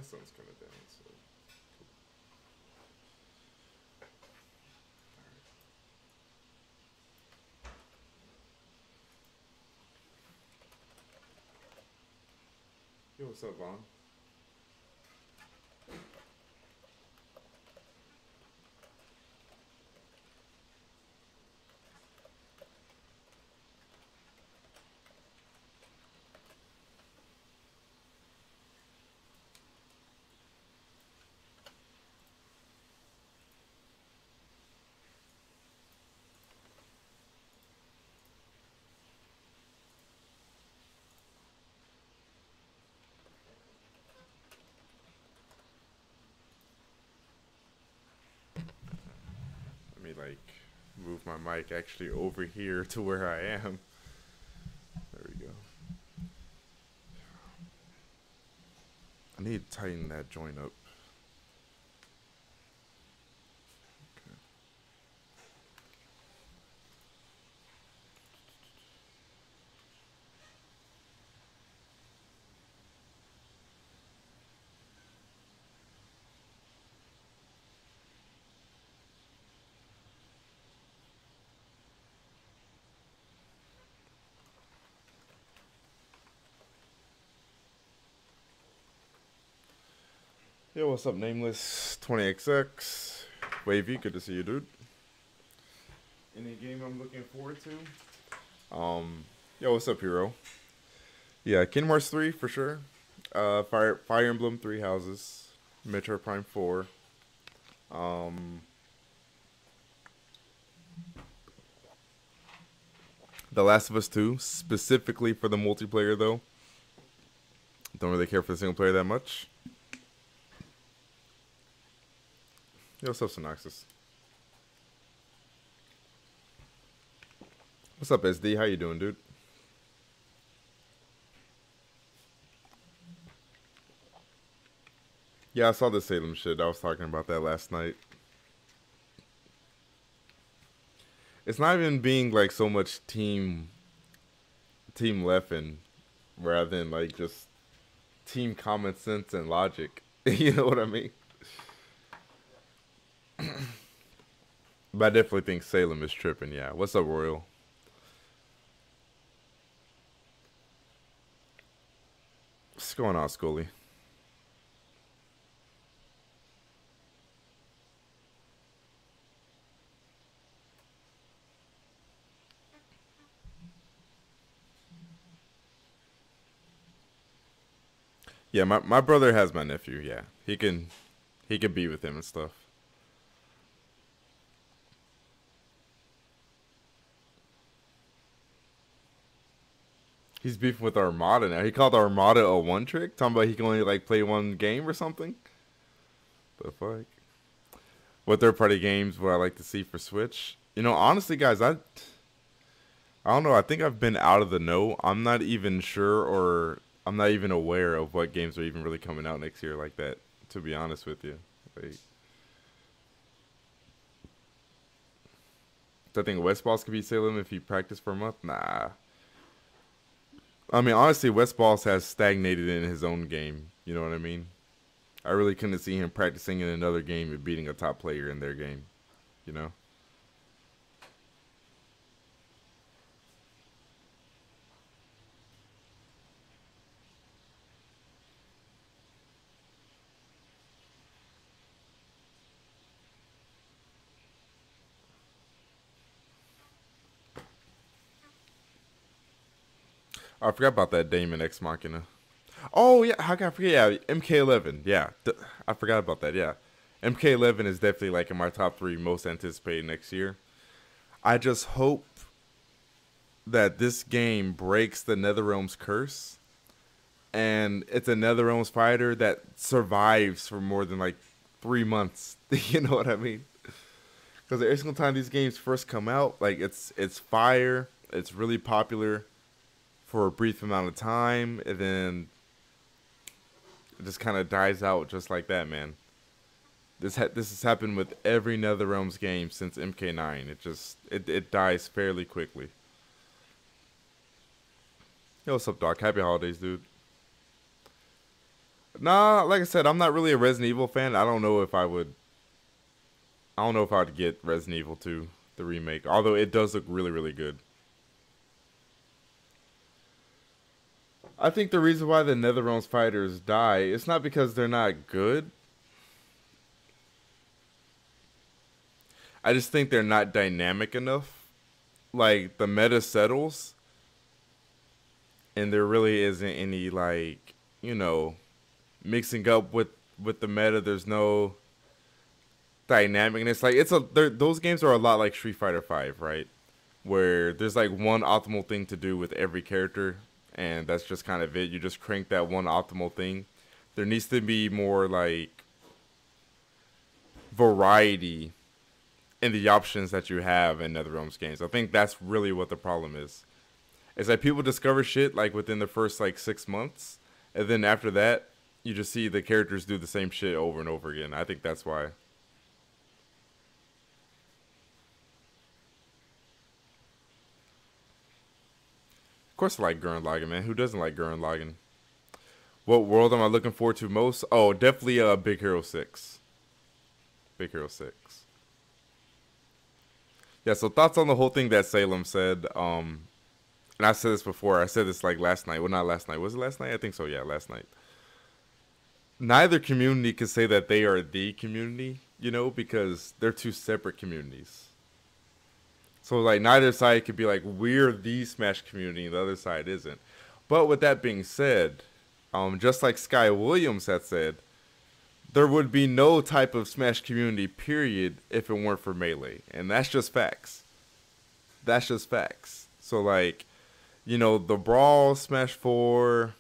sun's kind of down, so cool. Yo, what's up, Vaughn? Let me like move my mic actually over here to where I am. There we go. I need to tighten that joint up. Okay. Yo, what's up, Nameless 20XX? Wavy, good to see you, dude. Any game I'm looking forward to? Yo, what's up, Hero? Yeah, Kingdom Hearts 3 for sure. Fire Emblem 3 Houses. Metro Prime 4. The Last of Us 2, specifically for the multiplayer though. Don't really care for the single player that much. Yo, what's up, Synoxis? What's up, SD? How you doing, dude? Yeah, I saw the Salem shit. I was talking about that last night. It's not even being like so much team leffing rather than like just team common sense and logic. You know what I mean? But I definitely think Salem is tripping, yeah. What's up, Royal? What's going on, Scully? Yeah, my brother has my nephew, yeah. He can be with him and stuff. He's beefing with Armada now. He called Armada a one trick, talking about he can only like play one game or something. The fuck? What third party games would I like to see for Switch? You know, honestly, guys, I don't know. I think I've been out of the know. I'm not even sure, or I'm not even aware of what games are even really coming out next year like that. To be honest with you, like, do I think West Balls could be Salem if he practiced for a month? Nah. I mean, honestly, West Balls has stagnated in his own game. You know what I mean? I really couldn't see him practicing in another game and beating a top player in their game. You know? I forgot about that Damon X Machina. Oh yeah, how can I forget? Yeah, MK11. Yeah, I forgot about that. Yeah, MK11 is definitely like in my top 3 most anticipated next year. I just hope that this game breaks the NetherRealm's curse, and it's a NetherRealm's fighter that survives for more than like 3 months. You know what I mean? Because every single time these games first come out, like it's fire. It's really popular for a brief amount of time, and then it just kind of dies out just like that, man. This has happened with every NetherRealms game since MK9. It dies fairly quickly. Yo, what's up, Doc? Happy holidays, dude. Nah, like I said, I'm not really a Resident Evil fan. I don't know if I would. I don't know if I'd get Resident Evil 2, the remake. Although it does look really, really good. I think the reason why the NetherRealms fighters die, it's not because they're not good. I just think they're not dynamic enough. Like the meta settles, and there really isn't any like mixing up with the meta. There's no dynamic, and it's like those games are a lot like Street Fighter 5, right? Where there's like one optimal thing to do with every character, and that's just kind of it. You just crank that one optimal thing. There needs to be more like variety in the options that you have in NetherRealms games. I think that's really what the problem is. It's like people discover shit like within the first like 6 months, and then after that, you just see the characters do the same shit over and over again. I think that's why. Of course I like Gurren Lagann, man. Who doesn't like Gurren Lagann? What world am I looking forward to most? Oh, definitely Big Hero 6. Big Hero 6. Yeah, so thoughts on the whole thing that Salem said. And I said this before. I said this like last night. Well, not last night. Was it last night? I think so, yeah, last night. Neither community can say that they are the community, because they're two separate communities. So, like, neither side could be like, we're the Smash community, and the other side isn't. But with that being said, just like Sky Williams had said, there would be no type of Smash community, period, if it weren't for Melee. And that's just facts. That's just facts. So, like, the Brawl, Smash 4,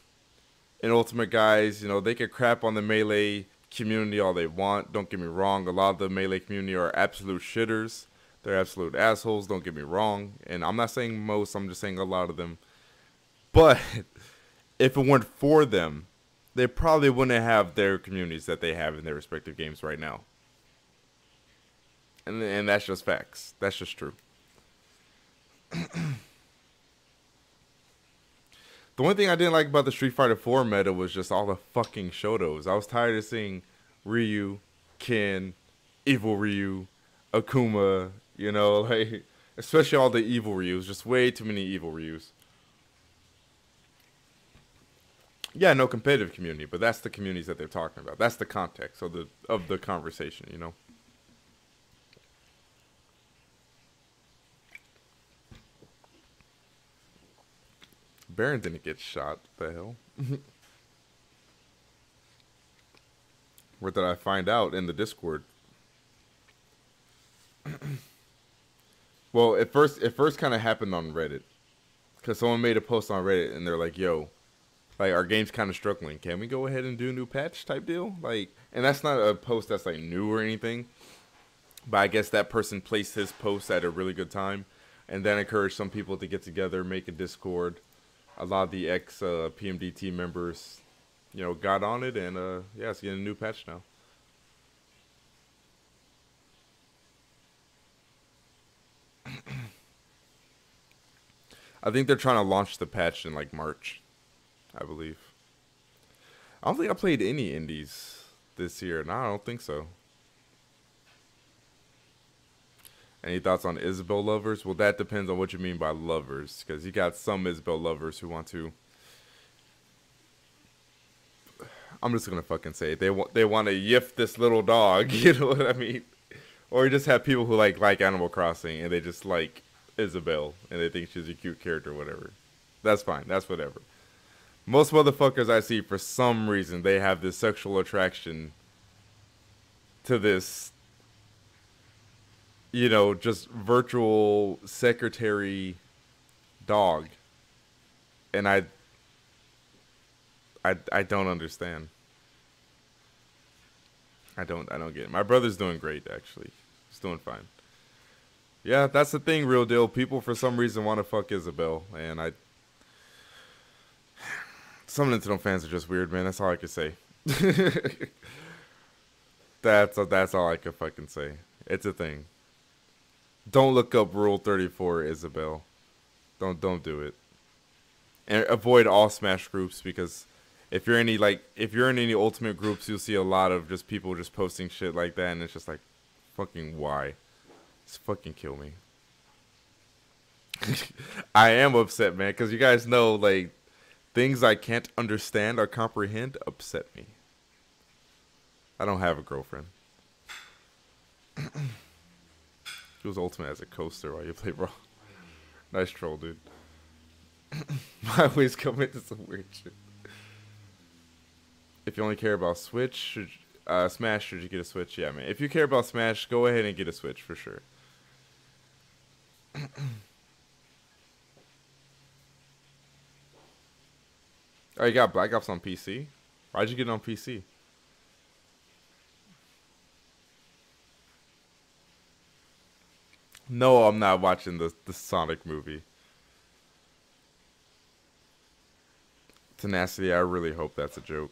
and Ultimate guys, they can crap on the Melee community all they want. Don't get me wrong. A lot of the Melee community are absolute shitters. They're absolute assholes, don't get me wrong. And I'm not saying most, I'm just saying a lot of them. But if it weren't for them, they probably wouldn't have their communities that they have in their respective games right now. And that's just facts. That's just true. The only thing I didn't like about the Street Fighter 4 meta was just all the fucking Shotos. I was tired of seeing Ryu, Ken, Evil Ryu, Akuma, like, especially all the evil Ryus. Just way too many evil Ryus. Yeah, no competitive community, but that's the communities that they're talking about. That's the context of the conversation, Baron didn't get shot. What the hell? Where did I find out? In the Discord. Well, it first kind of happened on Reddit, because someone made a post on Reddit and they're like, "Yo, like our game's kind of struggling. Can we go ahead and do a new patch type deal?" Like, and that's not a post that's like new or anything, but I guess that person placed his post at a really good time, and then encouraged some people to get together, make a Discord. A lot of the ex PMD team members, got on it, and yeah, it's getting a new patch now. I think they're trying to launch the patch in like March, I believe. I don't think I played any indies this year. No, I don't think so. Any thoughts on Isabel lovers? Well, that depends on what you mean by lovers, because you got some Isabel lovers who want to. I'm just gonna fucking say it. They want to yiff this little dog. You know what I mean? Or you just have people who like Animal Crossing and they just like Isabel and they think she's a cute character or whatever. That's fine. That's whatever. Most motherfuckers I see, for some reason, they have this sexual attraction to this, just virtual secretary dog. And I don't understand. I don't get it. My brother's doing great, actually. He's doing fine. Yeah, that's the thing, real deal. People, for some reason, want to fuck Isabel. And some Nintendo fans are just weird, man. That's all I can say. That's all I can fucking say. It's a thing. Don't look up Rule 34, Isabel. Don't do it. And avoid all Smash groups, because if you're in any Ultimate groups, you'll see a lot of just people just posting shit like that, and it's just like, fucking why? Just fucking kill me. I am upset, man, because you guys know, like, things I can't understand or comprehend upset me. I don't have a girlfriend. Use Ultimate as a coaster while you play, bro. Nice troll, dude. I always come into some weird shit. If you only care about Switch, Smash, should you get a Switch? Yeah, man. If you care about Smash, go ahead and get a Switch for sure. Oh, you got Black Ops on PC? Why'd you get it on PC? No, I'm not watching the Sonic movie. Tenacity, I really hope that's a joke.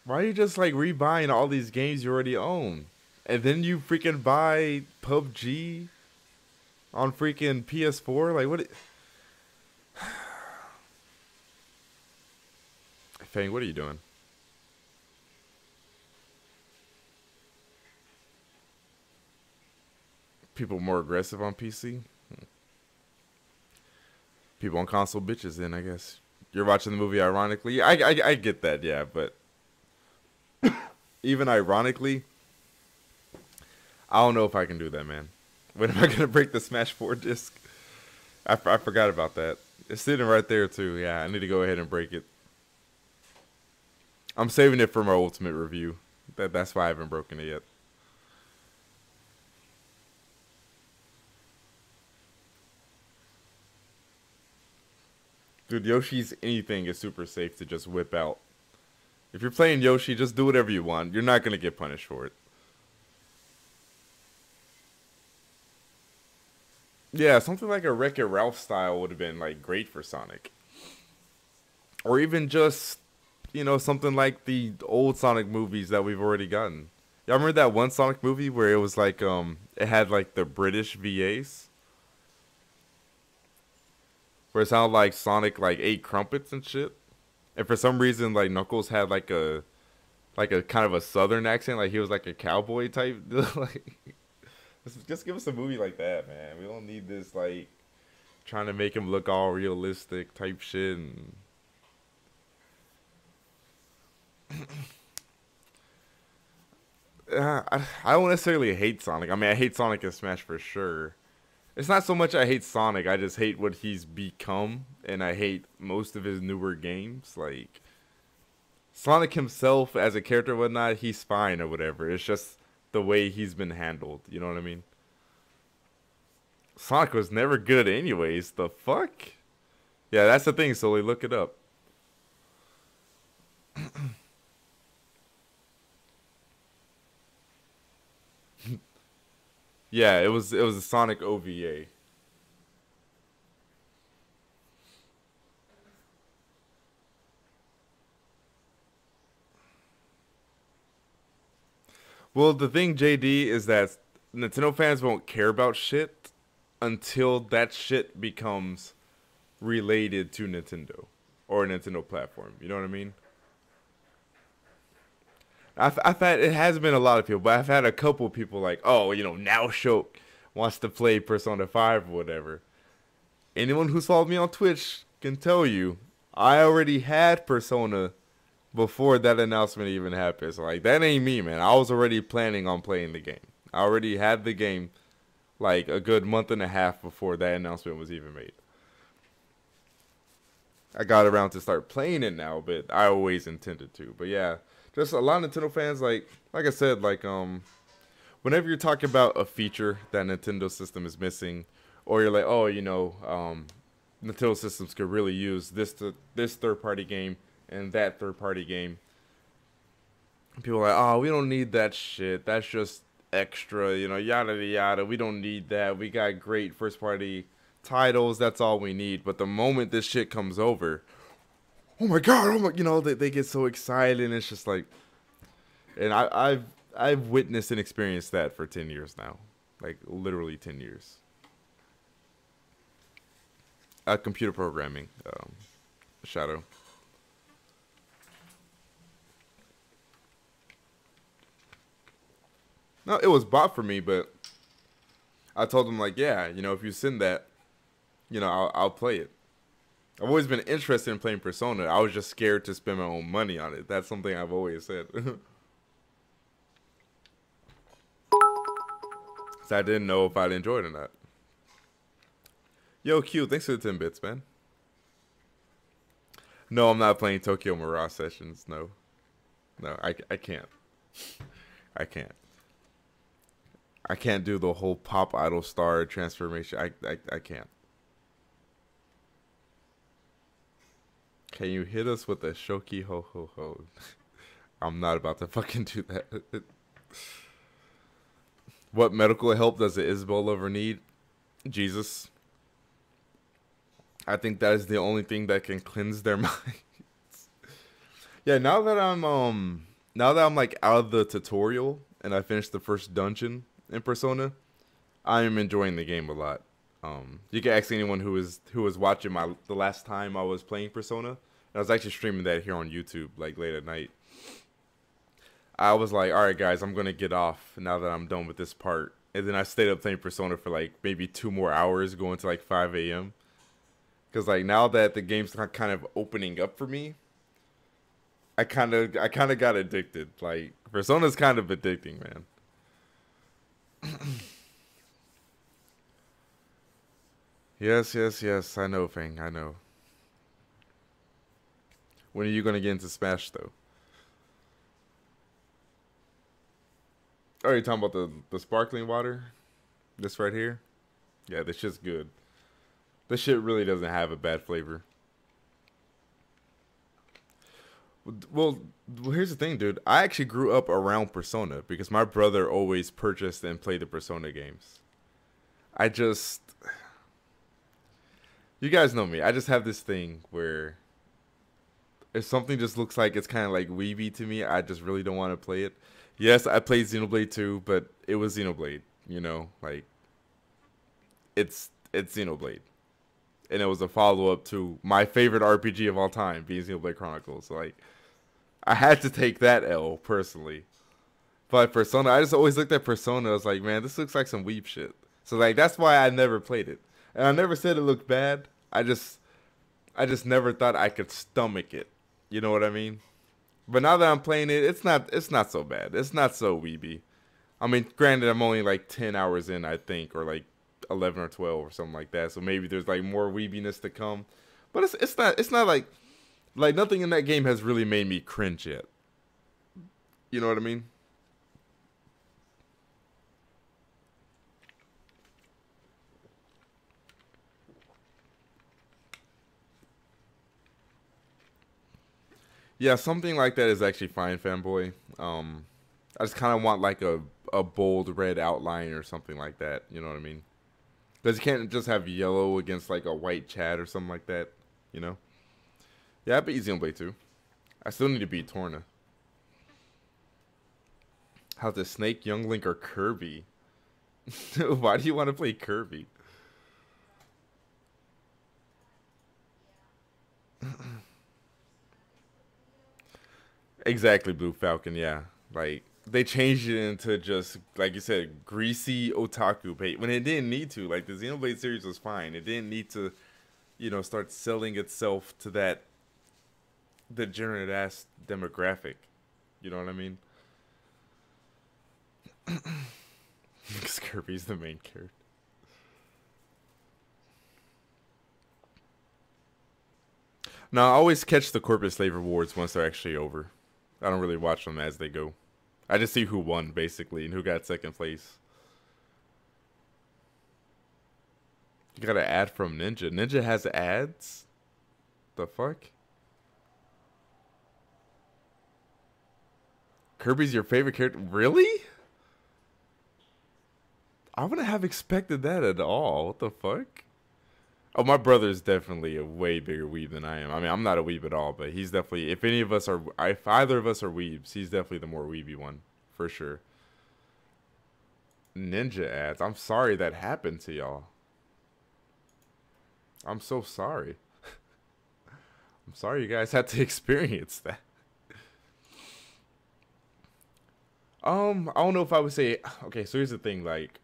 Why are you just like rebuying all these games you already own? And then you freaking buy PUBG on freaking PS4? Like, what? Fang, what are you doing? People more aggressive on PC? People on console bitches then, I guess. You're watching the movie ironically. I get that, yeah, but even ironically, I don't know if I can do that, man. When am I going to break the Smash 4 disc? I forgot about that. It's sitting right there, too. Yeah, I need to go ahead and break it. I'm saving it for my Ultimate review. That's why I haven't broken it yet. Dude, Yoshi's anything is super safe to just whip out. If you're playing Yoshi, just do whatever you want. You're not going to get punished for it. Yeah, something like a Wreck-It Ralph style would have been like great for Sonic. Or even just, you know, something like the old Sonic movies that we've already gotten. Y'all remember that one Sonic movie where it was like it had like the British VAs? Where it sounded like Sonic like ate crumpets and shit. And for some reason like Knuckles had like a kind of a southern accent, like he was like a cowboy type. Like, just give us a movie like that, man. We don't need this like trying to make him look all realistic type shit. And I don't necessarily hate Sonic. I mean, I hate Sonic in Smash for sure. It's not so much I hate Sonic. I just hate what he's become, and I hate most of his newer games. Like Sonic himself as a character, and whatnot, he's fine or whatever. It's just the way he's been handled. You know what I mean? Sonic was never good anyways. The fuck? Yeah, that's the thing, Sully. Look it up. Yeah, it was a Sonic OVA. Well, the thing, JD, is that Nintendo fans won't care about shit until that shit becomes related to Nintendo or a Nintendo platform. You know what I mean? I've had it has been a lot of people, but I've had a couple people like, oh, you know, now Shok wants to play Persona 5 or whatever. Anyone who's followed me on Twitch can tell you, I already had Persona before that announcement even happened. So like that ain't me, man. I was already planning on playing the game. I already had the game like a good month and a half before that announcement was even made. I got around to start playing it now, but I always intended to. But yeah, just a lot of Nintendo fans like I said, like whenever you're talking about a feature that Nintendo system is missing, or you're like, oh, you know, Nintendo systems could really use this third party game and that third party game. People are like, oh, we don't need that shit. That's just extra, you know, yada yada. We don't need that. We got great first party titles. That's all we need. But the moment this shit comes over, oh my god, oh my, you know, they get so excited, and it's just like, and I've witnessed and experienced that for 10 years now, like literally 10 years. Computer programming, Shadow. No, it was bought for me, but I told him like, yeah, you know, if you send that, you know, I'll play it. I've always been interested in playing Persona. I was just scared to spend my own money on it. That's something I've always said. So I didn't know if I'd enjoy it or not. Yo, Q, thanks for the 10 bits, man. No, I'm not playing Tokyo Mirage Sessions. No. No, I can't. I can't. I can't do the whole pop idol star transformation. I can't. Can you hit us with a Shokio ho ho ho? I'm not about to fucking do that. What medical help does the Isabel lover need? Jesus. I think that is the only thing that can cleanse their minds. Yeah, now that I'm like out of the tutorial and I finished the first dungeon in Persona, I am enjoying the game a lot. You can ask anyone who was watching the last time I was playing Persona. I was actually streaming that here on YouTube, like late at night. I was like, all right, guys, I'm gonna get off now that I'm done with this part. And then I stayed up playing Persona for like maybe 2 more hours, going to like 5 a.m. Because like now that the game's kind of opening up for me, I kind of got addicted. Like Persona's kind of addicting, man. Yes. I know, Fang. I know. When are you gonna get into Smash though? Oh, you're talking about the sparkling water? This right here? Yeah, this shit's good. This shit really doesn't have a bad flavor. Well, here's the thing, dude. I actually grew up around Persona because my brother always purchased and played the Persona games. You guys know me. I just have this thing where if something just looks like it's kind of like weeby to me, I just really don't want to play it. Yes, I played Xenoblade 2, but it was Xenoblade, you know, like it's Xenoblade. And it was a follow-up to my favorite RPG of all time, being Xenoblade Chronicles. So, like, I had to take that L, personally. But Persona, I just always looked at Persona, I was like, man, this looks like some weeb shit. So, like, that's why I never played it. And I never said it looked bad. I just never thought I could stomach it. You know what I mean? But now that I'm playing it, it's not so bad. It's not so weeby. I mean, granted, I'm only like 10 hours in, I think, or like 11 or 12 or something like that. So maybe there's like more weebiness to come. But it's not like nothing in that game has really made me cringe yet. You know what I mean? Yeah, something like that is actually fine, fanboy. I just kind of want like a bold red outline or something like that. You know what I mean? Because you can't just have yellow against like a white chat or something like that. You know? Yeah, I beat Xenoblade 2. I still need to beat Torna. How's the Snake, Young Link, or Kirby? Why do you want to play Kirby? Exactly, Blue Falcon, yeah. Like, they changed it into just, like you said, greasy otaku bait. When it didn't need to. Like, the Xenoblade series was fine. It didn't need to, you know, start selling itself to that degenerate-ass demographic. You know what I mean? Because Kirby's the main character. Now, I always catch the corporate slave rewards once they're actually over. I don't really watch them as they go. I just see who won, basically, and who got second place. You got an ad from Ninja. Ninja has ads? The fuck? Kirby's your favorite character? Really? I wouldn't have expected that at all. What the fuck? Oh, my brother's definitely a way bigger weeb than I am. I mean, I'm not a weeb at all, but he's definitely. If any of us are, if either of us are weebs, he's definitely the more weeby one, for sure. Ninja ads. I'm sorry that happened to y'all. I'm so sorry. I'm sorry you guys had to experience that. I don't know if I would say. Okay, so here's the thing. Like,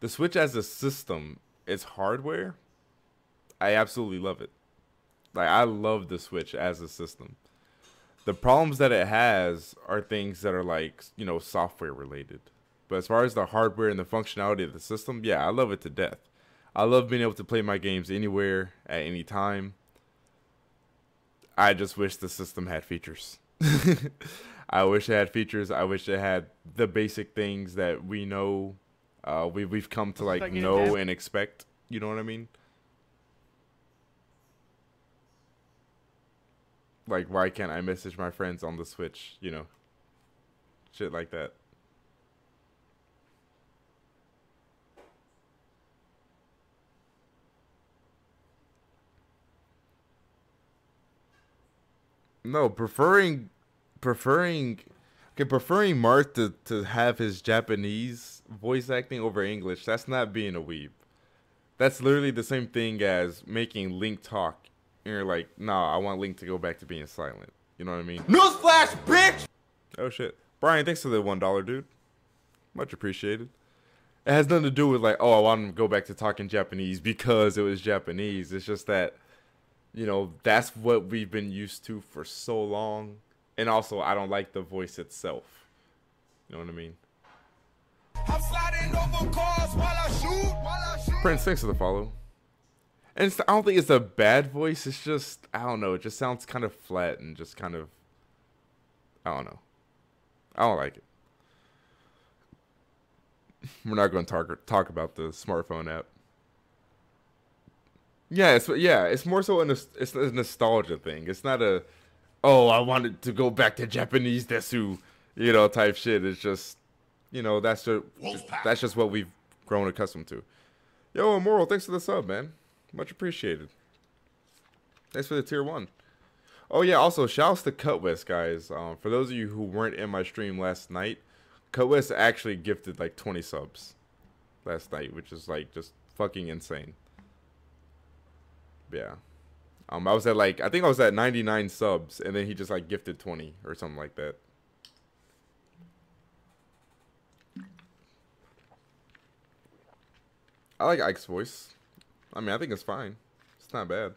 the Switch as a system, it's hardware. I absolutely love it. Like, I love the Switch as a system. The problems that it has are things that are like, software related. But as far as the hardware and the functionality of the system, yeah, I love it to death. I love being able to play my games anywhere at any time. I just wish the system had features. I wish it had features. I wish it had the basic things that we know, we've come to like know and expect. You know what I mean? Like, why can't I message my friends on the Switch? Shit like that. No, preferring okay, preferring Marth to have his Japanese voice acting over English, that's not being a weeb. That's literally the same thing as making Link talk. And you're like, nah, I want Link to go back to being silent. You know what I mean? Newsflash, bitch! Oh shit. Brian, thanks for the $1, dude. Much appreciated. It has nothing to do with like, oh, I want him to go back to talking Japanese because it was Japanese. It's just that, that's what we've been used to for so long. And also, I don't like the voice itself. You know what I mean? I'm sliding over cars while I shoot. Prince, thanks for the follow. And I don't think it's a bad voice. It's just, I don't know. It just sounds kind of flat and just kind of, I don't know. I don't like it. We're not going to talk about the smartphone app. Yeah, it's more so it's a nostalgia thing. It's not a, oh, I wanted to go back to Japanese desu, type shit. It's just, that's just what we've grown accustomed to. Yo, Immoral, thanks for the sub, man. Much appreciated. Thanks for the tier 1. Oh yeah, also shouts to Cutwest, guys. For those of you who weren't in my stream last night, Cutwest actually gifted like 20 subs last night, which is like just fucking insane. Yeah. I was at I think I was at 99 subs, and then he just like gifted 20 or something like that. I like Ike's voice. I mean, I think it's fine. It's not bad.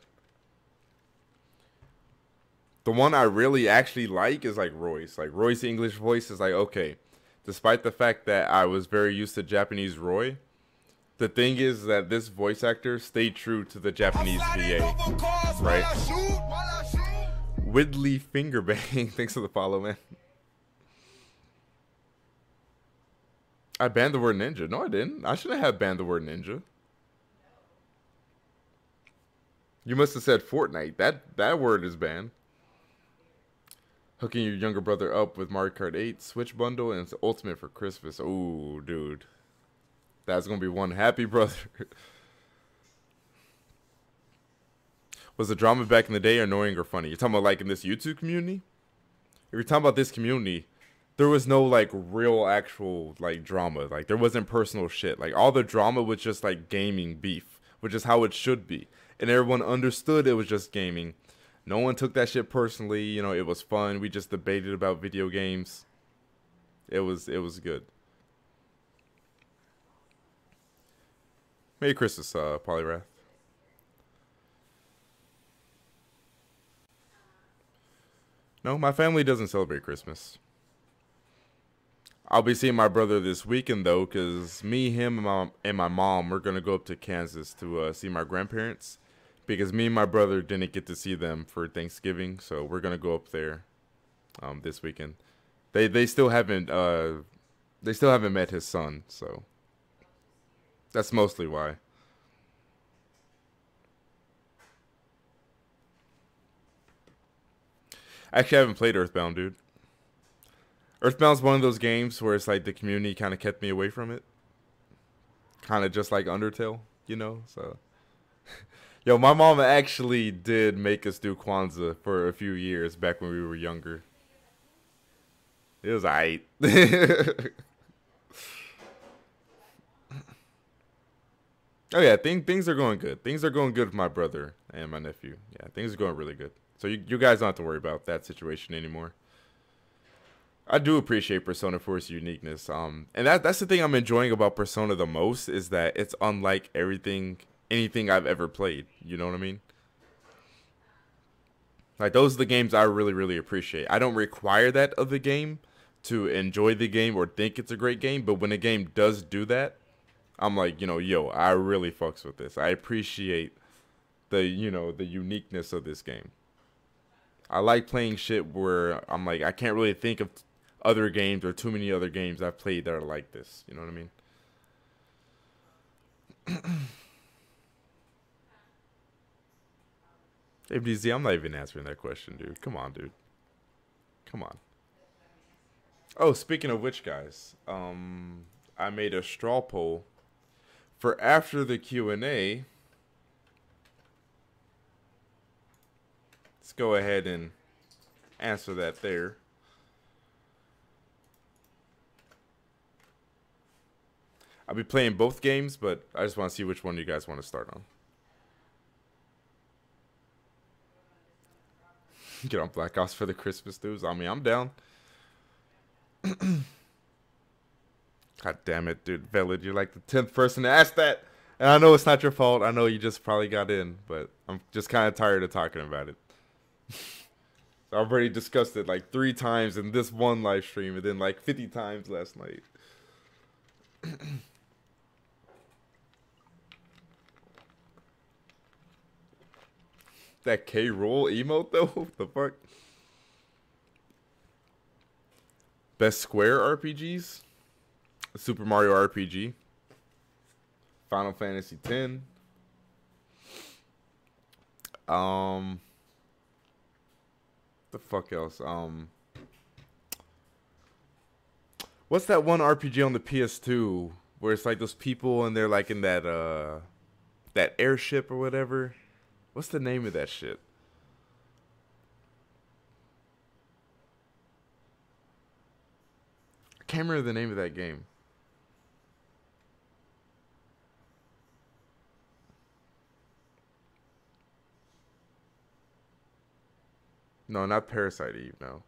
The one I really actually like is like Royce. Like Roy's English voice is like, okay. Despite the fact that I was very used to Japanese Roy, the thing is that this voice actor stayed true to the Japanese VA, right? Widley Fingerbang, thanks for the follow, man. I banned the word ninja. No, I didn't. I shouldn't have banned the word ninja. You must have said Fortnite. That word is banned. Hooking your younger brother up with Mario Kart 8 Switch bundle, and it's ultimate for Christmas. Oh, dude. That's going to be one happy brother. Was the drama back in the day annoying or funny? You're talking about like in this YouTube community? If you're talking about this community, there was no like real actual like drama. Like there wasn't personal shit. Like all the drama was just like gaming beef, which is how it should be. And everyone understood it was just gaming. No one took that shit personally. It was fun. We just debated about video games. It was good. Merry Christmas, Polyrath. No, my family doesn't celebrate Christmas. I'll be seeing my brother this weekend, though, because me, him, and my mom, we're going to go up to Kansas to see my grandparents. Because me and my brother didn't get to see them for Thanksgiving, so we're going to go up there this weekend. They still haven't met his son, so that's mostly why. Actually, I haven't played Earthbound, dude. Earthbound's one of those games where it's like the community kind of kept me away from it. Kind of just like Undertale, so. Yo, my mom actually did make us do Kwanzaa for a few years back when we were younger. It was aight. Oh yeah, things are going good. Things are going good with my brother and my nephew. Yeah, things are going really good. So you guys don't have to worry about that situation anymore. I do appreciate Persona for its uniqueness. And that's the thing I'm enjoying about Persona the most is that it's unlike anything I've ever played. You know what I mean? Like those are the games I really, really appreciate. I don't require that of the game to enjoy the game or think it's a great game, but when a game does do that, I'm like, yo, I really fucks with this. I appreciate the uniqueness of this game. I like playing shit where I'm like, I can't really think of other games or too many other games I've played that are like this. You know what I mean? MDZ, I'm not even answering that question, dude. Come on, dude. Come on. Oh, speaking of which, guys, I made a straw poll for after the Q&A. Let's go ahead and answer that there. I'll be playing both games, but I just want to see which one you guys want to start on. Get on Black Ops for the Christmas dudes. I mean, I'm down. God damn it, dude. Velid, you're like the 10th person to ask that. And I know it's not your fault. I know you just probably got in, but I'm just kind of tired of talking about it. I've already discussed it like 3 times in this one live stream and then like 50 times last night. That K-Roll emote though? What the fuck? Best Square RPGs? Super Mario RPG. Final Fantasy X. The fuck else? What's that one RPG on the PS2 where it's like those people and they're like in that airship or whatever? What's the name of that shit? I can't remember the name of that game. No, not Parasite Eve, no.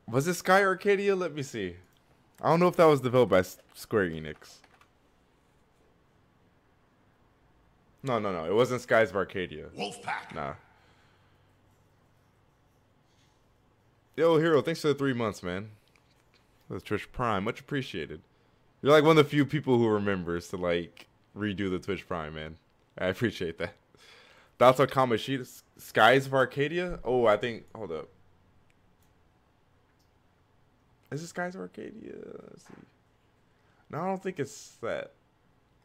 Was it Sky Arcadia? Let me see. I don't know if that was developed by Square Enix. No. It wasn't Skies of Arcadia. Wolfpack. Nah. Yo, Hero, thanks for the 3 months, man. That's Twitch Prime. Much appreciated. You're like one of the few people who remembers to, like, redo the Twitch Prime, man. I appreciate that. Thoughts on Kamoshida? Skies of Arcadia? Oh, I think... Hold up. Is it Skies of Arcadia? Let's see. No, I don't think it's that.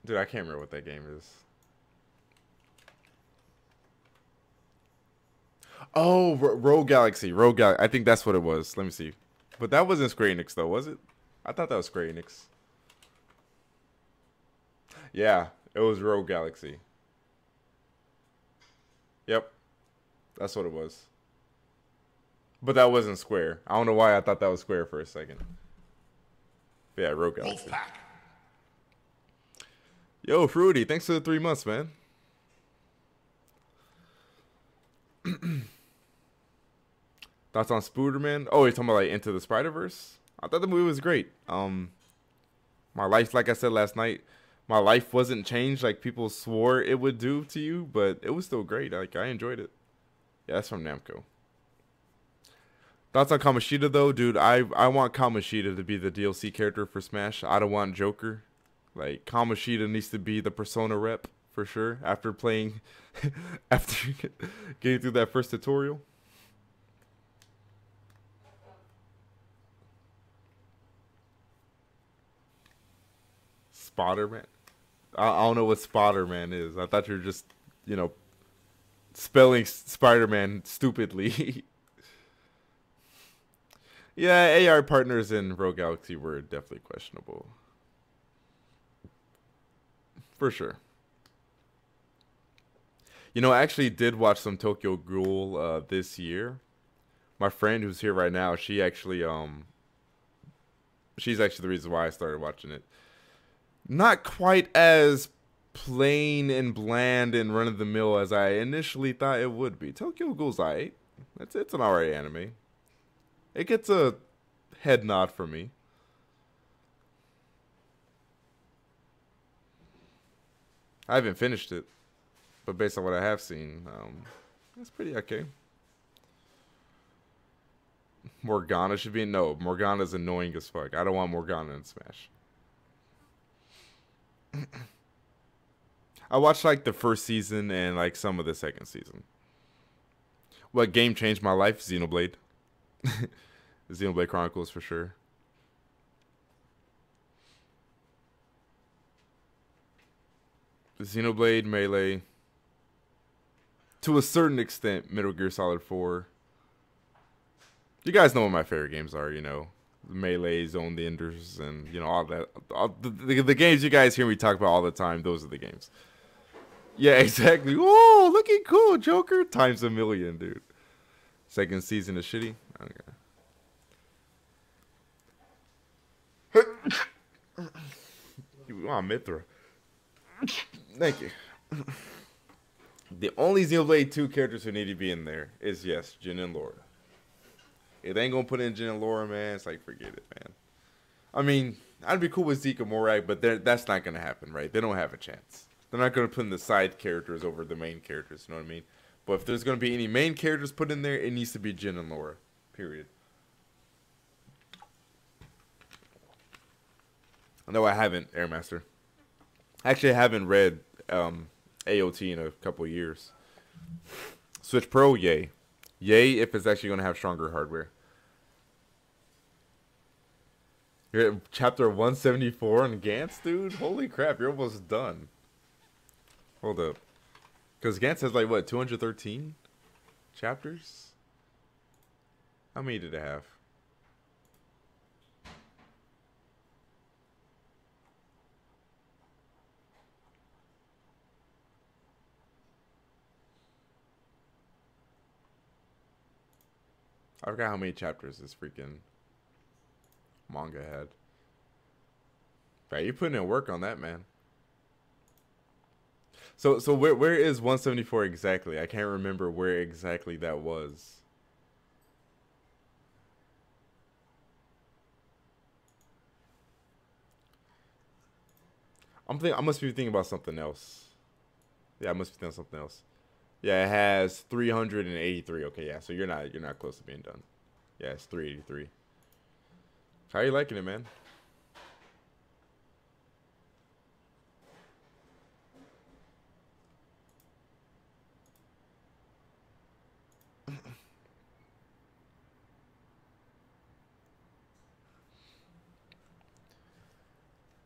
Dude, I can't remember what that game is. Oh, Rogue Galaxy. Rogue Galaxy. I think that's what it was. Let me see. But that wasn't Square Enix, though, was it? I thought that was Square Enix. Yeah, it was Rogue Galaxy. Yep. That's what it was. But that wasn't Square. I don't know why I thought that was Square for a second. But yeah, Rogue Galaxy. Wolfpack. Yo, Fruity, thanks for the 3 months, man. Thoughts on Spooderman? Oh, you're talking about like Into the Spider-Verse? I thought the movie was great. My life, like I said last night, my life wasn't changed like people swore it would do to you, but it was still great. Like I enjoyed it. Yeah, that's from Namco. Thoughts on Kamoshida though, dude? I want Kamoshida to be the DLC character for Smash. I don't want Joker. Like Kamoshida needs to be the Persona rep for sure. After playing, after getting through that first tutorial. Spotterman. I don't know what Spotterman is. I thought you were just, spelling Spider-Man stupidly. Yeah, AR partners in Rogue Galaxy were definitely questionable. For sure. You know, I actually did watch some Tokyo Ghoul this year. My friend who's here right now, she's actually the reason why I started watching it. Not quite as plain and bland and run of the mill as I initially thought it would be. Tokyo Ghoul's alright. It's an alright anime. It gets a head nod from me. I haven't finished it, but based on what I have seen, it's pretty okay. Morgana should be no. Morgana's annoying as fuck. I don't want Morgana in Smash. I watched like the first season and like some of the second season. What game changed my life? Xenoblade. Xenoblade Chronicles for sure. Xenoblade, Melee. To a certain extent, Metal Gear Solid 4. You guys know what my favorite games are, you know. Melee, Zone the Enders, and, you know, all that. The games you guys hear me talk about all the time, those are the games. Yeah, exactly. Oh, looking cool, Joker. Times a million, dude. Second season is shitty. Okay. You want Mithra. Thank you. The only Xenoblade 2 characters who need to be in there is, yes, Jin and Laura. If they ain't gonna put in Jin and Laura, man, it's like, forget it, man. I mean, I'd be cool with Zeke and Morak, but that's not gonna happen, right? They don't have a chance. They're not gonna put in the side characters over the main characters, you know what I mean? But if there's gonna be any main characters put in there, it needs to be Jin and Laura. Period. No, I haven't, Airmaster. Actually, I haven't read AOT in a couple of years. Switch Pro, yay. Yay if it's actually going to have stronger hardware. You're at chapter 174 on Gantz, dude? Holy crap, you're almost done. Hold up. Because Gantz has like, what, 213 chapters? How many did it have? I forgot how many chapters this freaking manga had. Right, you putting in work on that, man. So where is 174 exactly? I can't remember where exactly that was. I must be thinking about something else. Yeah, I must be thinking something else. Yeah, it has 383. Okay, yeah, so you're not close to being done. Yeah, it's 383. How are you liking it, man?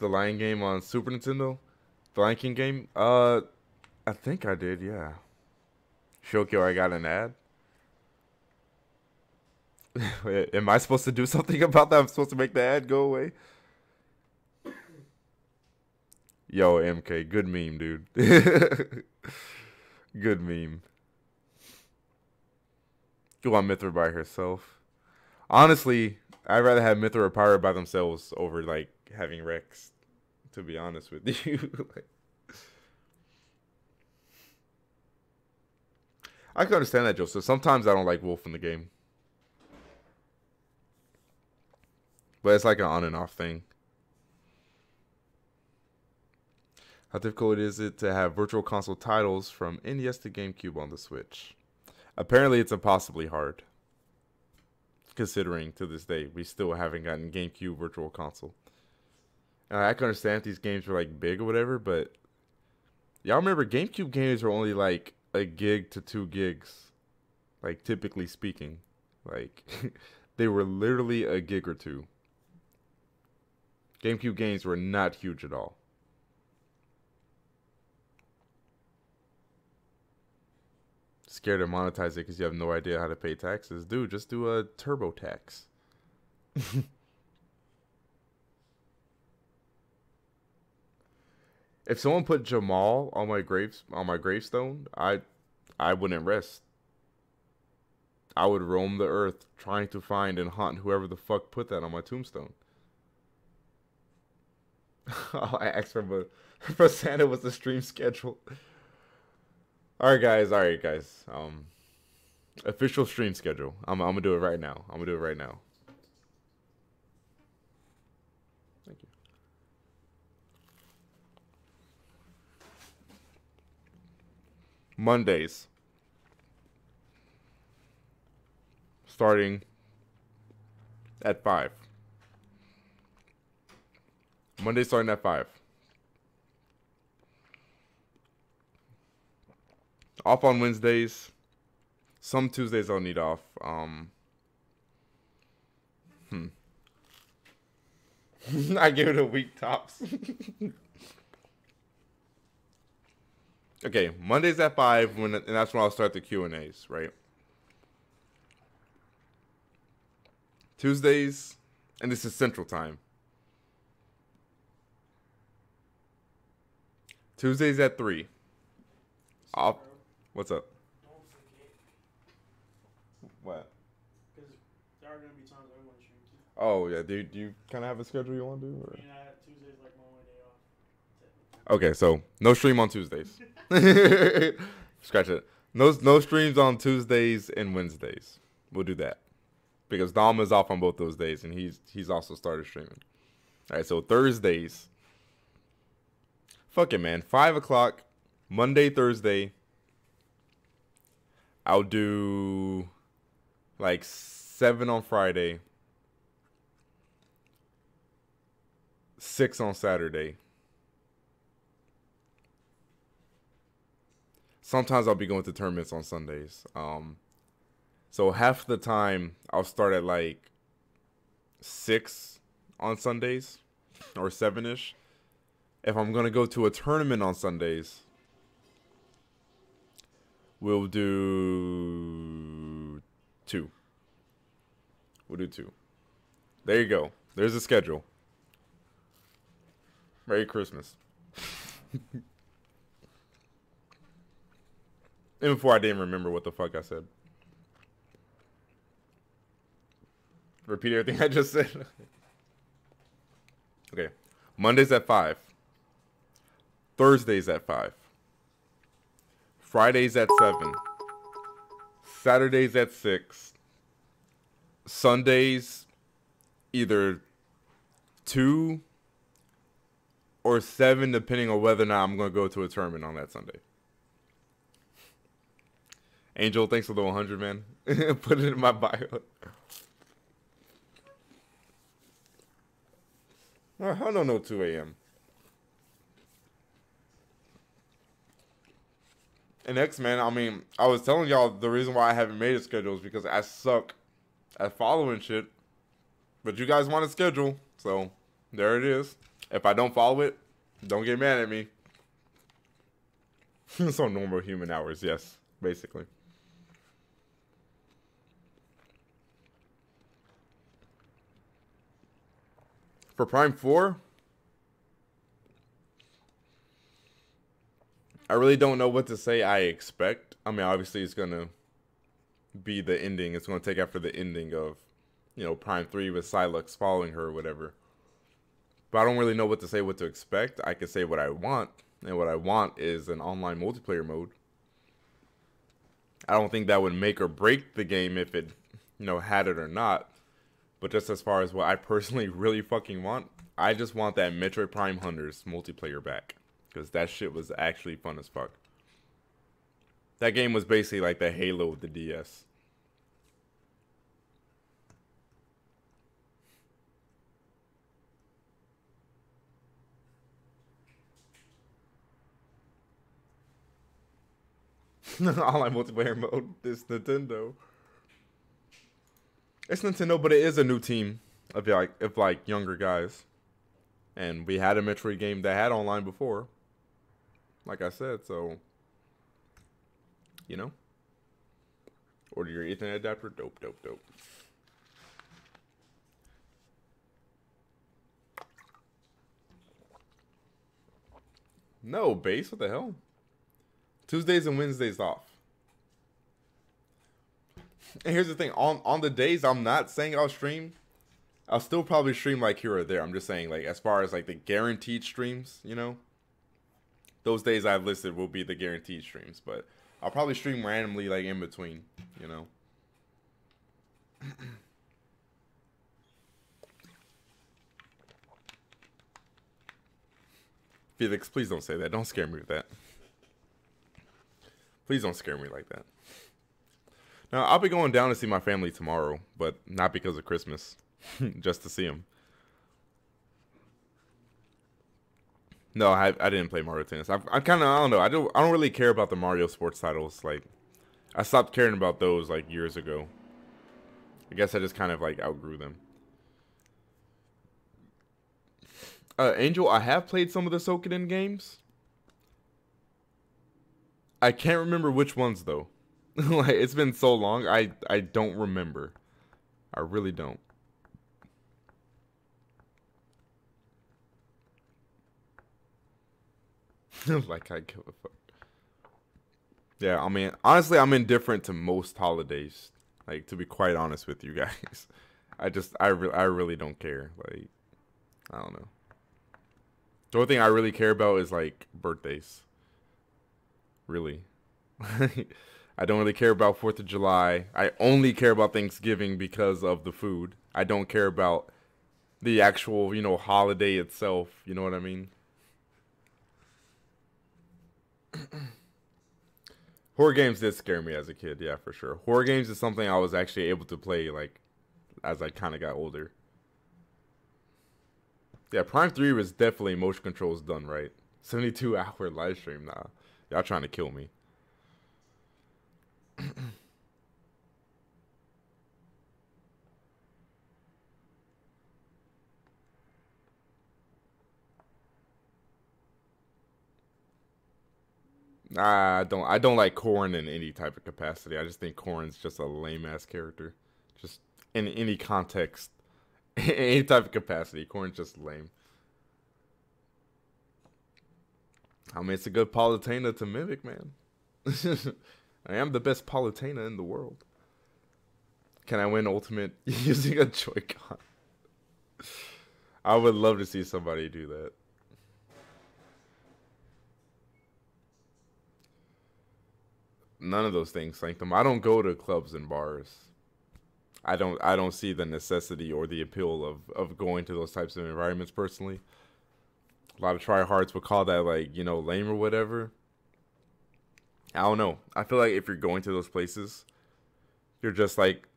The Lion game on Super Nintendo? The Lion King game? I think I did, yeah. Shokio, I got an ad. Am I supposed to do something about that? I'm supposed to make the ad go away? Yo, MK, good meme, dude. Good meme. You want Mithra by herself? Honestly, I'd rather have Mithra or Pyra by themselves over, like, having Rex, to be honest with you. Like, I can understand that, Joseph. Sometimes I don't like Wolf in the game. But it's like an on and off thing. How difficult is it to have virtual console titles from NES to GameCube on the Switch? Apparently it's impossibly hard. Considering to this day, we still haven't gotten GameCube virtual console. And I can understand if these games were like big or whatever, but y'all remember GameCube games were only like a gig to 2 gigs. Like, typically speaking. Like, they were literally a gig or 2. GameCube games were not huge at all. Scared to monetize it because you have no idea how to pay taxes. Dude, just do a turbo tax. If someone put Jamal on my gravestone, I wouldn't rest. I would roam the earth trying to find and hunt whoever the fuck put that on my tombstone. I asked for Santa was the stream schedule. All right, guys. Official stream schedule. I'm gonna do it right now. I'm gonna do it right now. Thank you. Mondays. Starting at 5. Monday starting at 5. Off on Wednesdays. Some Tuesdays I'll need off. I give it a week tops. Okay, Mondays at 5 and that's when I'll start the Q&As, right? Tuesdays, and this is Central Time. Tuesdays at 3. Off. What's up? Don't forget. What? Because there are going to be times I want to stream too. Oh, yeah. Do you kind of have a schedule you want to do? Or? I mean, Tuesday's like my only day off. Okay, so no stream on Tuesdays. Scratch it. No streams on Tuesdays and Wednesdays. We'll do that. Because Dom is off on both those days, and he's also started streaming. All right, so Thursdays. Fuck it, man. 5 o'clock, Monday, Thursday. I'll do like 7 on Friday, 6 on Saturday. Sometimes I'll be going to tournaments on Sundays. So half the time I'll start at like 6 on Sundays or 7-ish. If I'm going to go to a tournament on Sundays, we'll do 2. We'll do 2. There you go. There's a schedule. Merry Christmas. And before I didn't remember what the fuck I said. Repeat everything I just said. Okay. Mondays at 5. Thursdays at 5. Fridays at 7. Saturdays at 6. Sundays either 2 or 7, depending on whether or not I'm going to go to a tournament on that Sunday. Angel, thanks for the 100, man. Put it in my bio. I don't know 2 a.m. And X-Men, I mean, I was telling y'all the reason why I haven't made a schedule is because I suck at following shit. But you guys want a schedule, so there it is. If I don't follow it, don't get mad at me. It's on normal human hours, yes, basically. For Prime 4, I really don't know what to say I expect. I mean, obviously it's going to be the ending. It's going to take after the ending of, you know, Prime 3 with Silux following her or whatever. But I don't really know what to say, what to expect. I could say what I want, and what I want is an online multiplayer mode. I don't think that would make or break the game if it, you know, had it or not. But just as far as what I personally really fucking want, I just want that Metroid Prime Hunters multiplayer back. Because that shit was actually fun as fuck. That game was basically like the Halo of the DS. Online multiplayer mode. This Nintendo. It's Nintendo, but it is a new team of like younger guys. And we had a Metroid game that had online before. Like I said, so you know. Order your Ethernet adapter. Dope, dope, dope. No, base? What the hell? Tuesdays and Wednesdays off. And here's the thing. On the days I'm not saying I'll stream, I'll still probably stream like here or there. I'm just saying, like, as far as like the guaranteed streams, you know, those days I've listed will be the guaranteed streams. But I'll probably stream randomly, like, in between, you know. Felix, please don't say that. Don't scare me with that. Please don't scare me like that. Now, I'll be going down to see my family tomorrow, but not because of Christmas. Just to see them. No, I didn't play Mario Tennis. I kind of, I don't know. I don't really care about the Mario sports titles. Like, I stopped caring about those like years ago. I guess I just kind of like outgrew them. Angel, I have played some of the Sokoden games. I can't remember which ones though. Like, it's been so long. I don't remember. I really don't. Like, I give a fuck. Yeah, I mean, honestly, I'm indifferent to most holidays. Like, to be quite honest with you guys, I really don't care. Like, I don't know. The only thing I really care about is like birthdays. Really. I don't really care about 4th of July. I only care about Thanksgiving because of the food. I don't care about the actual, you know, holiday itself. You know what I mean? Horror games did scare me as a kid, yeah, for sure. Horror games is something I was actually able to play, like, as I kind of got older. Yeah, Prime 3 was definitely motion controls done right. 72-hour live stream, nah. Y'all trying to kill me. Nah, I don't like Corrin in any type of capacity. I just think Corrin's just a lame ass character. Just in any context. Any type of capacity. Corrin's just lame. I mean, it's a good Palutena to mimic, man. I am the best Palutena in the world. Can I win Ultimate using a Joy-Con? I would love to see somebody do that. None of those things, Sanctum. I don't go to clubs and bars. I don't see the necessity or the appeal of going to those types of environments personally. A lot of tryhards would call that, like, you know, lame or whatever. I don't know. I feel like if you're going to those places, you're just like,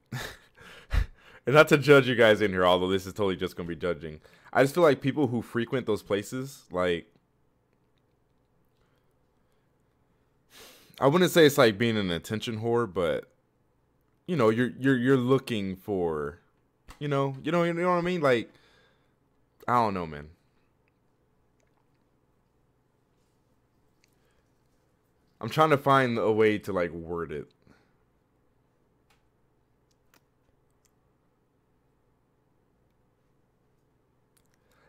and not to judge you guys in here, although this is totally just going to be judging. I just feel like people who frequent those places, like, I wouldn't say it's like being an attention whore, but you know, you're looking for, you know what I mean? Like, I don't know, man. I'm trying to find a way to like word it.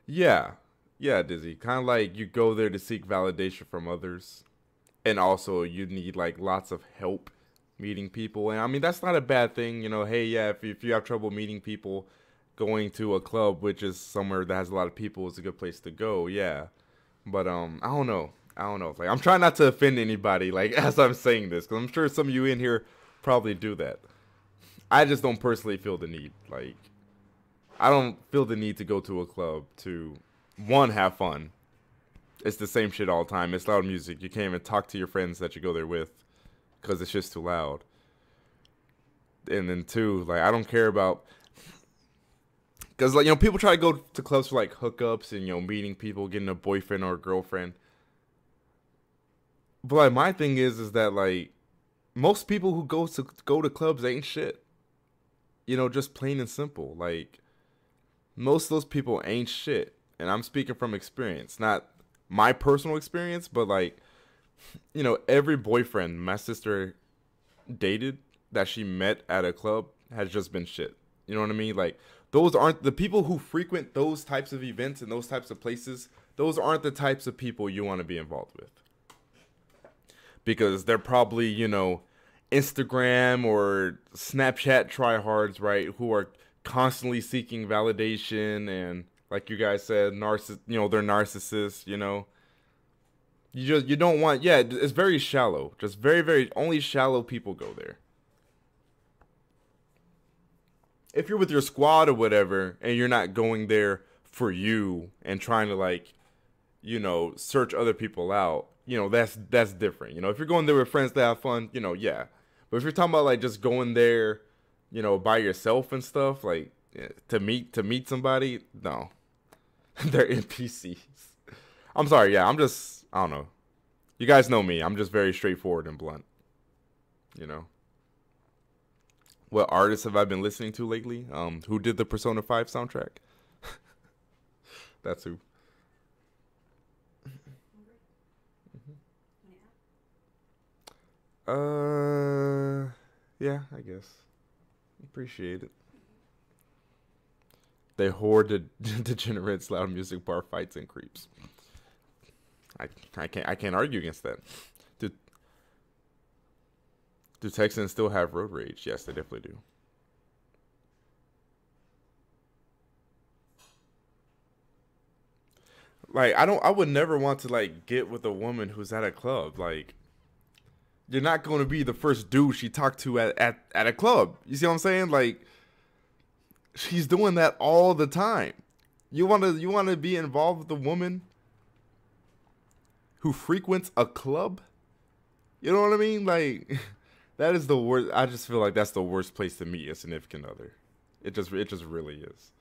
Yeah. Yeah, Dizzy. Kind of like you go there to seek validation from others. And also you need like lots of help meeting people. And I mean, that's not a bad thing. You know, hey, yeah, if you have trouble meeting people, going to a club, which is somewhere that has a lot of people, is a good place to go. Yeah. But I don't know. Like, I'm trying not to offend anybody, like, as I'm saying this, because I'm sure some of you in here probably do that. I just don't personally feel the need. Like, I don't feel the need to go to a club to, one, have fun. It's the same shit all the time. It's loud music. You can't even talk to your friends that you go there with because it's just too loud. And then two, like, I don't care about, because, like, you know, people try to go to clubs for, like, hookups and, you know, meeting people, getting a boyfriend or a girlfriend. But, like, my thing is that, like, most people who go to clubs ain't shit. You know, just plain and simple. Like, most of those people ain't shit. And I'm speaking from experience. Not my personal experience, but, like, you know, every boyfriend my sister dated that she met at a club has just been shit. You know what I mean? Like, those aren't the people who frequent those types of events and those types of places. those aren't the types of people you want to be involved with. Because they're probably, you know, Instagram or Snapchat tryhards, right? Who are constantly seeking validation and, like you guys said, they're narcissists, you know. You don't want, yeah, it's very shallow. Just very, very, only shallow people go there. If you're with your squad or whatever, and you're not going there for you and trying to, like, you know, search other people out, you know, that's different. You know, if you're going there with friends to have fun, you know, yeah. But if you're talking about, like, just going there, you know, by yourself and stuff, like, to meet somebody, no. They're NPCs. I'm sorry, yeah, I don't know. You guys know me. I'm just very straightforward and blunt. You know. What artists have I been listening to lately? Who did the Persona 5 soundtrack? That's who. Yeah, I guess. Appreciate it. They hoard the degenerates, loud music, bar fights, and creeps. I can't argue against that. Do Texans still have road rage? Yes, they definitely do. Like, I would never want to, like, get with a woman who's at a club. Like, you're not going to be the first dude she talked to at a club. You see what I'm saying? Like, she's doing that all the time. You want to be involved with a woman who frequents a club? You know what I mean? Like, that is the worst. I just feel like that's the worst place to meet a significant other. It just really is.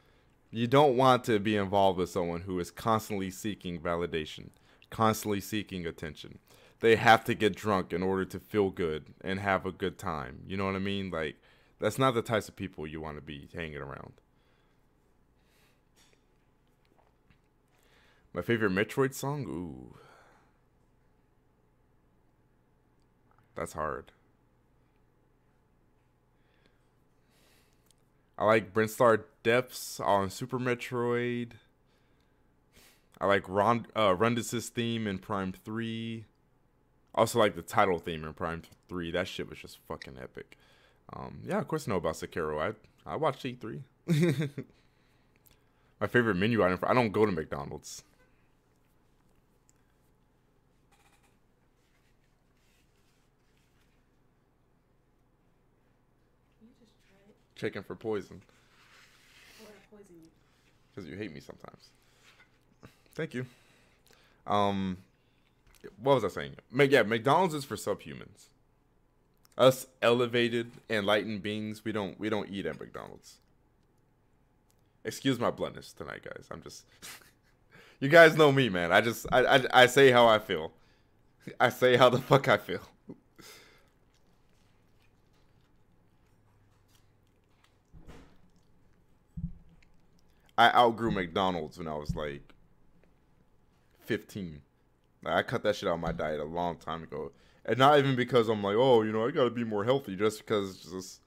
You don't want to be involved with someone who is constantly seeking validation, constantly seeking attention. They have to get drunk in order to feel good and have a good time. You know what I mean? Like, that's not the types of people you want to be hanging around. My favorite Metroid song? Ooh. That's hard. I like Brinstar Depths on Super Metroid. I like Rundus' theme in Prime 3. Also like the title theme in Prime 3. That shit was just fucking epic. Yeah, of course I know about Sekiro. I watched E3. My favorite menu item. I don't go to McDonald's. Checking for poison. Why would I poison you? Because you hate me sometimes. Thank you. What was I saying? Yeah, McDonald's is for subhumans. Us elevated, enlightened beings, we don't eat at McDonald's. Excuse my bluntness tonight, guys. I'm just you guys know me, man. I say how I feel. I say how the fuck I feel. I outgrew McDonald's when I was like 15. Like, I cut that shit out of my diet a long time ago. And not even because I'm like, oh, you know, I gotta be more healthy. Just because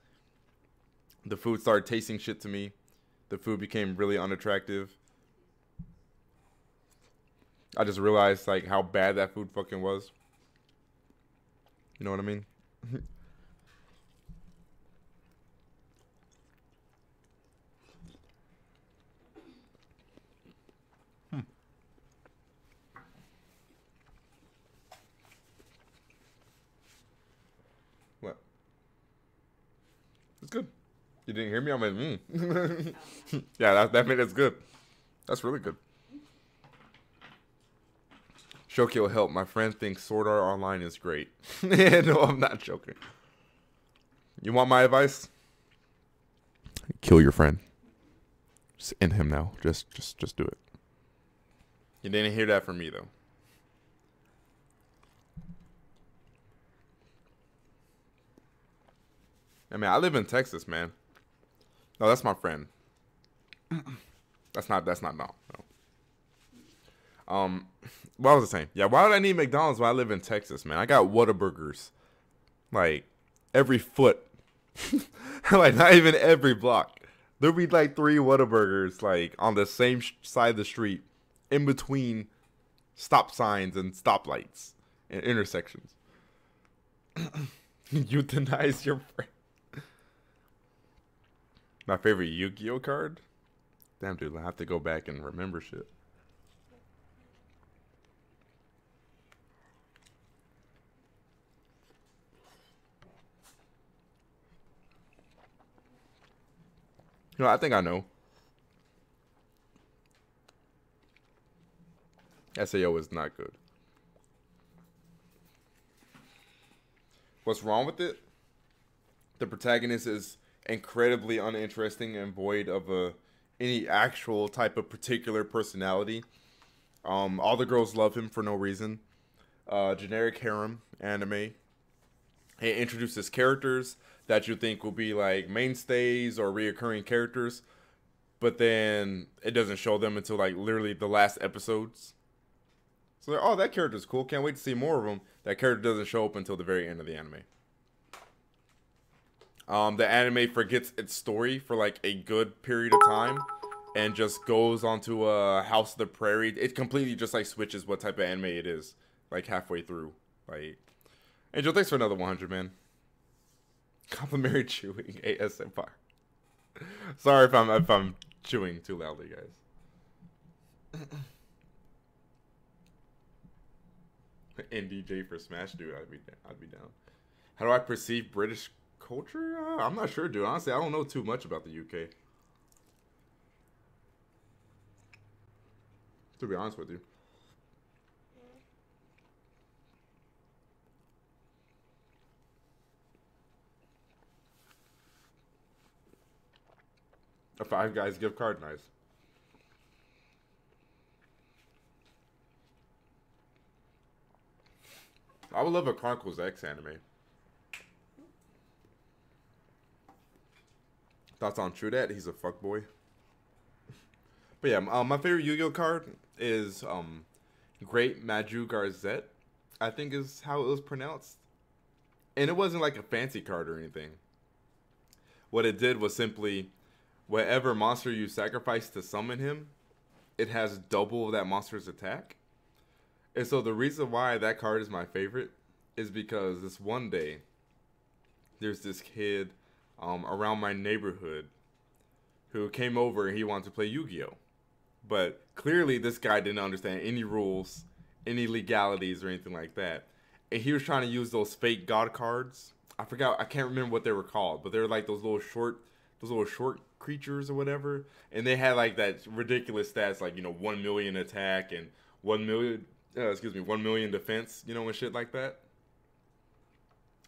the food started tasting shit to me. The food became really unattractive. I just realized, like, how bad that food fucking was. You know what I mean? What? It's good. You didn't hear me? I'm like, Yeah, that made it good. That's really good. Shokio, help. My friend thinks Sword Art Online is great. No, I'm not joking. You want my advice? Kill your friend. Just end him now. Just do it. You didn't hear that from me, though. I mean, I live in Texas, man. No, that's my friend. That's not no. What was I saying? Yeah, why would I need McDonald's when I live in Texas, man? I got Whataburgers, like, every foot. Like, not even every block. There'll be, like, 3 Whataburgers, like, on the same side of the street, in between stop signs and stoplights and intersections. Euthanize your friend. My favorite Yu-Gi-Oh card? Damn, dude, I have to go back and remember shit. You know, I think I know. SAO is not good. What's wrong with it? The protagonist is incredibly uninteresting and void of any actual type of particular personality. All the girls love him for no reason. Generic harem anime. He introduces characters that you think will be like mainstays or reoccurring characters, but then it doesn't show them until like literally the last episodes. So they're, oh, that character's cool. Can't wait to see more of him. That character doesn't show up until the very end of the anime. The anime forgets its story for like a good period of time and just goes onto House of the Prairie. It completely just like switches what type of anime it is, like halfway through. Like, Angel, thanks for another 100, man. Complimentary chewing ASMR. Sorry if I'm chewing too loudly, guys. NDJ for Smash, dude. I'd be down. How do I perceive British culture? I'm not sure, dude. Honestly, I don't know too much about the UK. To be honest with you. A Five Guys gift card, nice. I would love a Chronicles X anime. Thoughts on True Dat? He's a fuckboy. But yeah, my favorite Yu-Gi-Oh card is Great Maju Garzette, I think is how it was pronounced. And it wasn't like a fancy card or anything. What it did was simply, whatever monster you sacrifice to summon him, it has double of that monster's attack. And so the reason why that card is my favorite is because this one day, there's this kid around my neighborhood who came over and he wanted to play Yu-Gi-Oh! But clearly this guy didn't understand any rules, any legalities or anything like that. And he was trying to use those fake god cards. I can't remember what they were called, but they were like those little short creatures or whatever. And they had like that ridiculous stats like, 1 million attack and 1 million defense, and shit like that.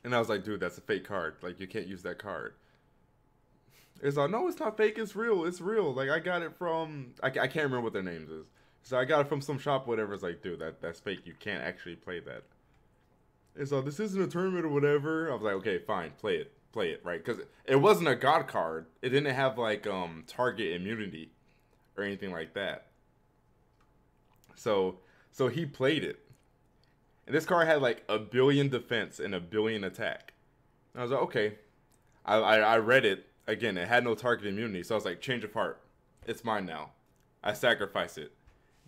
And I was like, dude, that's a fake card. Like, you can't use that card. It's like, no, it's not fake. It's real. It's real. Like, I got it from, I can't remember what their names is. So I got it from some shop, whatever. It's like, dude, that's fake. You can't actually play that. And so this isn't a tournament or whatever. I was like, okay, fine, play it, right? Because it wasn't a god card. It didn't have like target immunity or anything like that. So he played it. And this card had like 1 billion defense and 1 billion attack. And I was like, okay. I read it. Again, it had no target immunity. So I was like, change of heart. It's mine now. I sacrifice it.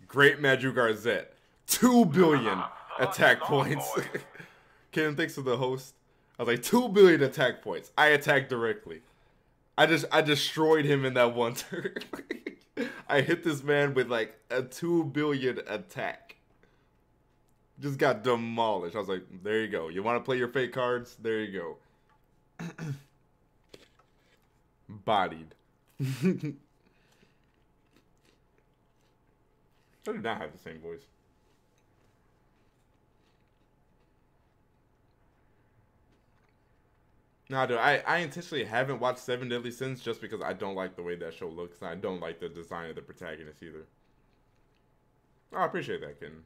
Great Maju Garzette. 2 billion attack points. Kim, thanks for the host. I was like, 2 billion attack points. I attacked directly. I destroyed him in that one turn. I hit this man with like a 2 billion attack. Just got demolished. I was like, there you go. You want to play your fake cards? There you go. Bodied. I do not have the same voice. Nah, dude, I intentionally haven't watched Seven Deadly Sins just because I don't like the way that show looks. And I don't like the design of the protagonist either. Oh, I appreciate that, kitten.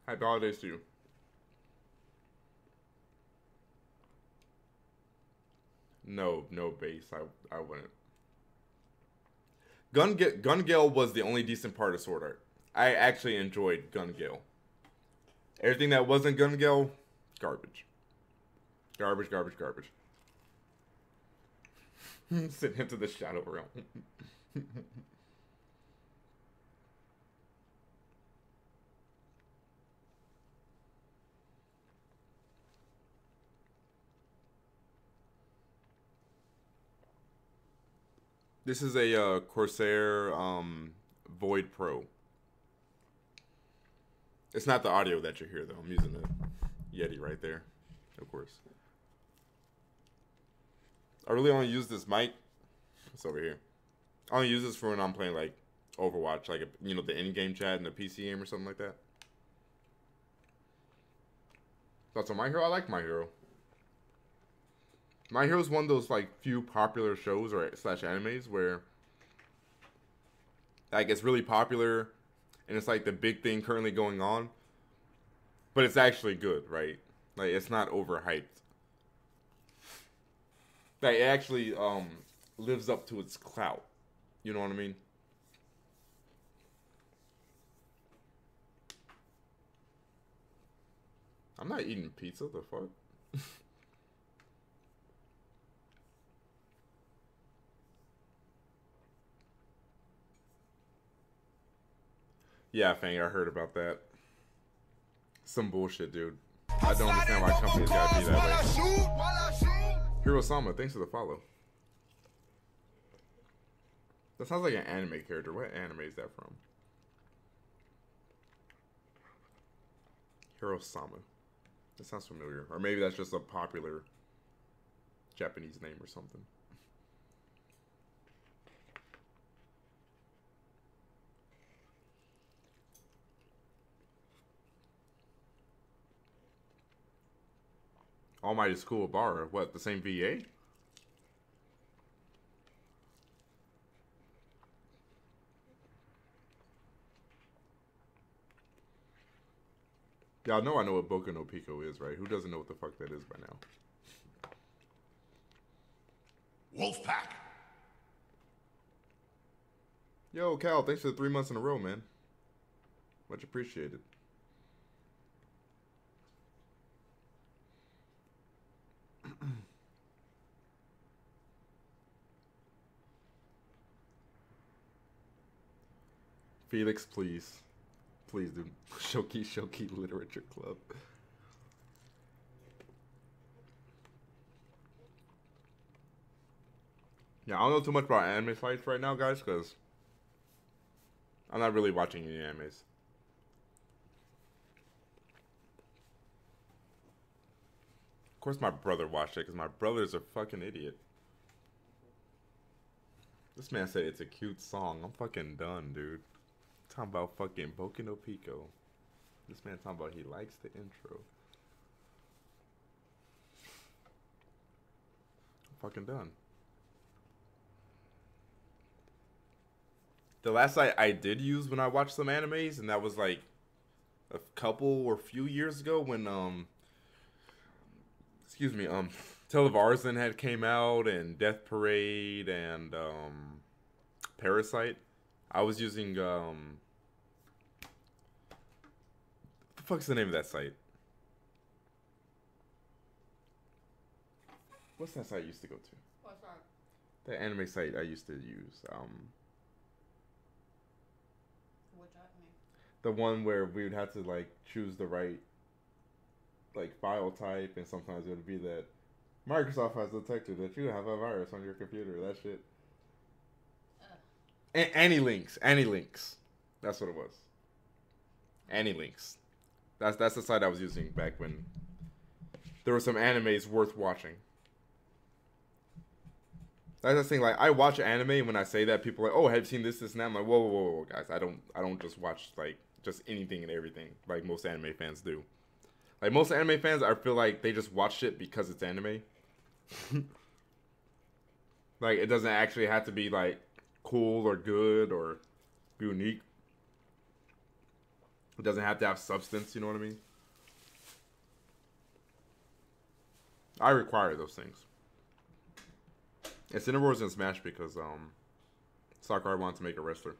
Happy holidays to you. No base. I wouldn't. Gun Gale was the only decent part of Sword Art. I actually enjoyed Gun Gale. Everything that wasn't Gun Gale, garbage. Garbage. Sent into the Shadow Realm. This is a Corsair Void Pro. It's not the audio that you hear though. I'm using the Yeti right there, of course. I really only use this mic. It's over here. I only use this for when I'm playing like Overwatch, like you know the in-game chat in the PC game or something like that. Thoughts on My Hero? I like My Hero. My Hero is one of those like few popular shows or slash animes where like it's really popular and it's like the big thing currently going on, but it's actually good, right? Like it's not overhyped. Like it actually lives up to its clout. You know what I mean? I'm not eating pizza. The fuck? Yeah, Fang, I heard about that. Some bullshit, dude. I don't understand why companies gotta be that way. Hiro Sama, thanks for the follow. That sounds like an anime character. What anime is that from? Hiro Sama. That sounds familiar. Or maybe that's just a popular Japanese name or something. All Might is cool bar. What, the same VA? Y'all know I know what Boku no Pico is, right? Who doesn't know what the fuck that is by now? Wolfpack. Yo, Cal, thanks for the 3 months in a row, man. Much appreciated. Felix, please. Please, dude. Shoki Literature Club. Yeah, I don't know too much about anime fights right now, guys, because I'm not really watching any animes. Of course my brother watched it, because my brother's a fucking idiot. This man said it's a cute song. I'm fucking done, dude. Talking about fucking Boku no Pico. This man talking about he likes the intro. I'm fucking done. The last site I did use when I watched some animes, and that was like a couple or few years ago when excuse me, Tale of Arslan had came out and Death Parade and Parasite. I was using what the fuck's the name of that site? What's that site I used to go to? What's that? The anime site I used to use. Which anime? The one where we would have to like choose the right like file type, and sometimes it would be that Microsoft has detected that you have a virus on your computer. That shit. Any links. That's what it was. Any links. That's the site I was using back when there were some animes worth watching. That's the thing. Like I watch anime, and when I say that, people are like, "Oh, have you seen this, and that?" I'm like, whoa, guys. I don't just watch like just anything and everything like most anime fans do. Like most anime fans, I feel like they just watch shit because it's anime. Like it doesn't actually have to be like cool or good or unique. It doesn't have to have substance, you know what I mean? I require those things. And Cinnamon was in Smash because Sakurai wanted to make a wrestler.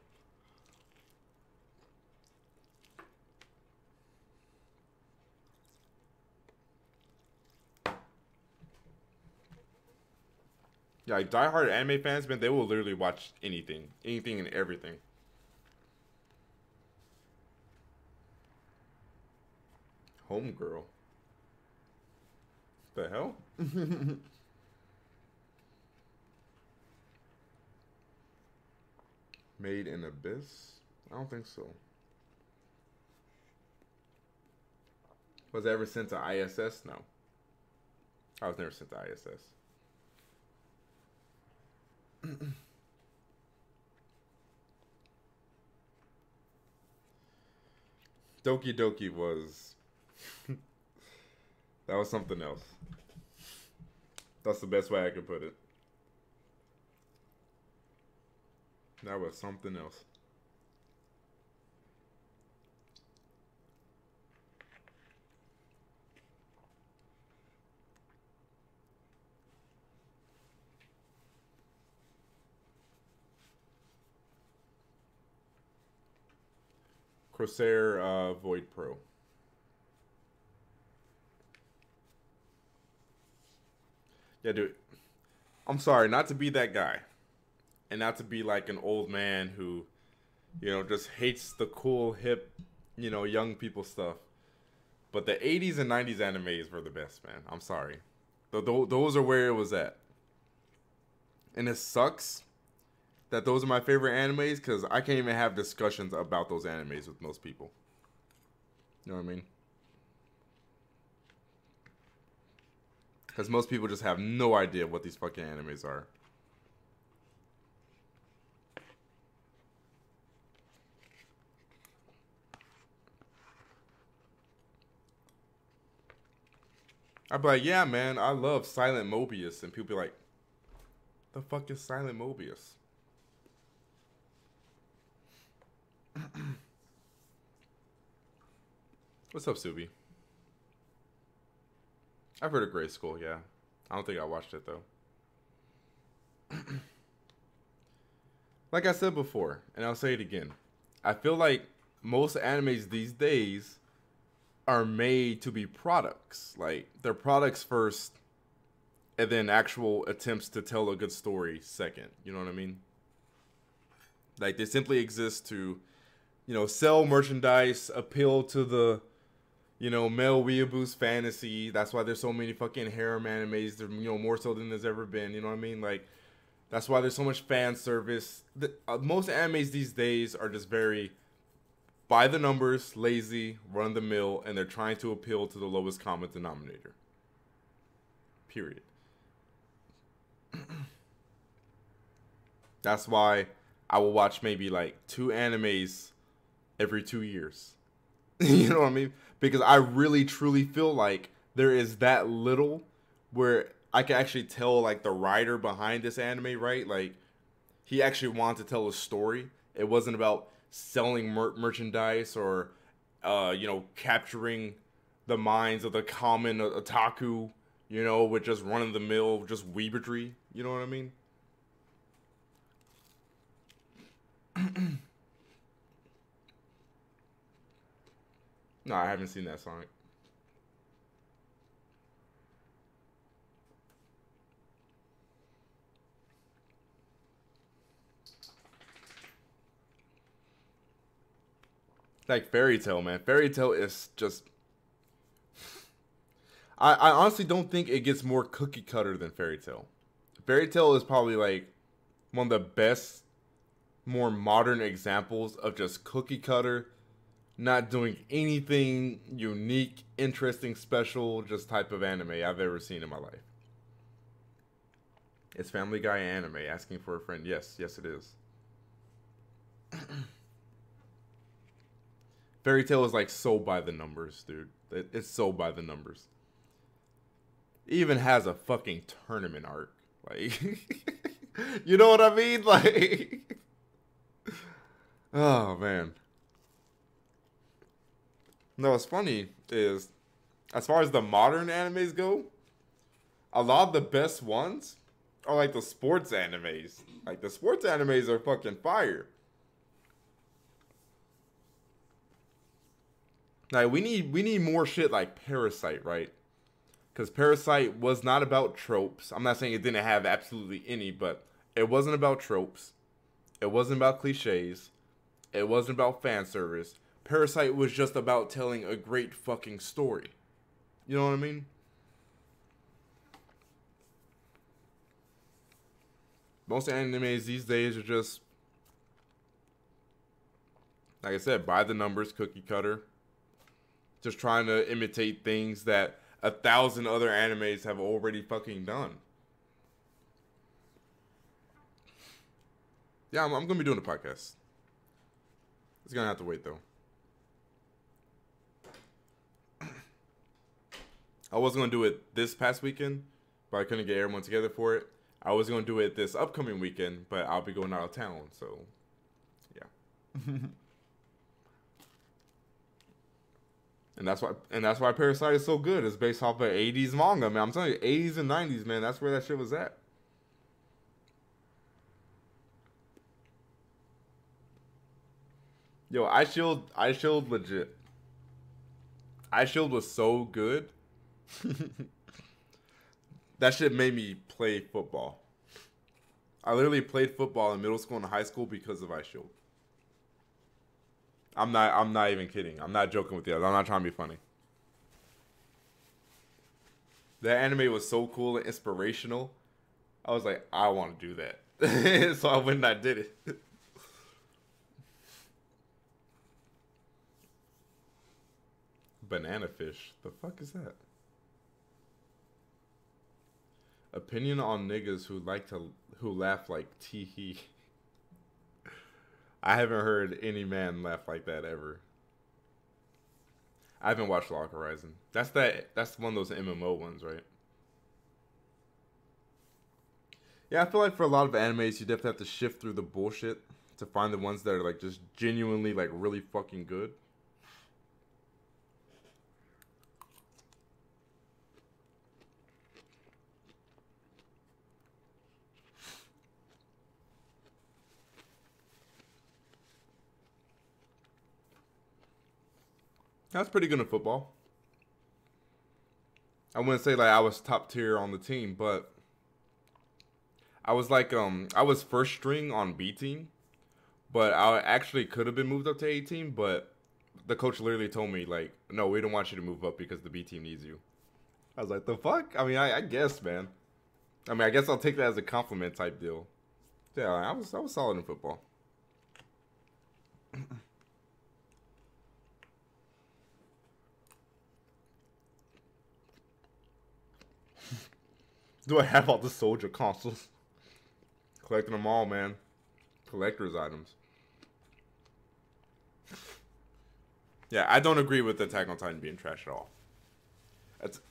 Yeah, like diehard anime fans, man, they will literally watch anything and everything. Homegirl. The hell? Made in Abyss? I don't think so. Was I ever sent to ISS? No. I was never sent to ISS. Doki Doki was... that was something else. That's the best way I could put it. That was something else. Corsair Void Pro. Yeah, dude. I'm sorry, not to be that guy. And not to be like an old man who, you know, just hates the cool, hip, you know, young people stuff. But the 80s and 90s animes were the best, man. I'm sorry. Those are where it was at. And it sucks that those are my favorite animes because I can't even have discussions about those animes with most people. You know what I mean? Because most people just have no idea what these fucking animes are. I'd be like, yeah, man, I love Silent Mobius. And people be like, the fuck is Silent Mobius? What's up, Subi? I've heard of Grade School, yeah. I don't think I watched it, though. Like I said before, and I'll say it again. I feel like most animes these days are made to be products. Like, they're products first, and then actual attempts to tell a good story second. You know what I mean? Like, they simply exist to, you know, sell merchandise, appeal to the, you know, male weeaboo's fantasy. That's why there's so many fucking harem animes. There, you know, more so than there's ever been. You know what I mean? Like, that's why there's so much fan service. Most animes these days are just very by the numbers, lazy, run the mill, and they're trying to appeal to the lowest common denominator. Period. That's why I will watch maybe like 2 animes every 2 years. You know what I mean? Because I really truly feel like there is that little where I can actually tell like the writer behind this anime, right? Like he actually wanted to tell a story. It wasn't about selling merchandise or you know, capturing the minds of the common otaku, you know, with just run of the mill, just weebitry. You know what I mean? No, I haven't seen that Sonic. Like Fairy Tail, man. Fairy Tail is just... I honestly don't think it gets more cookie cutter than Fairy Tail. Fairy Tail is probably like one of the best, more modern examples of just cookie cutter, not doing anything unique, interesting, special, just type of anime I've ever seen in my life. It's Family Guy anime, asking for a friend. Yes, yes it is. Fairy Tail is like so by the numbers, dude. It's so by the numbers. It even has a fucking tournament arc. Like, you know what I mean? Like, oh man. No, what's funny is, as far as the modern animes go, a lot of the best ones are like the sports animes. Like, the sports animes are fucking fire. Like, we need more shit like Parasite, right? Because Parasite was not about tropes. I'm not saying it didn't have absolutely any, but it wasn't about tropes. It wasn't about cliches. It wasn't about fan service. Parasite was just about telling a great fucking story. You know what I mean? Most animes these days are just Like I said, by the numbers, cookie cutter. Just trying to imitate things that 1,000 other animes have already fucking done. Yeah, I'm gonna be doing a podcast. It's gonna have to wait though. I was gonna do it this past weekend, but I couldn't get everyone together for it. I was gonna do it this upcoming weekend, but I'll be going out of town, so yeah. And that's why Parasite is so good. It's based off of 80s manga, man. I'm telling you, 80s and 90s, man. That's where that shit was at. Yo, I Shield legit. I Shield was so good. That shit made me play football. I literally played football in middle school and high school because of I Shield. I'm not even kidding. I'm not joking with you. I'm not trying to be funny. That anime was so cool and inspirational. I was like, I want to do that. So I went and I did it. Banana fish. The fuck is that? Opinion on niggas who laugh like tee hee. I haven't heard any man laugh like that ever. I haven't watched Log Horizon. That's one of those MMO ones, right? Yeah, I feel like for a lot of animes, you definitely have to shift through the bullshit to find the ones that are like just genuinely like really fucking good. That's pretty good in football. I wouldn't say like I was top tier on the team, but I was like I was first string on B team, but I actually could have been moved up to A team, but the coach literally told me like, no, we don't want you to move up because the B team needs you. I was like, the fuck? I mean, I guess, man. I mean, I guess I'll take that as a compliment type deal. Yeah, I was solid in football. Do I have all the soldier consoles? Collecting them all, man. Collector's items. Yeah, I don't agree with Attack on Titan being trash at all.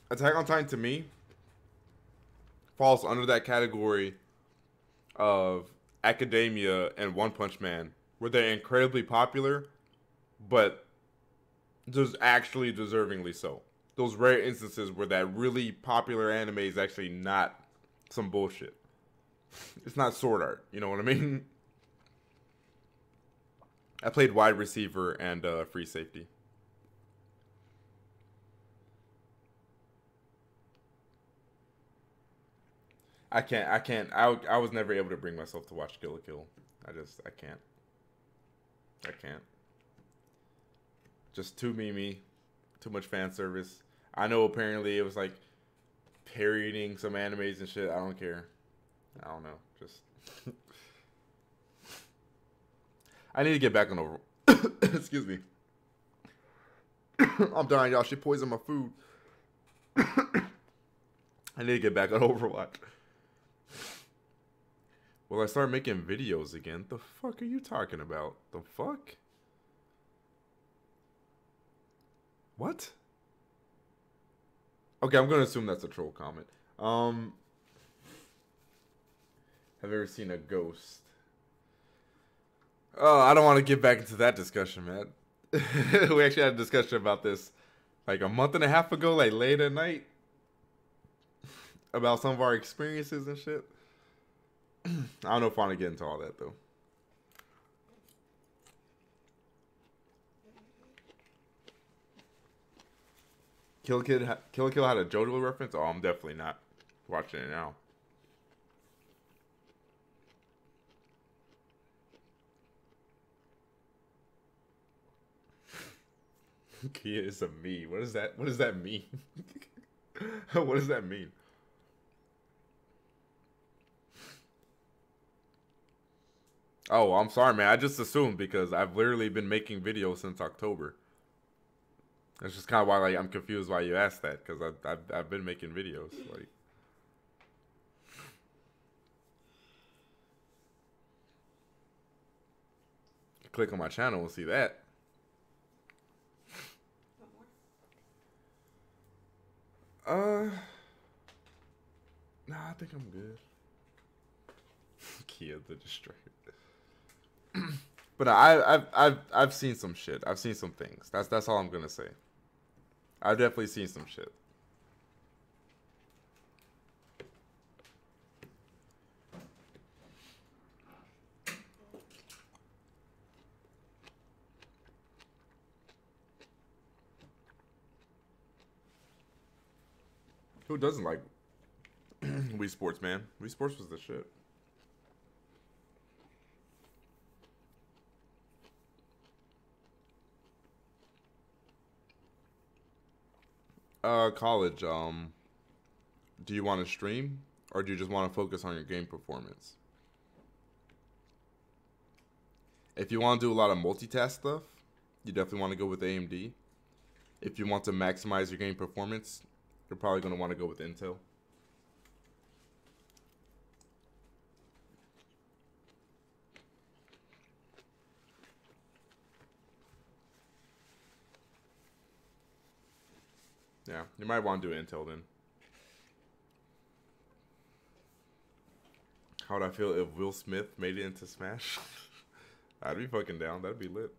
Attack on Titan, to me, falls under that category of Academia and One Punch Man, where they're incredibly popular, but just actually deservingly so. Those rare instances where that really popular anime is actually not some bullshit. It's not sword art, you know what I mean? I played wide receiver and free safety. I can't. I was never able to bring myself to watch Kill la Kill. I can't. I can't. Just too memey. Too much fan service. I know apparently it was like parodying some animes and shit. I don't care. I don't know. Just I need to get back on over. Excuse me. I'm dying, y'all. She poisoned my food. I need to get back on Overwatch. Will I start making videos again? The fuck are you talking about? The fuck? What? Okay, I'm gonna assume that's a troll comment. Have you ever seen a ghost? Oh, I don't want to get back into that discussion, man. We actually had a discussion about this like a month and a half ago, like late at night, about some of our experiences and shit. I don't know if I want to get into all that though. Kill la Kill had a JoJo reference? Oh, I'm definitely not watching it now. Kia is a me. What does that mean? What does that mean? Oh, I'm sorry, man. I just assumed because I've literally been making videos since October. That's just kind of why like I'm confused why you asked that because I've been making videos like. Click on my channel and see that. Want more? Nah, I think I'm good. Kia the Destroyer. But I've seen some shit. I've seen some things. That's all I'm gonna say. I've definitely seen some shit. Who doesn't like Wii Sports, man? Wii Sports was the shit. College. Do you want to stream or do you just want to focus on your game performance? If you want to do a lot of multitask stuff, you definitely want to go with AMD. If you want to maximize your game performance, you're probably going to want to go with Intel. Yeah, you might want to do Intel then. How would I feel if Will Smith made it into Smash? I'd be fucking down. That'd be lit.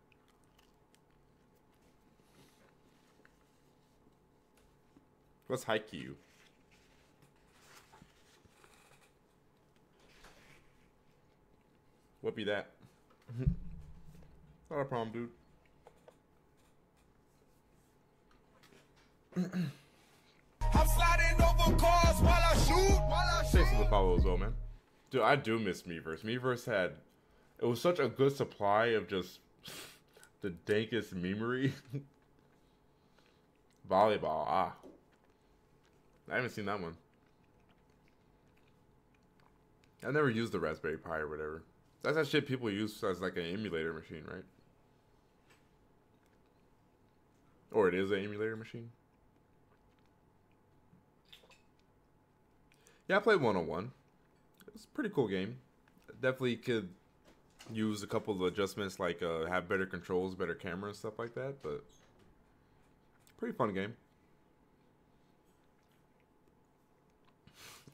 What's Haikyuu? What be that? Not a problem, dude. I'm sliding over cars while I shoot. Thanks for the follow as well, man. Dude, I do miss Miiverse. Miiverse had... It was such a good supply of just the dankest memery. Volleyball, I haven't seen that one. I never used the Raspberry Pi or whatever. That's that shit people use as like an emulator machine, right? Or it is an emulator machine. Yeah, I played 101. It's a pretty cool game. Definitely could use a couple of adjustments like have better controls, better camera and stuff like that, but pretty fun game.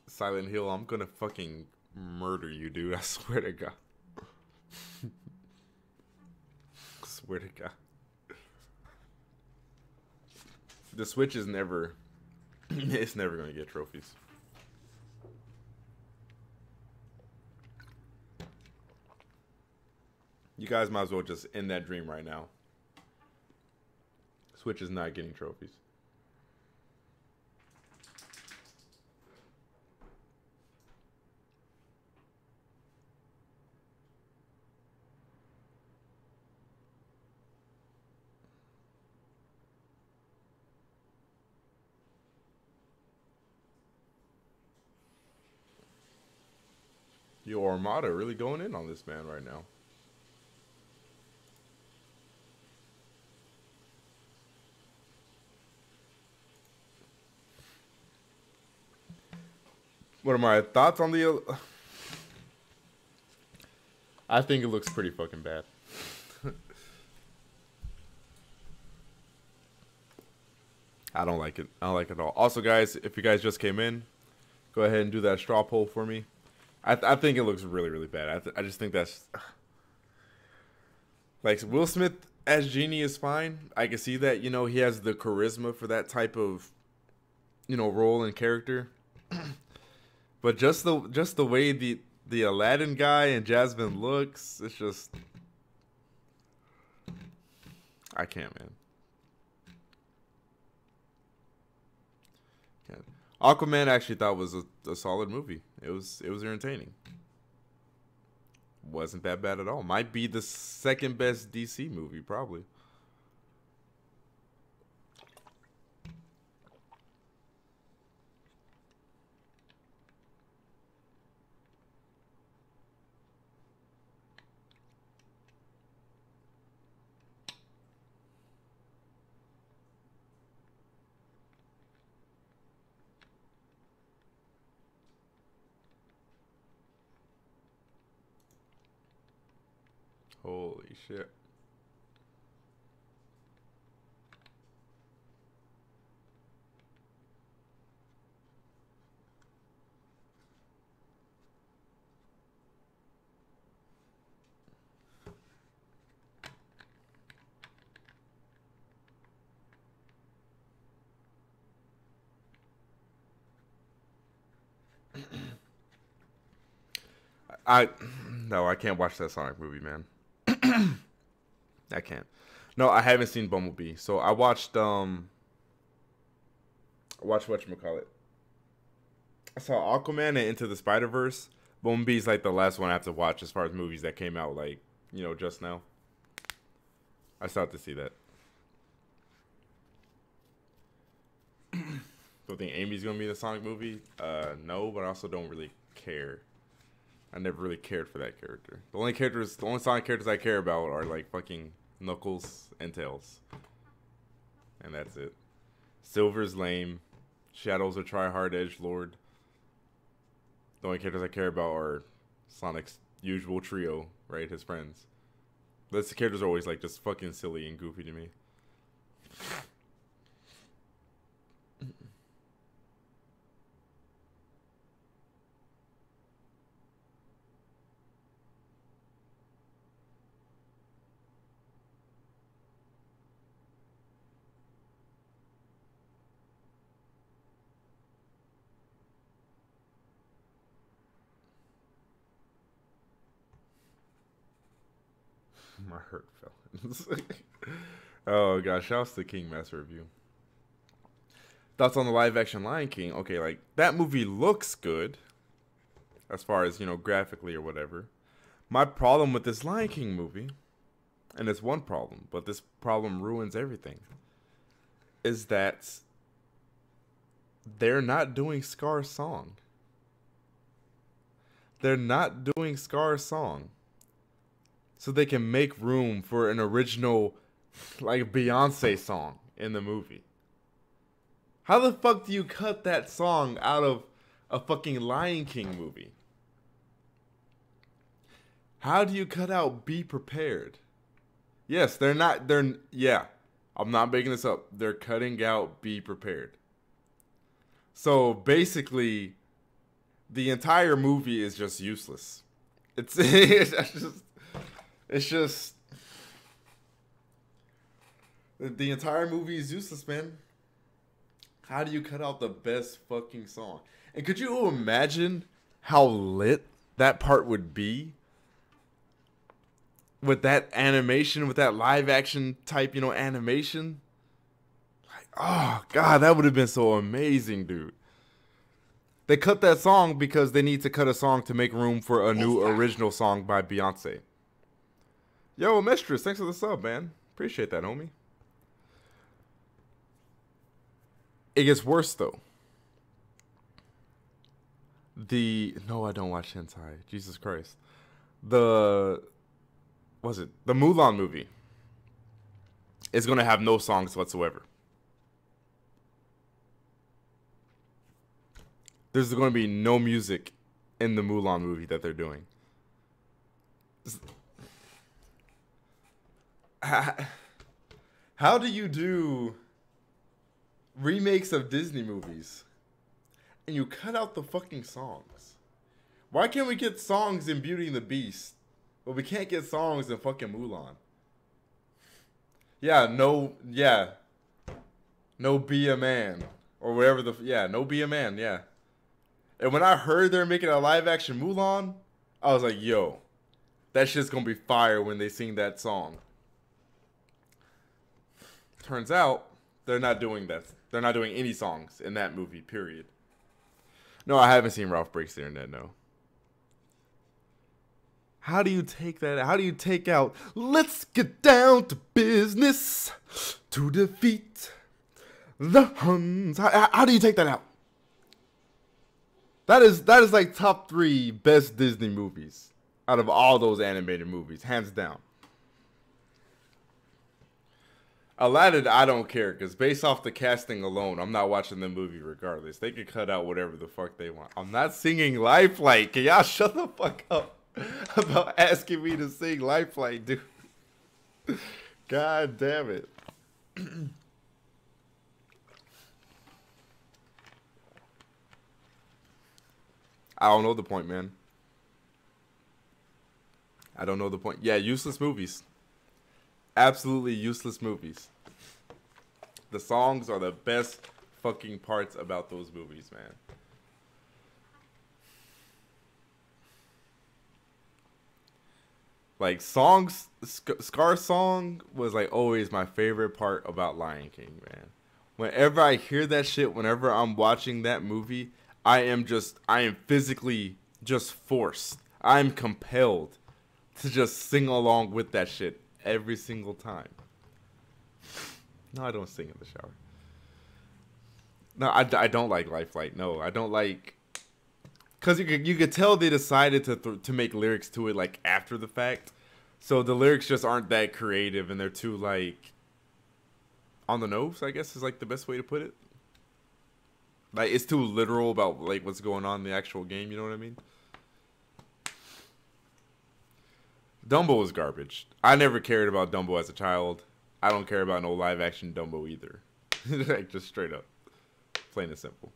Silent Hill, I'm gonna fucking murder you, dude. I swear to God. I swear to God. The Switch is never... it's never gonna get trophies. You guys might as well just end that dream right now. Switch is not getting trophies. Your Armada really going in on this man right now. What are my thoughts on the... I think it looks pretty fucking bad. I don't like it. I don't like it at all. Also, guys, if you guys just came in, go ahead and do that straw poll for me. I think it looks really, really bad. I just think that's... Like, Will Smith as Genie is fine. I can see that, you know, he has the charisma for that type of, you know, role and character. But just the way the Aladdin guy and Jasmine looks, it's just... I can't, man. Can't. Aquaman I actually thought was a solid movie. It was entertaining. Wasn't that bad at all. Might be the second best DC movie, probably. Holy shit. I no, I can't watch that Sonic movie, man. I can't. No, I haven't seen Bumblebee. So I watched whatchamacallit. I saw Aquaman and Into the Spider-Verse. Bumblebee's like the last one I have to watch as far as movies that came out like, just now. I still have to see that. Don't think Amy's gonna be in the Sonic movie? No, but I also don't really care. I never really cared for that character. The only Sonic characters I care about are like fucking Knuckles and Tails. And that's it. Silver's lame. Shadow's a try-hard edgelord. The only characters I care about are Sonic's usual trio, right? His friends. The characters are always like just fucking silly and goofy to me. My hurt feelings. Oh gosh, shouts to King Master Review. Thoughts on the live action Lion King? Okay, like that movie looks good as far as, graphically or whatever. My problem with this Lion King movie, and it's one problem, but this problem ruins everything, is that they're not doing Scar's song. They're not doing Scar's song. So they can make room for an original, like, Beyonce song in the movie. How the fuck do you cut that song out of a fucking Lion King movie? How do you cut out Be Prepared? Yes, I'm not making this up. They're cutting out Be Prepared. So basically, the entire movie is just useless. It's just the entire movie is useless, man. How do you cut out the best fucking song? And could you imagine how lit that part would be? With that animation, with that live action type, animation. Like, oh god, that would have been so amazing, dude. They cut that song because they need to cut a song to make room for a new original song by Beyonce. Yo, Mistress, thanks for the sub, man. Appreciate that, homie. It gets worse, though. No, I don't watch hentai. Jesus Christ. The Mulan movie is going to have no songs whatsoever. There's going to be no music in the Mulan movie that they're doing. How do you do remakes of Disney movies and you cut out the fucking songs? Why can't we get songs in Beauty and the Beast, but we can't get songs in fucking Mulan? No Be a Man. Or whatever no Be a Man, yeah. And when I heard they're making a live action Mulan, I was like, yo, that shit's gonna be fire when they sing that song. Turns out, they're not doing that. They're not doing any songs in that movie, period. No, I haven't seen Ralph Breaks the Internet, no. How do you take that? How do you take out, let's get down to business to defeat the Huns? How do you take that out? That is like top 3 best Disney movies out of all those animated movies, hands down. Aladdin, I don't care, because based off the casting alone, I'm not watching the movie regardless. They can cut out whatever the fuck they want. I'm not singing Lifelike. Can y'all shut the fuck up? about asking me to sing Lifeline, dude. God damn it. I don't know the point, man. I don't know the point. Yeah, useless movies. Absolutely useless movies. The songs are the best fucking parts about those movies, man. Like songs, Scar's song was like always my favorite part about Lion King, man. Whenever I hear that shit, whenever I'm watching that movie, I am physically just forced. I'm compelled to just sing along with that shit every single time. No, I don't sing in the shower. No, I don't like Lifeline. No, I don't like... Because you could tell they decided to make lyrics to it, like, after the fact. So the lyrics just aren't that creative, and they're too, like, on the nose, I guess, is, like, the best way to put it. Like, it's too literal about, like, what's going on in the actual game, you know what I mean? Dumbo was garbage. I never cared about Dumbo as a child. I don't care about no live-action Dumbo either. Like, just straight up. Plain and simple.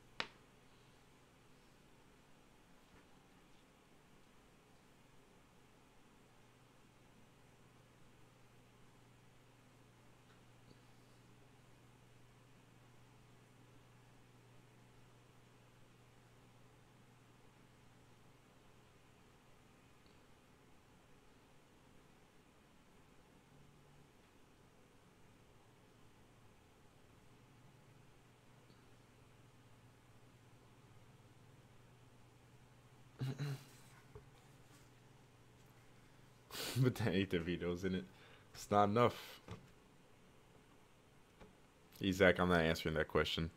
But Danny DeVito's in it. It's not enough. Zach, I'm not answering that question.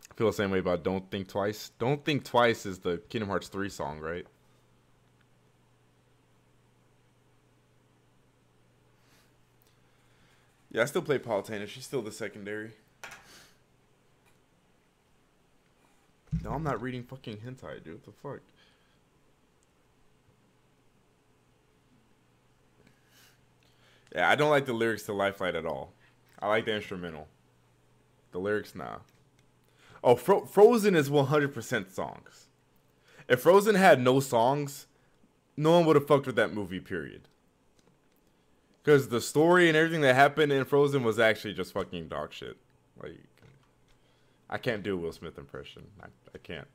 I feel the same way about Don't Think Twice. Don't Think Twice is the Kingdom Hearts 3 song, right? Yeah, I still play Palutena. She's still the secondary. No, I'm not reading fucking hentai, dude. What the fuck? Yeah, I don't like the lyrics to Lifeline at all. I like the instrumental. The lyrics, nah. Oh, Frozen is 100% songs. If Frozen had no songs, no one would have fucked with that movie, period. Because the story and everything that happened in Frozen was actually just fucking dog shit. Like, I can't do a Will Smith impression. I can't.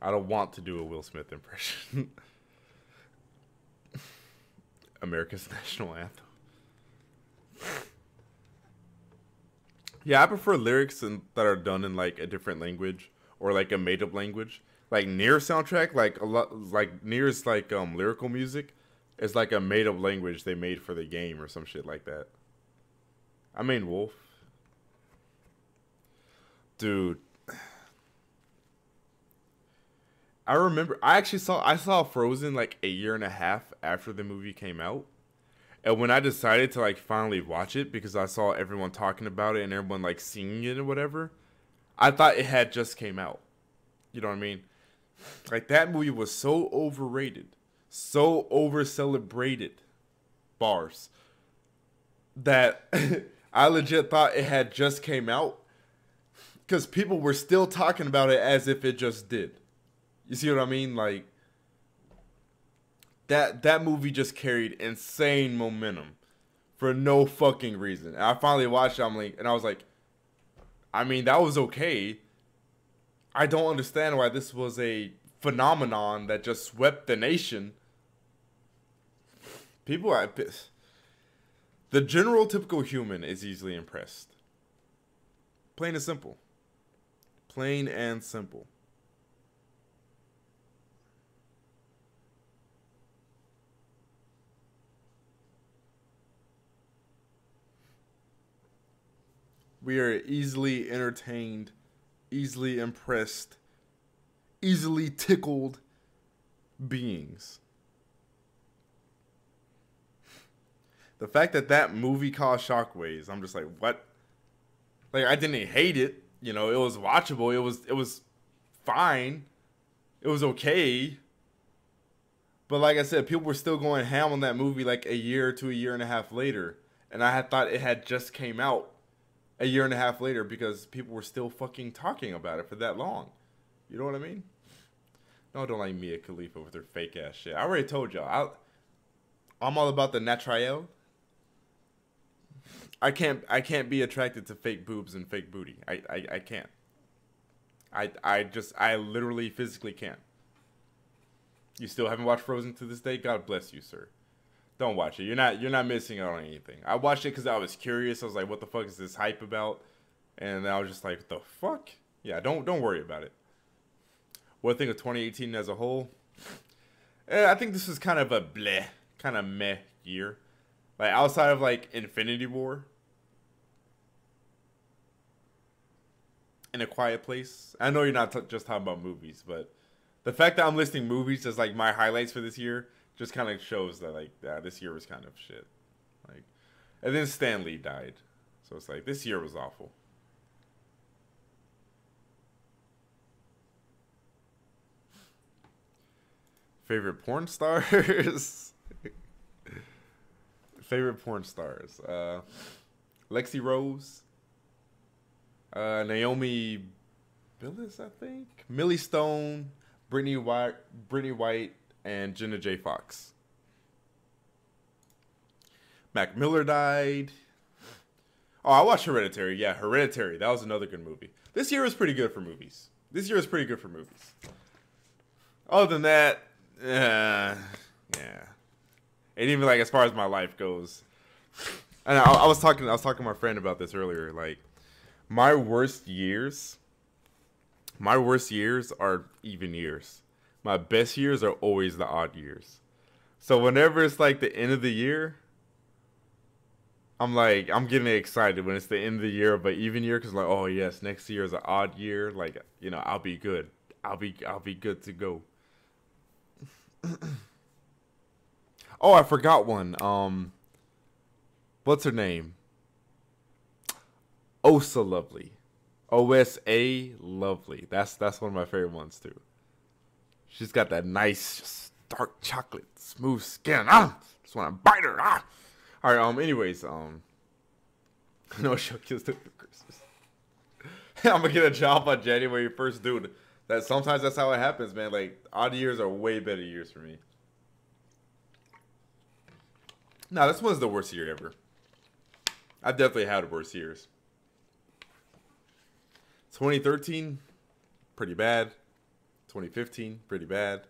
I don't want to do a Will Smith impression. America's national anthem. Yeah, I prefer lyrics that are done in like a different language or like a made-up language. Like Nier soundtrack, like a lot, like Nier's like lyrical music is like a made-up language they made for the game or some shit like that. I mean, Wolf, dude. I remember I saw Frozen like a year and a half after the movie came out. And when I decided to like finally watch it because I saw everyone talking about it and everyone like singing it or whatever, I thought it had just came out. You know what I mean? Like that movie was so overrated, so over celebrated, bars, that I legit thought it had just came out because people were still talking about it as if it just did. You see what I mean? Like that movie just carried insane momentum for no fucking reason. And I finally watched it, and I was like, I mean, that was okay. I don't understand why this was a phenomenon that just swept the nation. People are... The general typical human is easily impressed. Plain and simple. Plain and simple. We are easily entertained, easily impressed, easily tickled beings. The fact that that movie caused shockwaves, I'm just like, what? Like, I didn't hate it. You know, it was watchable. It was fine. It was okay. But like I said, people were still going ham on that movie like a year to a year and a half later. And I had thought it had just came out a year and a half later because people were still fucking talking about it for that long. You know what I mean? No, don't like Mia Khalifa with her fake ass shit. I already told y'all. I'm all about the natural. I can't be attracted to fake boobs and fake booty. I can't. I literally physically can't. You still haven't watched Frozen to this day? God bless you, sir. Don't watch it. You're not missing out on anything. I watched it because I was curious. I was like, what the fuck is this hype about? And I was just like, what the fuck? Yeah, don't worry about it. What I think of 2018 as a whole? I think this was kind of a bleh, kind of meh year. Like outside of like Infinity War and A Quiet Place. I know you're not just talking about movies, but the fact that I'm listing movies as like my highlights for this year just kind of shows that like this year was kind of shit. Like, and then Stan Lee died, so it's like this year was awful. Favorite porn stars? Favorite porn stars? Lexi Rose, Naomi Billis, I think, Millie Stone, Brittany White, and Jenna J. Fox. Mac Miller died. Oh, I watched Hereditary. Yeah, Hereditary. That was another good movie. This year was pretty good for movies. Other than that, yeah. And even like as far as my life goes, and I was talking to my friend about this earlier. Like my worst years are even years. My best years are always the odd years. So whenever it's like the end of the year, I'm getting excited when it's the end of the year of an even year because like, oh yes, next year is an odd year. Like, you know, I'll be good. I'll be good to go. Oh, I forgot one. What's her name? Osa Lovely. OSA Lovely. That's one of my favorite ones too. She's got that nice, just dark chocolate, smooth skin. Just want to bite her. All right. Anyways, I know Shokio's doing for Christmas. I'm gonna get a job on January 1st, dude. Sometimes that's how it happens, man. Like odd years are way better years for me. No, this was the worst year ever. I've definitely had worse years. 2013, pretty bad. 2015, pretty bad.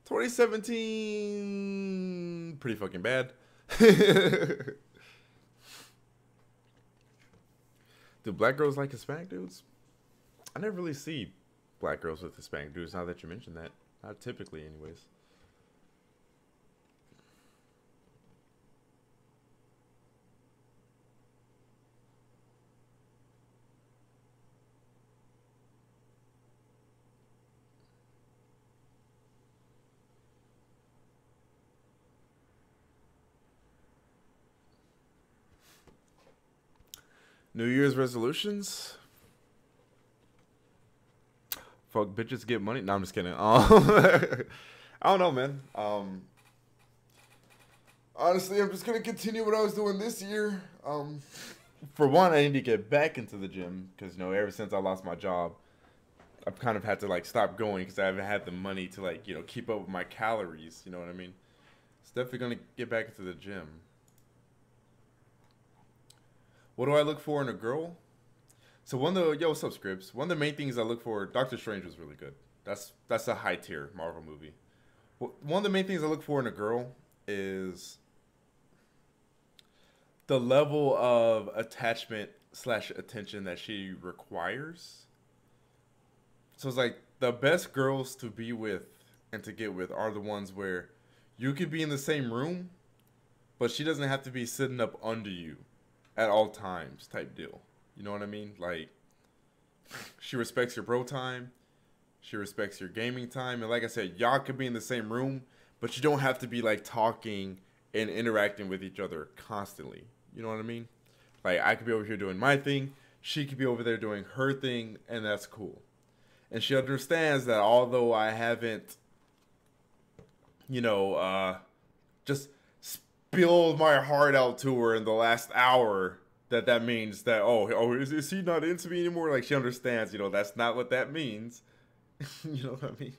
2017, pretty fucking bad. Do black girls like Hispanic dudes? I never really see black girls with Hispanic dudes now that you mention that. Not typically, anyways. New Year's resolutions? Fuck bitches, get money. No, I'm just kidding. I don't know, man. Honestly, I'm just gonna continue what I was doing this year. For one, I need to get back into the gym because ever since I lost my job, I've kind of had to like stop going because I haven't had the money to like keep up with my calories. You know what I mean? It's definitely gonna get back into the gym. What do I look for in a girl? So what's up, Scripps? One of the main things I look for, Doctor Strange was really good. That's a high tier Marvel movie. One of the main things I look for in a girl is the level of attachment / attention that she requires. So it's like the best girls to be with and to get with are the ones where you could be in the same room, but she doesn't have to be sitting up under you at all times type deal. You know what I mean? Like, she respects your bro time. She respects your gaming time. And like I said, y'all could be in the same room, but you don't have to be like talking and interacting with each other constantly. You know what I mean? Like, I could be over here doing my thing. She could be over there doing her thing, and that's cool. And she understands that although I haven't you know, just spilled my heart out to her in the last hour, that means that, is he not into me anymore? Like, she understands, you know, that's not what that means. You know what I mean?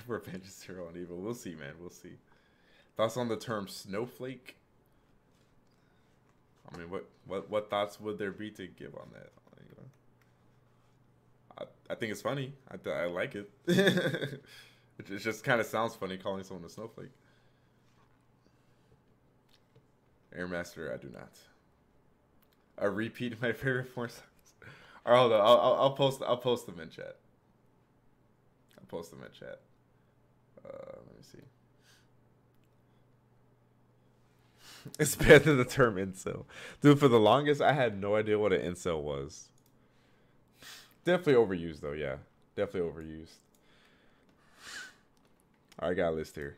Revenge is zero on evil. We'll see, man. We'll see. Thoughts on the term snowflake? I mean, what thoughts would there be to give on that? I think it's funny. I like it. It just kind of sounds funny calling someone a snowflake. Airmaster, I do not. I repeat my favorite porn songs. All right, hold on. I'll post them in chat. I'll post them in chat. Let me see. It's better than the term incel. Dude, for the longest, I had no idea what an incel was. Definitely overused, though, yeah. Definitely overused. Alright, I got a list here.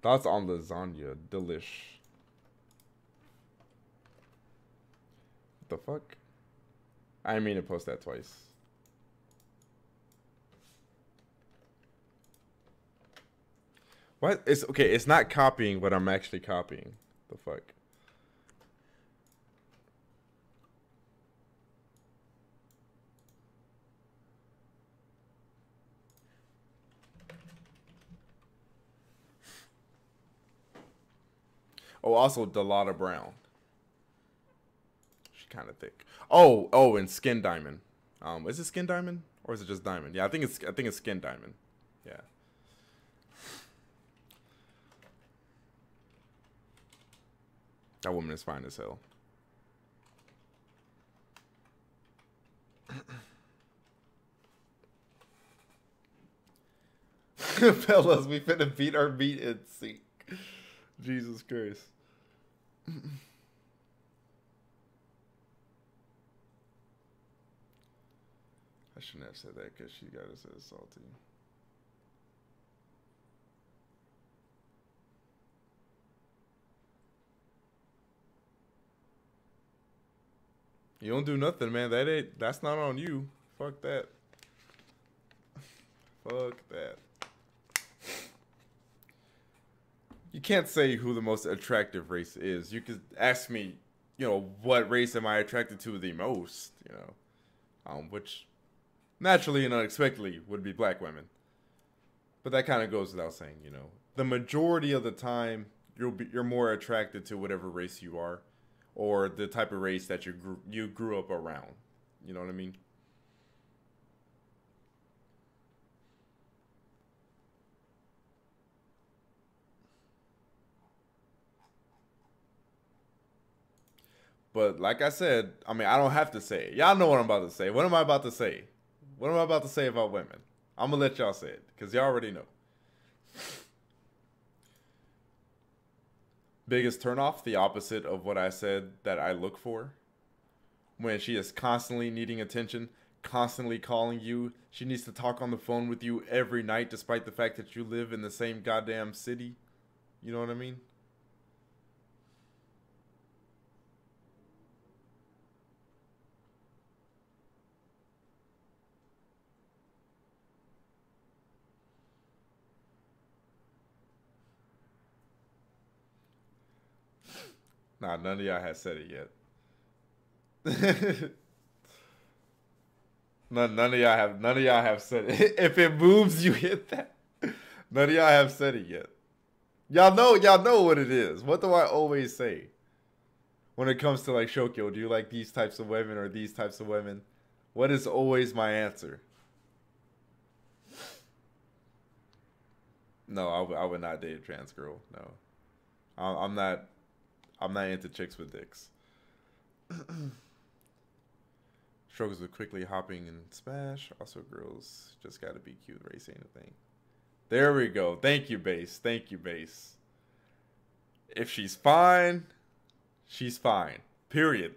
Thoughts on lasagna. Delish. What the fuck? I didn't mean to post that twice. What? It's okay, it's not copying what I'm actually copying. The fuck? Oh, also Delata Brown. She's kind of thick. Oh, and Skin Diamond. Is it Skin Diamond or is it just Diamond? Yeah, I think it's Skin Diamond. Yeah. That woman is fine as hell. Fellas, we finna beat our meat in sync. Jesus Christ. I shouldn't have said that because she got us as salty. You don't do nothing, man. That's not on you. Fuck that. Fuck that. You can't say who the most attractive race is. You could ask me, you know, what race am I attracted to the most, you know, which naturally and unexpectedly would be black women. But that kind of goes without saying, you know. The majority of the time, you're more attracted to whatever race you are, or the type of race that you grew up around. You know what I mean? But like I said, I mean, I don't have to say it. Y'all know what I'm about to say. What am I about to say? What am I about to say about women? I'm going to let y'all say it because y'all already know. Biggest turnoff, the opposite of what I said that I look for. When she is constantly needing attention, constantly calling you. She needs to talk on the phone with you every night despite the fact that you live in the same goddamn city. You know what I mean? Nah, none of y'all has said it yet. None of y'all have said it. If it moves, you hit that. None of y'all have said it yet. Y'all know what it is. What do I always say? When it comes to like Shokio, do you like these types of women or these types of women? What is always my answer? No, I would not date a trans girl. No. I'm not into chicks with dicks. Struggles with quickly hopping and smash. Also, girls just gotta be cute. Race ain't a thing. There we go. Thank you, Base. Thank you, Base. If she's fine, she's fine. Period.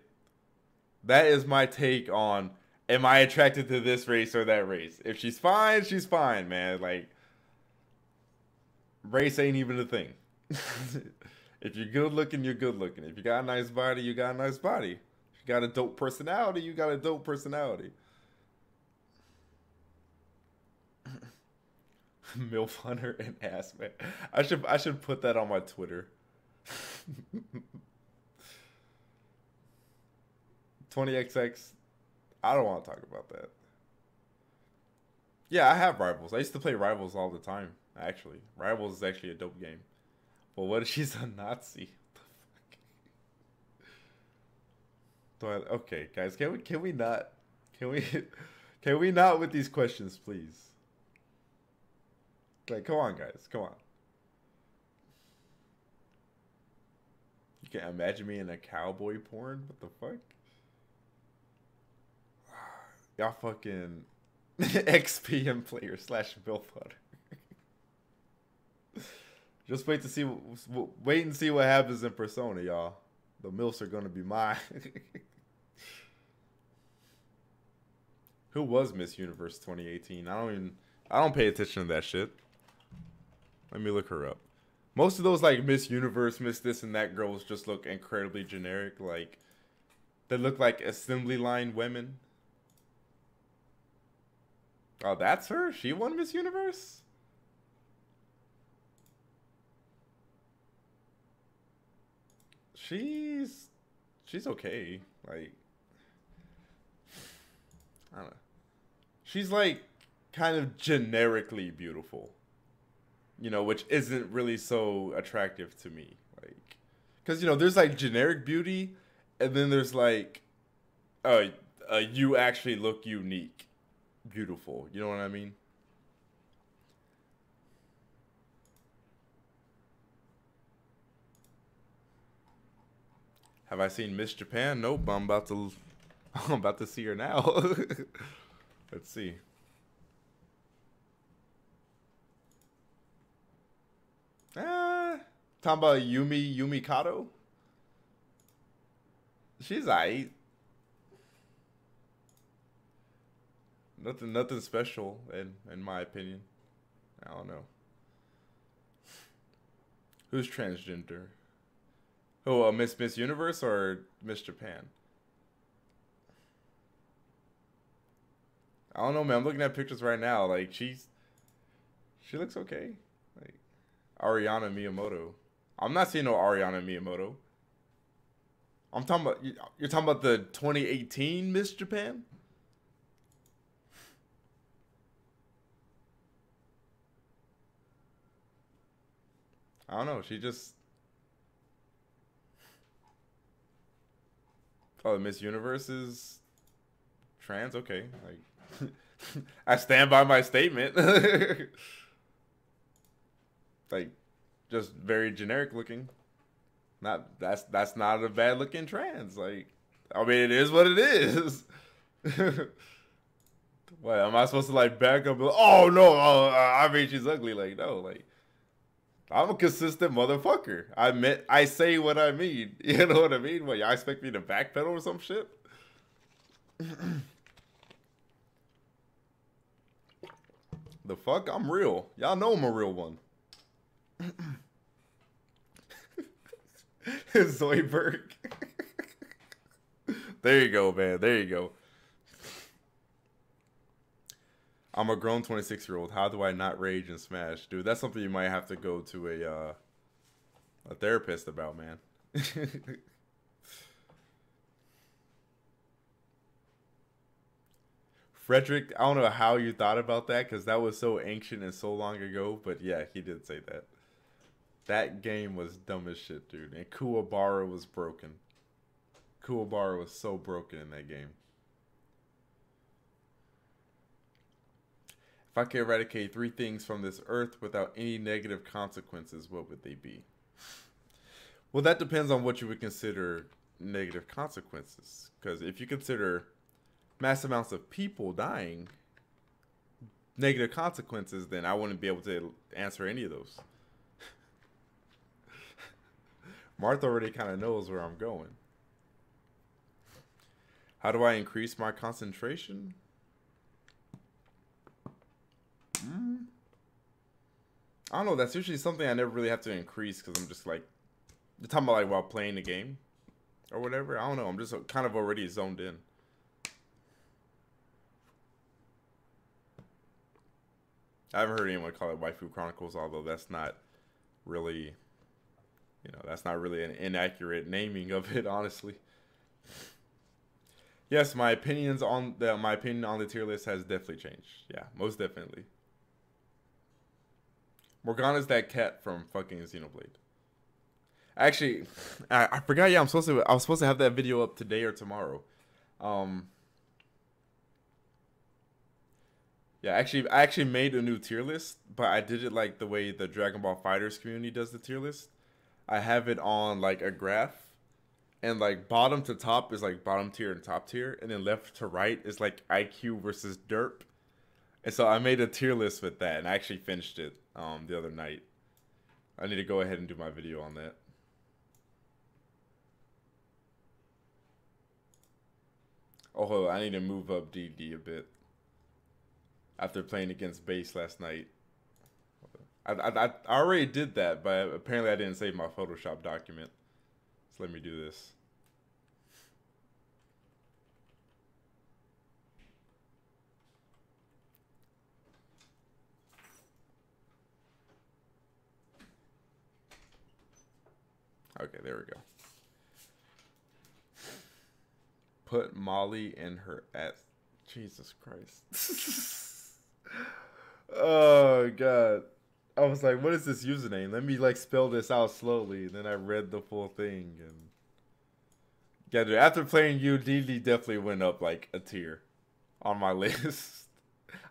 That is my take on, am I attracted to this race or that race? If she's fine, man. Like, race ain't even a thing. If you're good looking, you're good looking. If you got a nice body, you got a nice body. If you got a dope personality, you got a dope personality. MILF Hunter and Ass Man. I should put that on my Twitter. 20XX. I don't want to talk about that. Yeah, I have Rivals. I used to play Rivals all the time. Actually, Rivals is actually a dope game. But what if she's a Nazi? Okay, guys, can we not can we not with these questions, please? Like, come on, guys, come on. You can imagine me in a cowboy porn? What the fuck? Y'all fucking XPM player / Bill Potter. Just wait to see. Wait and see what happens in Persona, y'all. The MILFs are gonna be mine. Who was Miss Universe 2018? I don't pay attention to that shit. Let me look her up. Most of those like Miss Universe, Miss this and that girls just look incredibly generic. Like they look like assembly line women. Oh, that's her? She won Miss Universe? She's okay. Like I don't know. She's like kind of generically beautiful. You know, which isn't really so attractive to me. Like cuz you know, there's like generic beauty and then there's like you actually look unique, beautiful. You know what I mean? Have I seen Miss Japan? Nope. I'm about to see her now. Let's see. Talking about Yumi Kato. She's aight. Nothing special in my opinion. I don't know. Who's transgender? Oh, Miss Universe or Miss Japan? I don't know, man. I'm looking at pictures right now. Like she looks okay. Like Ariana Miyamoto. I'm not seeing no Ariana Miyamoto. I'm talking about you're talking about the 2018 Miss Japan? I don't know. She just oh, Miss Universe is trans. Okay, like I stand by my statement. Like, just very generic looking. That's not a bad looking trans. Like, I mean, it is what it is. What am I supposed to like back up? Oh no, I mean she's ugly. Like no, like I'm a consistent motherfucker. I say what I mean. You know what I mean? What y'all expect me to backpedal or some shit? The fuck? I'm real. Y'all know I'm a real one. Zoidberg. There you go, man. There you go. I'm a grown 26-year-old. How do I not rage and smash? Dude, that's something you might have to go to a therapist about, man. Frederick, I don't know how you thought about that because that was so ancient and so long ago, but yeah, he did say that. That game was dumb as shit, dude. And Kuwabara was broken. Kuwabara was so broken in that game. If I could eradicate 3 things from this earth without any negative consequences, what would they be? Well, that depends on what you would consider negative consequences. Because if you consider mass amounts of people dying negative consequences, then I wouldn't be able to answer any of those. Martha already kind of knows where I'm going. How do I increase my concentration? I don't know. That's usually something I never really have to increase because I'm just like, you're talking about like while playing the game or whatever. I don't know. I'm just kind of already zoned in. I haven't heard anyone call it Waifu Chronicles, although that's not really, that's not really an inaccurate naming of it, honestly. Yes, my opinion on the tier list has definitely changed. Yeah, most definitely. Morgana's that cat from fucking Xenoblade. Actually, I forgot. Yeah, I was supposed to have that video up today or tomorrow. Yeah, I actually made a new tier list, but I did it like the way the Dragon Ball Fighters community does the tier list. I have it on like a graph, and like bottom to top is like bottom tier and top tier, and then left to right is like IQ versus Derp. And so I made a tier list with that, and I actually finished it the other night. I need to go ahead and do my video on that. Oh, hold on, I need to move up DD a bit. After playing against base last night. I already did that, but apparently I didn't save my Photoshop document. So let me do this. Okay, there we go. Put Molly in her ass. Jesus Christ. Oh, God. I was like, what is this username? Let me, like, spell this out slowly. And then I read the full thing. And yeah, dude, after playing you, DD definitely went up, like, a tier on my list.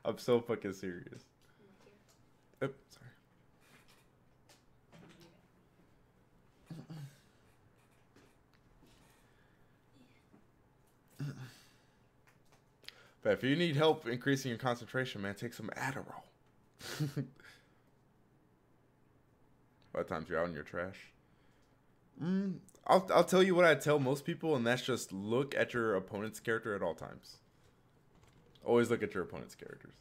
I'm so fucking serious. Oops, sorry. But if you need help increasing your concentration, man, take some Adderall. By the time you're out in your trash. I'll tell you what I tell most people, and that's just look at your opponent's character at all times. Always look at your opponent's characters.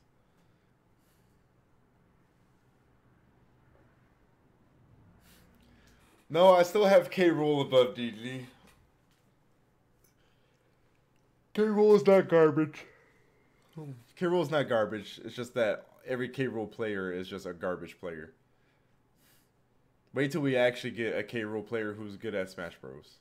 No, I still have K. Rool above DD. K. Rool is not garbage. K. Rool is not garbage. It's just that every K. Rool player is just a garbage player. Wait till we actually get a K. Rool player who's good at Smash Bros.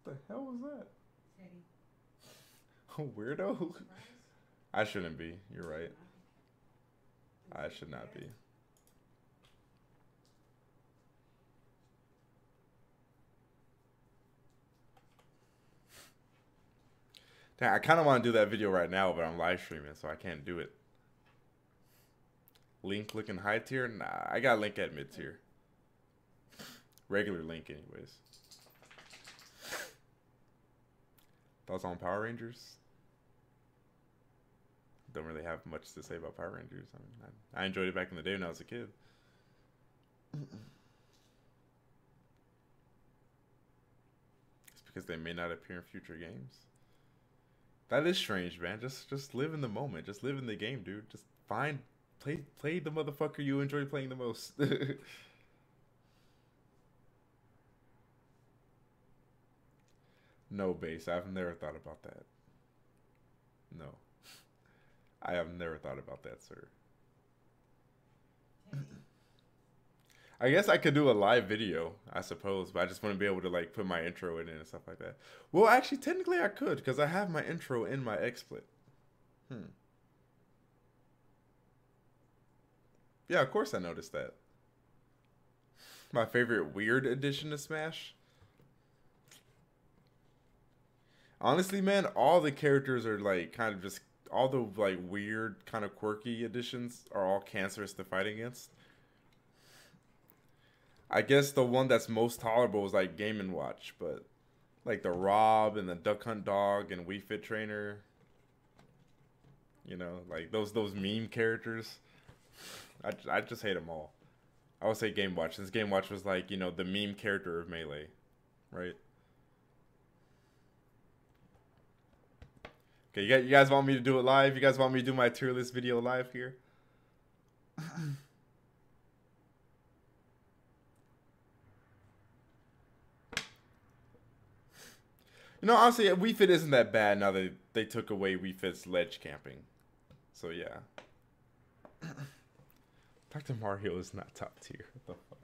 What the hell was that? A weirdo? I shouldn't be. You're right. I should not be. Damn, I kind of want to do that video right now, but I'm live streaming, so I can't do it. Link looking high tier? Nah, I got Link at mid tier. Regular Link, anyways. Thoughts on Power Rangers? Don't really have much to say about Power Rangers. I mean, I enjoyed it back in the day when I was a kid. It's because they may not appear in future games. That is strange, man. Just live in the moment. Just live in the game, dude. Just play the motherfucker you enjoy playing the most. No, base. I've never thought about that. No. I have never thought about that, sir. I guess I could do a live video, I suppose, but I just wouldn't be able to like put my intro in it and stuff like that. Well, actually, technically I could, because I have my intro in my XSplit. Yeah, of course I noticed that. My favorite weird addition to Smash? Honestly, man, all the characters are like kind of just all the like weird kind of quirky additions are all cancerous to fight against. I guess the one that's most tolerable is like Game & Watch, but like the Rob and the Duck Hunt Dog and Wii Fit Trainer, you know, like those meme characters. I just hate them all. I would say Game Watch, since Game Watch was like, you know, the meme character of Melee, right? Okay, you guys want me to do it live? You guys want me to do my tier list video live here? You know, honestly, Wii Fit isn't that bad now that they took away Wii Fit's ledge camping. So yeah. Dr. Mario is not top tier. What the fuck?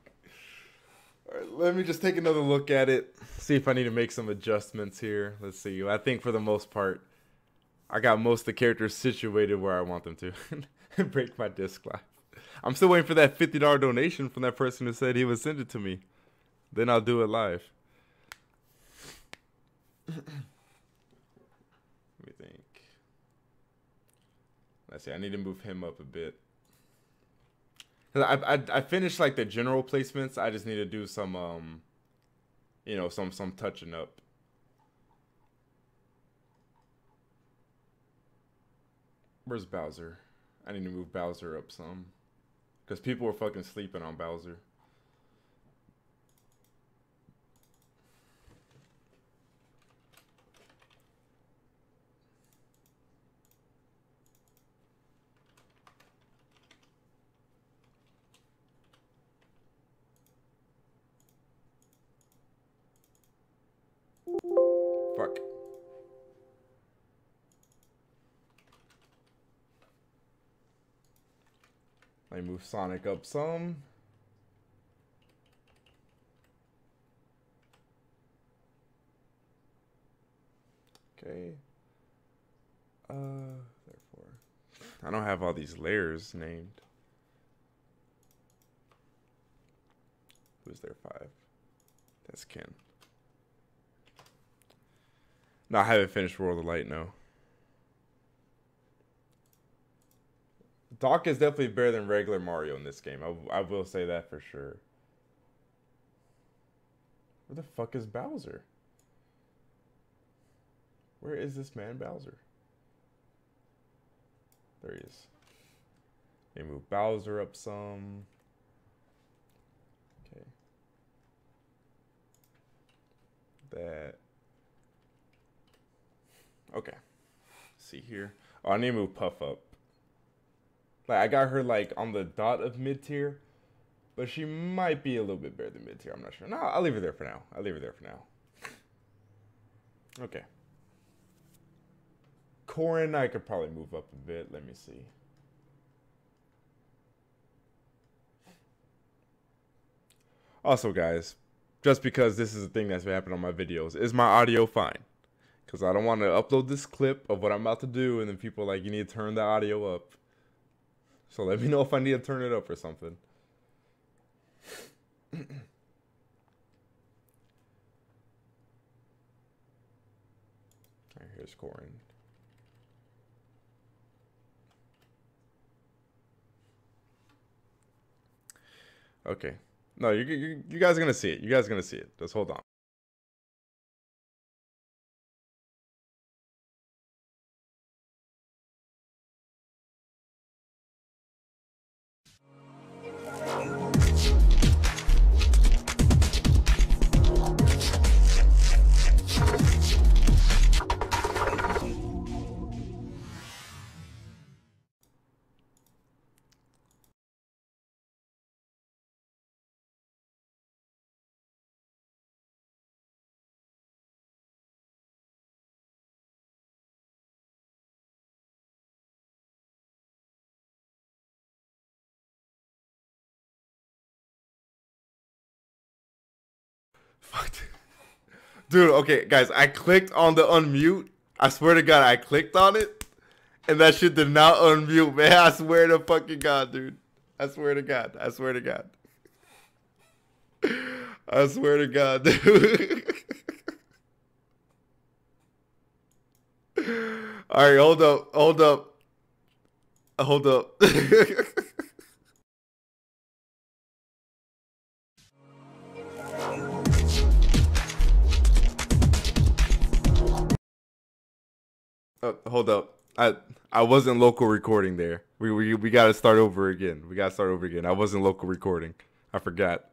Alright, let me just take another look at it. See if I need to make some adjustments here. Let's see. I think for the most part, I got most of the characters situated where I want them to. Break my disc life. I'm still waiting for that $50 donation from that person who said he would send it to me. Then I'll do it live. Let me think. Let's see. I need to move him up a bit. I finished like the general placements. I just need to do some you know, some touching up. Where's Bowser? I need to move Bowser up some. Because people were fucking sleeping on Bowser. Fuck. Let me move Sonic up some. Okay. Therefore, I don't have all these layers named. Who's there? 5? That's Ken. No, I haven't finished World of Light, no. Doc is definitely better than regular Mario in this game. I will say that for sure. Where the fuck is Bowser? Where is this man Bowser? There he is. They move Bowser up some. Okay. That. Okay. See here. Oh, I need to move Puff up. Like, I got her, like, on the dot of mid-tier. But she might be a little bit better than mid-tier. I'm not sure. No, I'll leave her there for now. I'll leave her there for now. Okay. Corrin, I could probably move up a bit. Let me see. Also, guys, just because this is a thing that's been happening on my videos, is my audio fine? Because I don't want to upload this clip of what I'm about to do, and then people are like, you need to turn the audio up. So let me know if I need to turn it up or something. Alright, here's Corrin. Okay. No, you guys are going to see it. You guys are going to see it. Just hold on. Fuck. Dude, okay, guys, I clicked on the unmute. I swear to God, I clicked on it. And that shit did not unmute, man. I swear to fucking God, dude. I swear to God. I swear to God. I swear to God, dude. Alright, hold up. Hold up. Hold up. Hold up. I wasn't local recording there. We got to start over again. We got to start over again. I wasn't local recording. I forgot.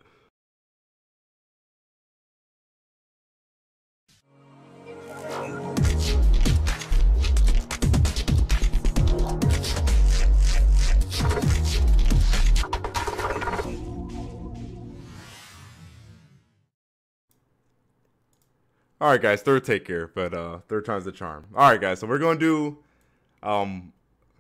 All right, guys, third take here, but third time's the charm. All right, guys, so we're gonna do, I'm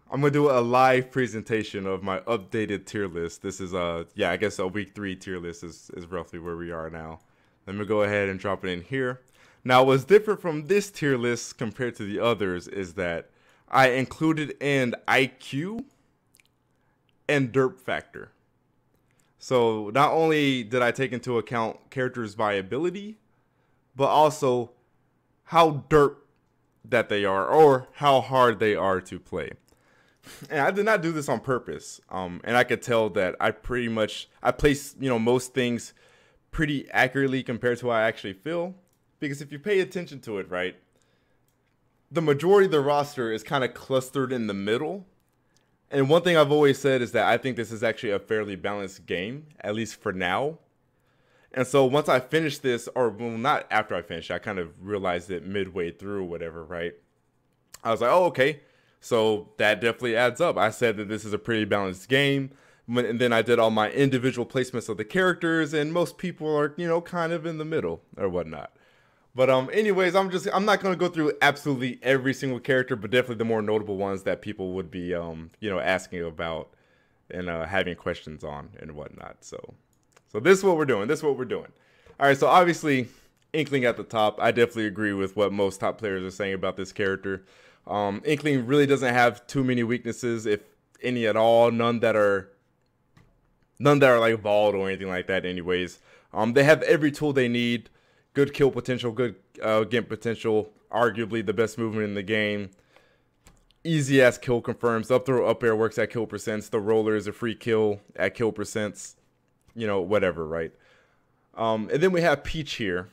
gonna do a live presentation of my updated tier list. This is yeah, I guess a week 3 tier list is roughly where we are now. Let me go ahead and drop it in here. Now, what's different from this tier list compared to the others is that I included in IQ and derp factor. So not only did I take into account characters' viability, but also how derp that they are or how hard they are to play. And I did not do this on purpose. And I could tell that I place, most things pretty accurately compared to how I actually feel. Because if you pay attention to it, right, the majority of the roster is kind of clustered in the middle. And one thing I've always said is that I think this is actually a fairly balanced game, at least for now. And so once I finished this, or well, not after I finished, I kind of realized it midway through, whatever, right? I was like, oh, okay. So that definitely adds up. I said that this is a pretty balanced game. And then I did all my individual placements of the characters, and most people are, kind of in the middle or whatnot. But anyways, I'm not going to go through absolutely every single character, but definitely the more notable ones that people would be, asking about and having questions on and whatnot. So this is what we're doing. All right, so obviously, Inkling at the top. I definitely agree with what most top players are saying about this character. Inkling really doesn't have too many weaknesses, if any at all. None that are like Vault or anything like that. Anyways, they have every tool they need. Good kill potential, good gimp potential, arguably the best movement in the game. Easy ass kill confirms. Up throw, up air works at kill percents. The roller is a free kill at kill percents. Whatever, right? And then we have Peach here.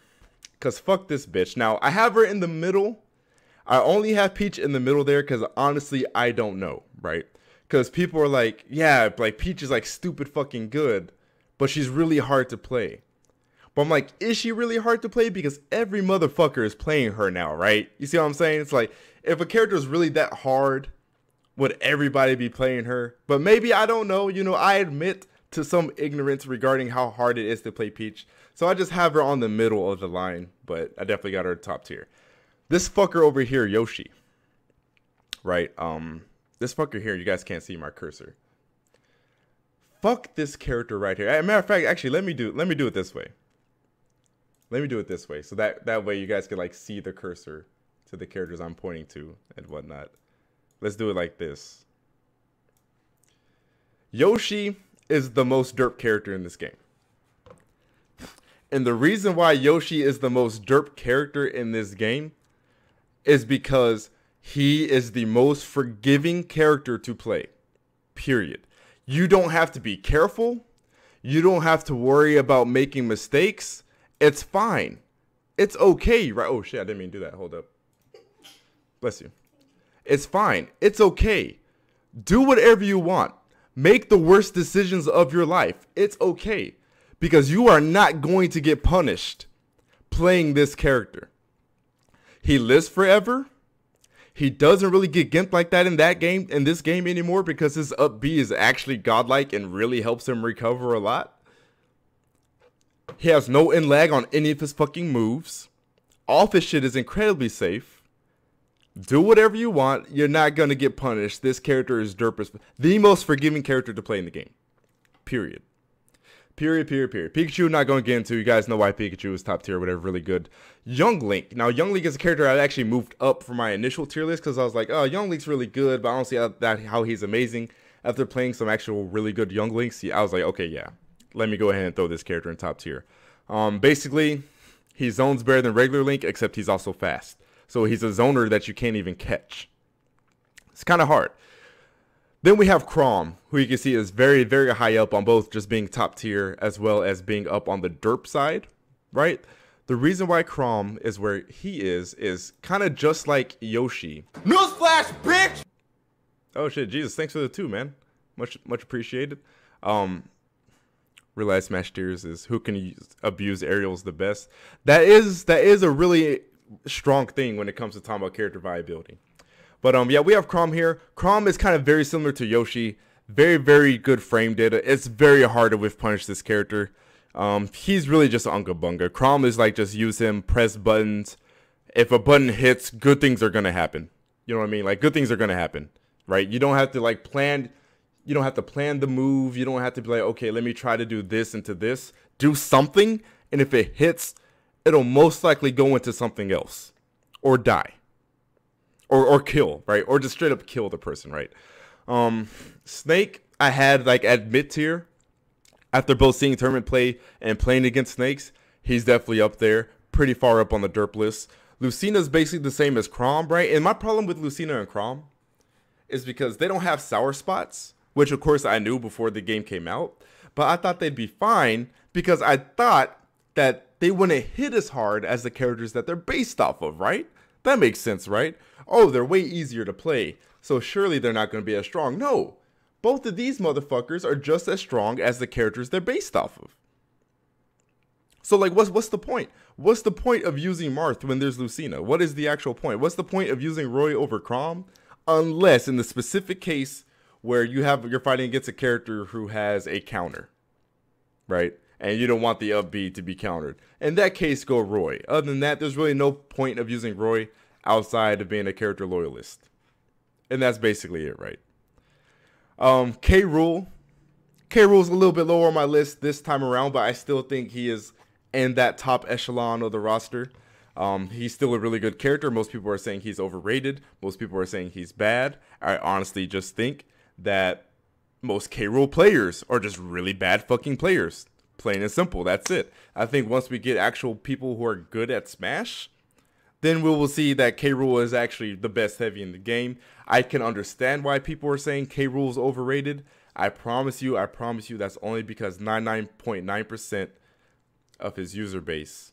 Because fuck this bitch. Now, I have her in the middle. I only have Peach in the middle there because honestly, I don't know, right? Because people are like, yeah, like Peach is like stupid fucking good, but she's really hard to play. But I'm like, is she really hard to play? Because every motherfucker is playing her now, right? You see what I'm saying? It's like, if a character is really that hard, would everybody be playing her? But maybe, I don't know. I admit to some ignorance regarding how hard it is to play Peach. So I just have her on the middle of the line, but I definitely got her top tier. This fucker over here, Yoshi. Right? This fucker here, you guys can't see my cursor. Fuck this character right here. As a matter of fact, actually, let me do it this way. Let me do it this way, so that way you guys can like see the cursor to the characters I'm pointing to and whatnot. Let's do it like this. Yoshi is the most derp character in this game. And the reason why Yoshi is the most derp character in this game is because he is the most forgiving character to play. Period. You don't have to be careful. You don't have to worry about making mistakes. It's fine. It's okay, right? Oh, shit, I didn't mean to do that. Hold up. Bless you. It's fine. It's okay. Do whatever you want. Make the worst decisions of your life. It's okay. Because you are not going to get punished playing this character. He lives forever. He doesn't really get gimped like that in this game anymore, because his up B is actually godlike and really helps him recover a lot. He has no in lag on any of his fucking moves. All of his shit is incredibly safe. Do whatever you want. You're not going to get punished. This character is derpers. The most forgiving character to play in the game. Period. Period. Pikachu, not going to get into. You guys know why Pikachu is top tier, whatever, really good. Young Link. Now, Young Link is a character I actually moved up from my initial tier list because I was like, oh, Young Link's really good, but I don't see how he's amazing. After playing some actual really good Young Links, I was like, okay, yeah. Let me go ahead and throw this character in top tier. Basically, he zones better than regular Link, except he's also fast. So he's a zoner that you can't even catch. It's kind of hard. Then we have Chrom, who you can see is very, very high up on both just being top tier as well as being up on the derp side, right? The reason why Chrom is where he is kind of just like Yoshi. Newsflash, bitch! Oh shit, Jesus, thanks for the 2, man. Much appreciated. Realize Smash Tears is who can abuse aerials the best. That is a really strong thing when it comes to talking about character viability. But yeah, we have Chrom here. Chrom is kind of very similar to Yoshi. Very, very good frame data. It's very hard to whiff punish this character. He's really just Unga Bunga. Crom is like just use him, press buttons. If a button hits, good things are gonna happen. You know what I mean? Like good things are gonna happen, right? You don't have to like plan. You don't have to plan the move. You don't have to be like, okay, let me try to do this into this. Do something, and if it hits, it'll most likely go into something else, or die, or kill, right? Or just straight up kill the person, right? Snake, I had like at mid tier. After both seeing tournament play and playing against Snakes, he's definitely up there, pretty far up on the derp list. Lucina's basically the same as Crom, right? And my problem with Lucina and Crom is because they don't have sour spots, which of course I knew before the game came out. But I thought they'd be fine because I thought that they wouldn't hit as hard as the characters that they're based off of, right? That makes sense, right? Oh, they're way easier to play, so surely they're not going to be as strong. No. Both of these motherfuckers are just as strong as the characters they're based off of. So, like, what's the point? What's the point of using Marth when there's Lucina? What is the actual point? What's the point of using Roy over Crom? Unless, in the specific case where you're fighting against a character who has a counter, right? And you don't want the up B to be countered. In that case, go Roy. Other than that, there's really no point of using Roy outside of being a character loyalist. And that's basically it, right? K. Rool's a little bit lower on my list this time around, but I still think he is in that top echelon of the roster. He's still a really good character. Most people are saying he's overrated. Most people are saying he's bad. I honestly just think that most K. Rool players are just really bad fucking players. Plain and simple. That's it. I think once we get actual people who are good at Smash, then we will see that K. Rool is actually the best heavy in the game. I can understand why people are saying K. Rool is overrated. I promise you, that's only because 99.9% of his user base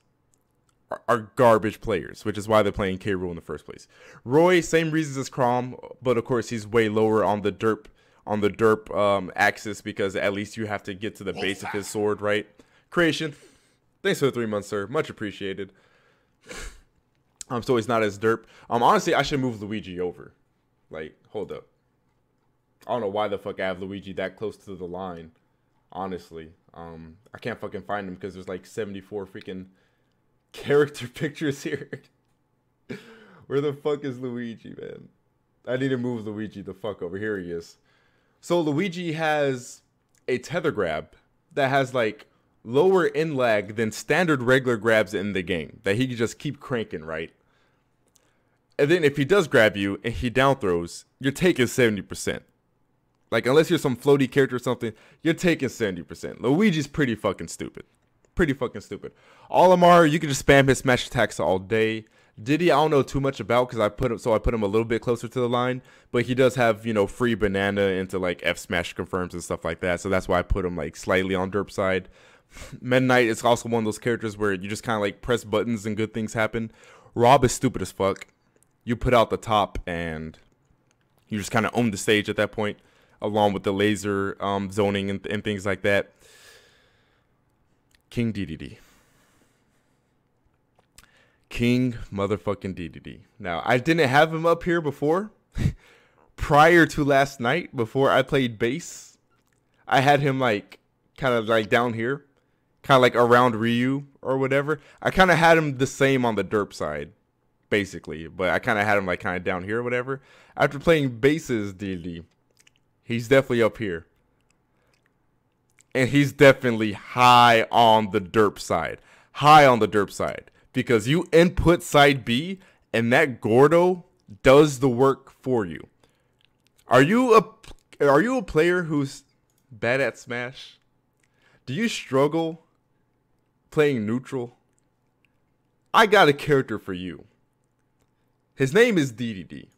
are garbage players, which is why they're playing K. Rool in the first place. Roy, same reasons as Crom, but of course he's way lower on the derp axis because at least you have to get to the base of his sword, right? Creation, thanks for the 3 months, sir. Much appreciated. So he's not as derp. Honestly, I should move Luigi over. Like, hold up. I don't know why the fuck I have Luigi that close to the line. Honestly. I can't fucking find him because there's like 74 freaking character pictures here. Where the fuck is Luigi, man? I need to move Luigi the fuck over. Here he is. So Luigi has a tether grab that has like lower in lag than standard regular grabs in the game that he can just keep cranking, right? And then if he does grab you and he down throws, you're taking 70%. Like, unless you're some floaty character or something, you're taking 70%. Luigi's pretty fucking stupid. Pretty fucking stupid. Olimar, you can just spam his smash attacks all day. Diddy, I don't know too much about because I put him a little bit closer to the line, but he does have, you know, free banana into like F smash confirms and stuff like that. So that's why I put him like slightly on derp side. Meta Knight is also one of those characters where you just kind of like press buttons and good things happen. Rob is stupid as fuck. You put out the top and you just kind of own the stage at that point, along with the laser zoning and things like that. King DDD. King motherfucking DDD. Now, I didn't have him up here before. Prior to last night, before I played bass, I had him like kind of like down here. Kind of like around Ryu or whatever. I kind of had him the same on the derp side, basically. But I kind of had him like kind of down here or whatever. After playing bass's DD, he's definitely up here. And he's definitely high on the derp side. High on the derp side. Because you input side B, and that Gordo does the work for you. Are you a player who's bad at Smash? Do you struggle playing neutral? I got a character for you. His name is DDD.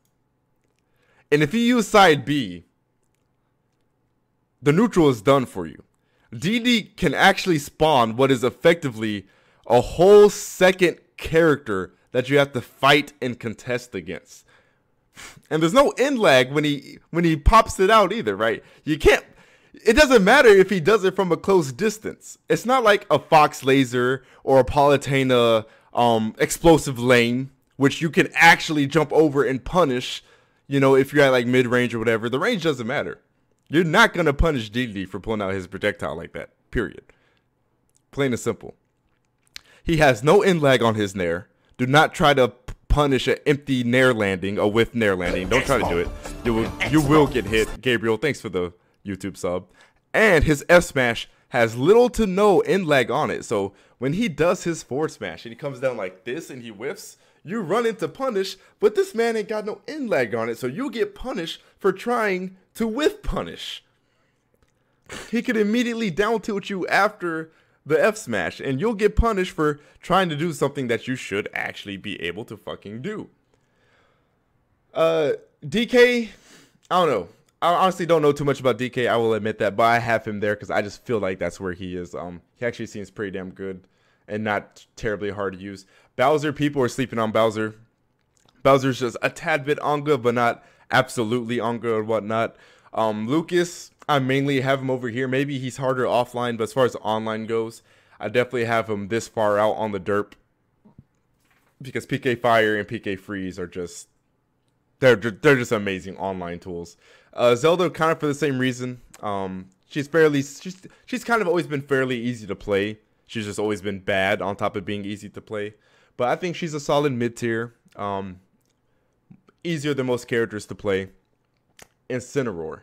And if you use side B, the neutral is done for you. DD can actually spawn what is effectively a whole second character that you have to fight and contest against. And there's no end lag when he pops it out either, right? You can't. It doesn't matter if he does it from a close distance. It's not like a Fox Laser or a Palutena explosive lane, which you can actually jump over and punish, you know, if you're at like mid-range or whatever. The range doesn't matter. You're not going to punish DD for pulling out his projectile like that, period. Plain and simple. He has no in lag on his nair. Do not try to punish an empty nair landing, a whiff nair landing. Don't try to do it. You will get hit. Gabriel, thanks for the YouTube sub. And his F smash has little to no in lag on it. So when he does his forward smash and he comes down like this and he whiffs, you run into punish, but this man ain't got no in lag on it, so you get punished for trying to whiff punish. He could immediately down tilt you after the F smash, and you'll get punished for trying to do something that you should actually be able to fucking do. DK, I don't know. I honestly don't know too much about DK, I will admit that, but I have him there because I just feel like that's where he is. He actually seems pretty damn good and not terribly hard to use. Bowser, people are sleeping on Bowser. Bowser's just a tad bit on good, but not absolutely on good or whatnot. Lucas, I mainly have him over here. Maybe he's harder offline, but as far as online goes, I definitely have him this far out on the derp. Because PK Fire and PK Freeze are just... They're just amazing online tools. Zelda, kind of for the same reason. She's kind of always been fairly easy to play. She's just always been bad on top of being easy to play. But I think she's a solid mid-tier. Easier than most characters to play. Incineroar.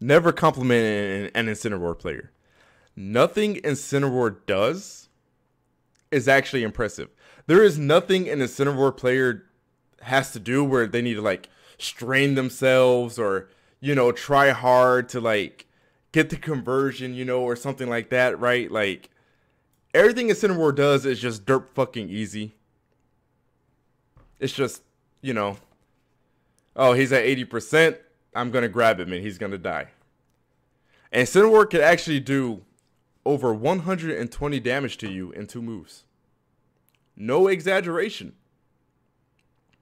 Never compliment an Incineroar player. Nothing Incineroar does is actually impressive. There is nothing an Incineroar player has to do where they need to like strain themselves or, you know, try hard to like get the conversion, you know, or something like that, right? Like everything Incineroar does is just derp fucking easy. It's just, you know, oh, he's at 80%. I'm going to grab him and he's going to die. And Incineroar can actually do over 120 damage to you in 2 moves. No exaggeration.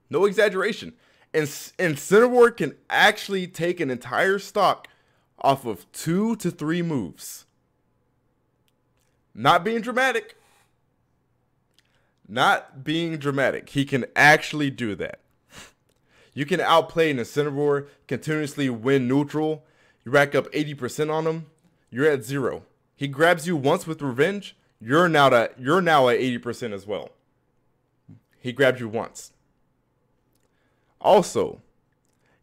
No exaggeration. And Incineroar can actually take an entire stock off of 2 to 3 moves. Not being dramatic. Not being dramatic. He can actually do that. You can outplay an Incineroar, continuously win neutral. You rack up 80% on him. You're at 0. He grabs you once with revenge. You're now at 80% as well. He grabbed you once. Also,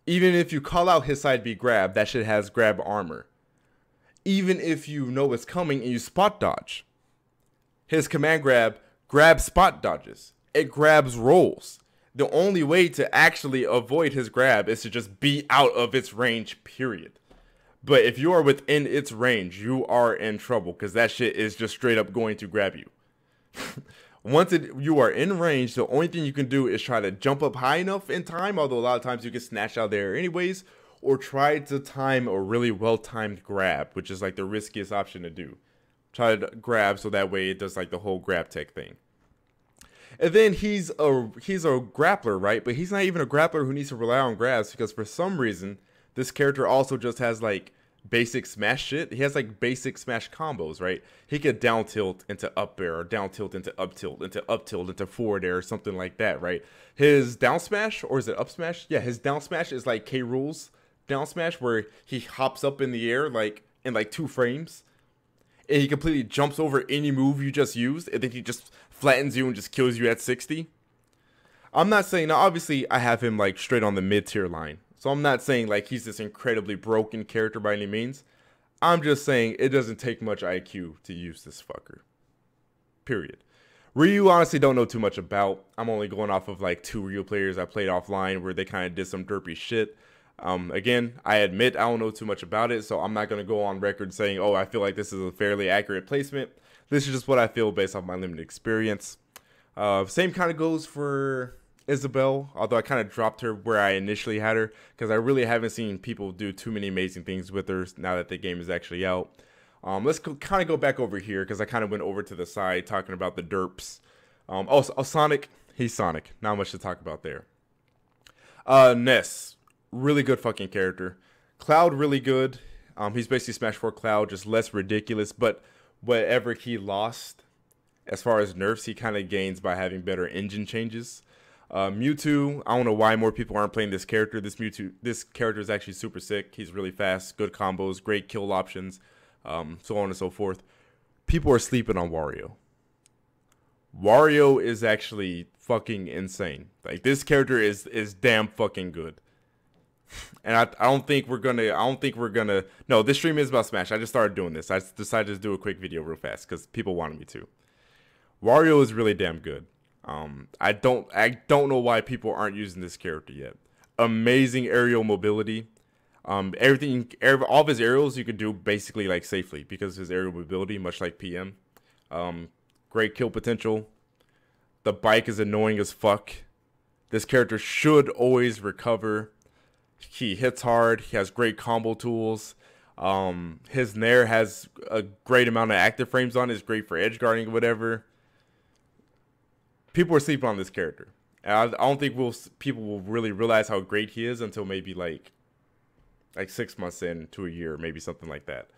even if you call out his side B grab, that shit has grab armor. Even if you know it's coming and you spot dodge, his command grab spot dodges. It grabs rolls. The only way to actually avoid his grab is to just be out of its range, period. But if you are within its range, you are in trouble because that shit is just straight up going to grab you. Once you are in range, the only thing you can do is try to jump up high enough in time, although a lot of times you get snatched out there anyways, or try to time a really well-timed grab, which is like the riskiest option to do. Try to grab so that way it does like the whole grab tech thing. And then he's a grappler, right? But he's not even a grappler who needs to rely on grabs because for some reason, this character also just has like basic smash shit. He has like basic smash combos, right? He could down tilt into up air or down tilt into up tilt into forward air or something like that, right? His down smash, or is it up smash? Yeah, his down smash is like K. Rool's down smash where he hops up in the air like in like 2 frames. And he completely jumps over any move you just used, and then he just flattens you and just kills you at 60. I'm not saying, now obviously I have him like straight on the mid-tier line. So I'm not saying like he's this incredibly broken character by any means. I'm just saying it doesn't take much IQ to use this fucker. Period. Ryu, honestly don't know too much about. I'm only going off of like 2 Ryu players I played offline where they kind of did some derpy shit. Again, I admit I don't know too much about it, so I'm not going to go on record saying, oh, I feel like this is a fairly accurate placement. This is just what I feel based off my limited experience. Same kind of goes for Isabelle, although I kind of dropped her where I initially had her because I really haven't seen people do too many amazing things with her now that the game is actually out. Let's kind of go back over here because I kind of went over to the side talking about the derps. Sonic, he's Sonic. Not much to talk about there. Ness, really good fucking character. Cloud, really good. He's basically Smash 4 Cloud, just less ridiculous, but whatever he lost as far as nerfs, he kind of gains by having better engine changes. Mewtwo, I don't know why more people aren't playing this character. This character is actually super sick. He's really fast, good combos, great kill options, so on and so forth. People are sleeping on Wario. Wario is actually fucking insane. Like, this character is damn fucking good. And I don't think we're gonna. No, this stream is about Smash. I just started doing this. I decided to do a quick video real fast because people wanted me to. Wario is really damn good. I don't know why people aren't using this character yet. Amazing aerial mobility. All of his aerials you could do basically like safely because of his aerial mobility, much like PM. Great kill potential. The bike is annoying as fuck. This character should always recover. He hits hard. He has great combo tools. His Nair has a great amount of active frames on it. It's great for edge guarding or whatever. People are sleeping on this character. And I don't think people will really realize how great he is until maybe like 6 months into a year, maybe something like that.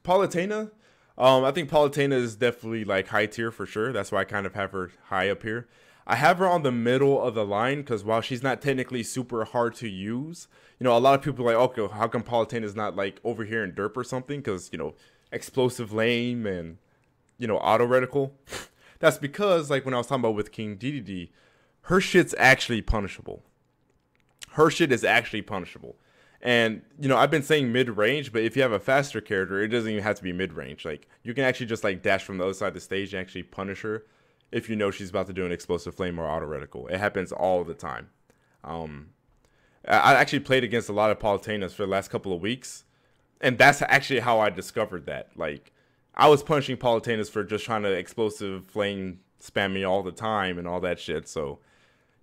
Palutena, I think Palutena is definitely like high tier for sure. That's why I kind of have her high up here. I have her on the middle of the line because while she's not technically super hard to use, you know, a lot of people are like, okay, how come Palutena is not like over here in derp or something? Because, you know, explosive lame and, you know, auto reticle. That's because, like, when I was talking about with King DDD, her shit's actually punishable. Her shit is actually punishable. And, you know, I've been saying mid-range, but if you have a faster character, it doesn't even have to be mid-range. Like, you can actually just, like, dash from the other side of the stage and actually punish her if you know she's about to do an explosive flame or auto reticle. It happens all the time. I actually played against a lot of Palutenas for the last couple of weeks, and that's actually how I discovered that. Like, I was punishing Palutenas for just trying to explosive flame spam me all the time and all that shit. So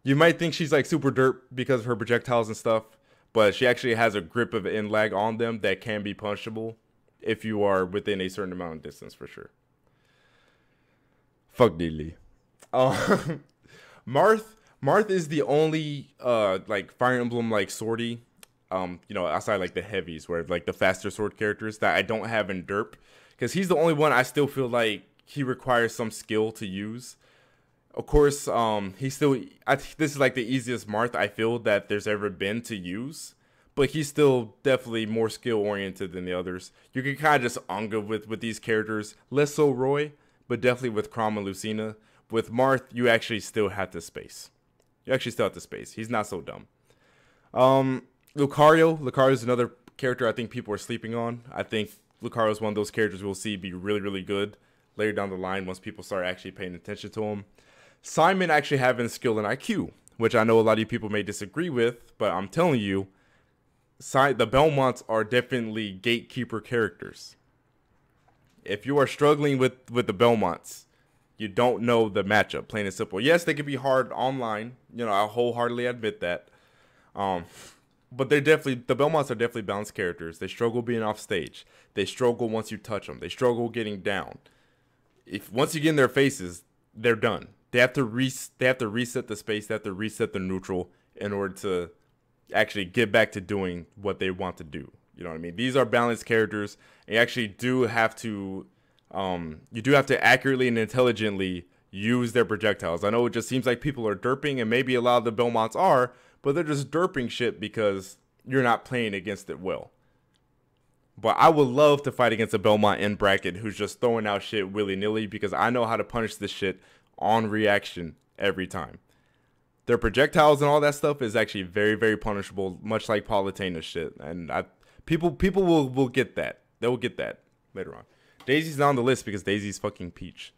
you might think she's like super derp because of her projectiles and stuff, but she actually has a grip of in lag on them that can be punishable if you are within a certain amount of distance for sure. Fuck Deedly. Marth is the only like Fire Emblem like swordy, you know, outside like the heavies where like the faster sword characters that I don't have in derp. Because he's the only one I still feel like he requires some skill to use. Of course, this is like the easiest Marth I feel that there's ever been to use. But he's still definitely more skill-oriented than the others. You can kind of just Anga with these characters. Less so Roy, but definitely with Chrom and Lucina. With Marth, you actually still have to space. He's not so dumb. Lucario is another character I think people are sleeping on. I think Lucario is one of those characters we'll see be really, really good later down the line once people start actually paying attention to him. Simon actually having skill and IQ, which I know a lot of you people may disagree with, but I'm telling you, the Belmonts are definitely gatekeeper characters. If you are struggling with the Belmonts, you don't know the matchup, plain and simple. Yes, they can be hard online. You know, I wholeheartedly admit that. But the Belmonts are definitely balanced characters. They struggle being off stage. They struggle once you touch them. They struggle getting down. Once you get in their faces, they're done. They have to reset the space. They have to reset the neutral in order to actually get back to doing what they want to do. You know what I mean? These are balanced characters. And you actually do have to, accurately and intelligently use their projectiles. I know it just seems like people are derping, and maybe a lot of the Belmonts are, but they're just derping shit because you're not playing against it well. But I would love to fight against a Belmont in bracket who's just throwing out shit willy-nilly because I know how to punish this shit on reaction every time. Their projectiles and all that stuff is actually very, very punishable, much like Palutena's shit. And people will get that. They will get that later on. Daisy's not on the list because Daisy's fucking Peach.